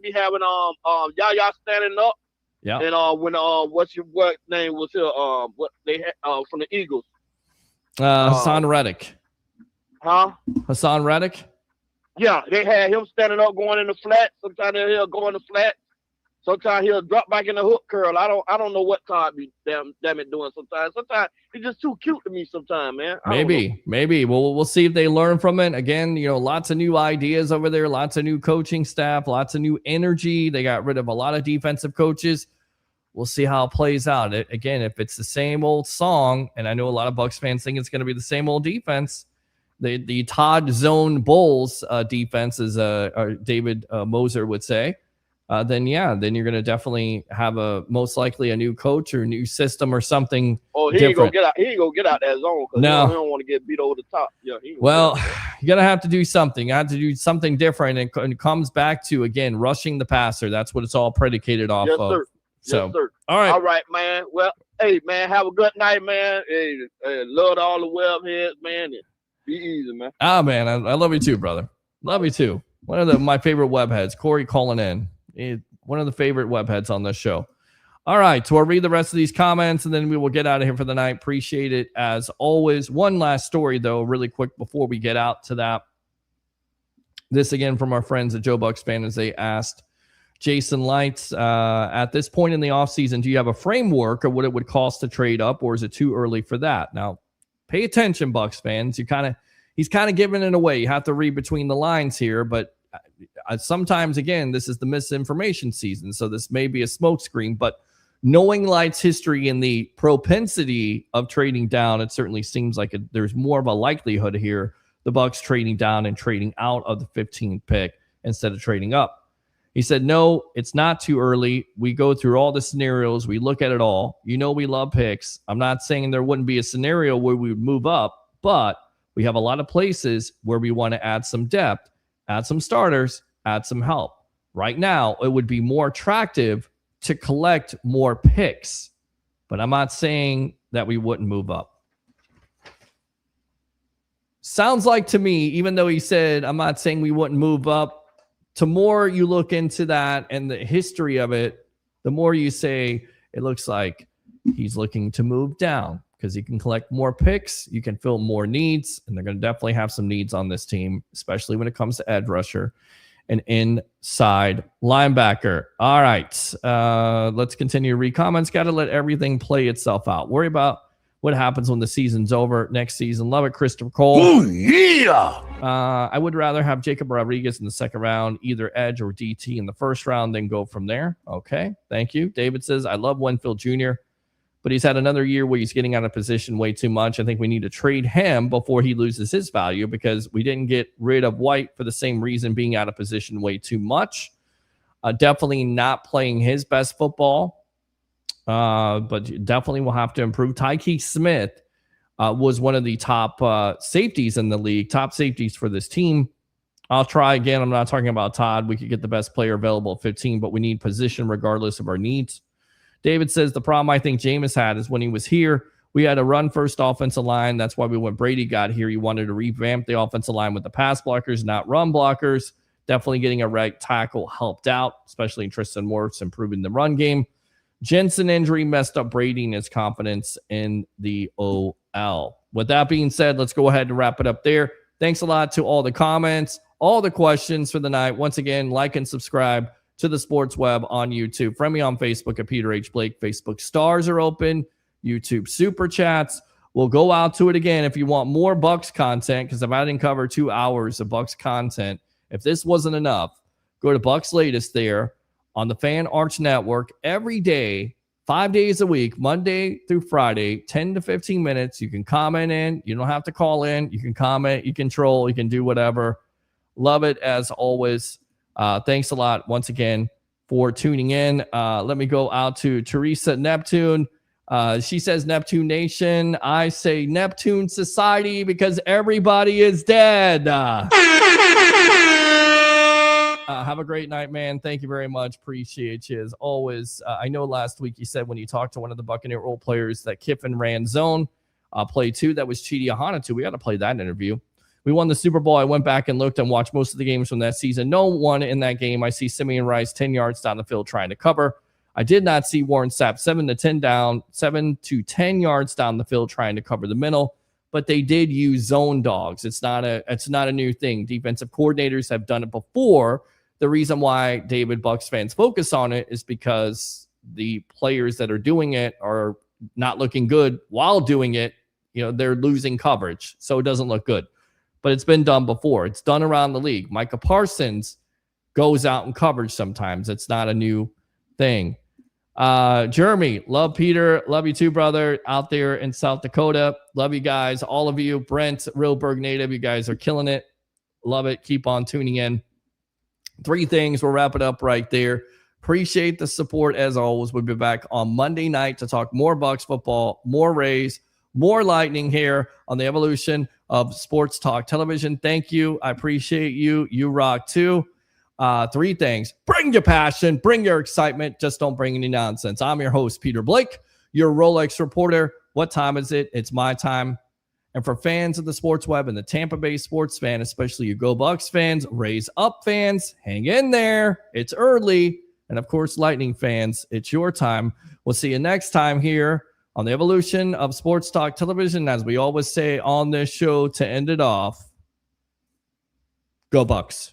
Yaya standing up. Yeah. And when what name was here? What they had from the Eagles? Hassan Reddick. Huh? Hassan Reddick. Yeah, they had him standing up, going in the flat. Sometimes he'll go in the flat. Sometimes he'll drop back in the hook curl. I don't know what Todd be damn it doing sometimes. Sometimes he's just too cute to me sometimes, man. Maybe. We'll see if they learn from it. Again, you know, lots of new ideas over there, lots of new coaching staff, lots of new energy. They got rid of a lot of defensive coaches. we'll see how it plays out. Again, if it's the same old song, and I know a lot of Bucs fans think it's going to be the same old defense, the Todd Zone Bowles defense, as David Moser would say, then you're going to definitely have most likely a new coach or a new system or something. Oh, he ain't gonna get out. He ain't gonna get out that zone because no. he don't want to get beat over the top. Yeah. Well, you're gonna have to do something. You have to do something different, and it comes back to, again, rushing the passer. That's what it's all predicated off of. Sir. So, yes, sir. all right, man. Well, hey, man, have a good night, man. Hey, love to all the web heads, man. And be easy, man. Ah, man, I love you too, brother. Love you too. One of my favorite web heads, Corey calling in. One of the favorite web heads on this show. All right, so I'll read the rest of these comments, and then we will get out of here for the night. Appreciate it, as always. One last story, though, really quick before we get out to that. This, again, from our friends at Joe Bucs Fan, as they asked Jason Lights, at this point in the offseason, do you have a framework of what it would cost to trade up, or is it too early for that? Now, pay attention, Bucs fans. He's kind of giving it away. You have to read between the lines here, but sometimes, again, this is the misinformation season, so this may be a smokescreen, but knowing Light's history and the propensity of trading down, it certainly seems like there's more of a likelihood here the Bucs trading down and trading out of the 15th pick instead of trading up. He said, no, it's not too early. We go through all the scenarios. We look at it all. We love picks. I'm not saying there wouldn't be a scenario where we would move up, but we have a lot of places where we want to add some depth, add some starters, add some help. Right now, it would be more attractive to collect more picks, but I'm not saying that we wouldn't move up. Sounds like to me, even though he said, I'm not saying we wouldn't move up, the more you look into that and the history of it, the more you say it looks like he's looking to move down because he can collect more picks, you can fill more needs, and they're going to definitely have some needs on this team, especially when it comes to edge rusher and inside linebacker. All right, let's continue to read comments. Got to let everything play itself out. Worry about what happens when the season's over next season. Love it, Christopher Cole. Oh, yeah. I would rather have Jacob Rodriguez in the second round, either edge or DT in the first round, then go from there. Okay, thank you. David says, I love Winfield Jr., but he's had another year where he's getting out of position way too much. I think we need to trade him before he loses his value because we didn't get rid of White for the same reason, being out of position way too much. Definitely not playing his best football, but definitely will have to improve. Tyke Smith was one of the top safeties in the league, top safeties for this team. I'll try again. I'm not talking about Todd. We could get the best player available at 15, but we need position regardless of our needs. David says the problem I think Jameis had is when he was here, we had a run-first offensive line. That's why when Brady got here, he wanted to revamp the offensive line with the pass blockers, not run blockers. Definitely getting a right tackle helped out, especially Tristan Wirfs improving the run game. Jensen injury messed up Brady and his confidence in the OL. With that being said, let's go ahead and wrap it up there. Thanks a lot to all the comments, all the questions for the night. Once again, like and subscribe to the Sports Web on YouTube. Friend me on Facebook at Peter H. Blake. Facebook stars are open. YouTube super chats. We'll go out to it again if you want more Bucs content, because if I didn't cover 2 hours of Bucs content, if this wasn't enough, go to Bucs Latest there on the Fan Arts Network every day, 5 days a week, Monday through Friday, 10 to 15 minutes. You can comment in. You don't have to call in. You can comment. You can troll. You can do whatever. Love it as always. Thanks a lot once again for tuning in. Let me go out to Teresa Neptune. She says Neptune Nation. I say Neptune Society because everybody is dead. Have a great night, man. Thank you very much. Appreciate you as always. I know last week you said when you talked to one of the Buccaneer role players that Kiffin ran zone play 2. That was Chidi Ahana 2. We got to play that interview. We won the Super Bowl. I went back and looked and watched most of the games from that season. No one in that game. I see Simeon Rice 10 yards down the field trying to cover. I did not see Warren Sapp 7 to 10 yards down the field trying to cover the middle, but they did use zone dogs. It's not a new thing. Defensive coordinators have done it before. The reason why David Bucs fans focus on it is because the players that are doing it are not looking good while doing it. They're losing coverage, so it doesn't look good. But it's been done before. It's done around the league. Micah Parsons goes out in coverage sometimes. It's not a new thing. Jeremy, love Peter. Love you too, brother, out there in South Dakota. Love you guys, all of you. Brent, Realburg native, you guys are killing it. Love it. Keep on tuning in. 3 things. We'll wrap it up right there. Appreciate the support as always. We'll be back on Monday night to talk more Bucs football, more Rays, more Lightning here on the evolution of Sports Talk Television. Thank you. I appreciate you. You rock too. 3 things. Bring your passion. Bring your excitement. Just don't bring any nonsense. I'm your host, Peter Blake, your Rolex reporter. What time is it? It's my time. And for fans of the sports web and the Tampa Bay sports fan, especially you Go Bucs fans, Raise Up fans, hang in there. It's early. And of course, Lightning fans, it's your time. We'll see you next time here on the evolution of Sports Talk Television. As we always say on this show to end it off, Go Bucs.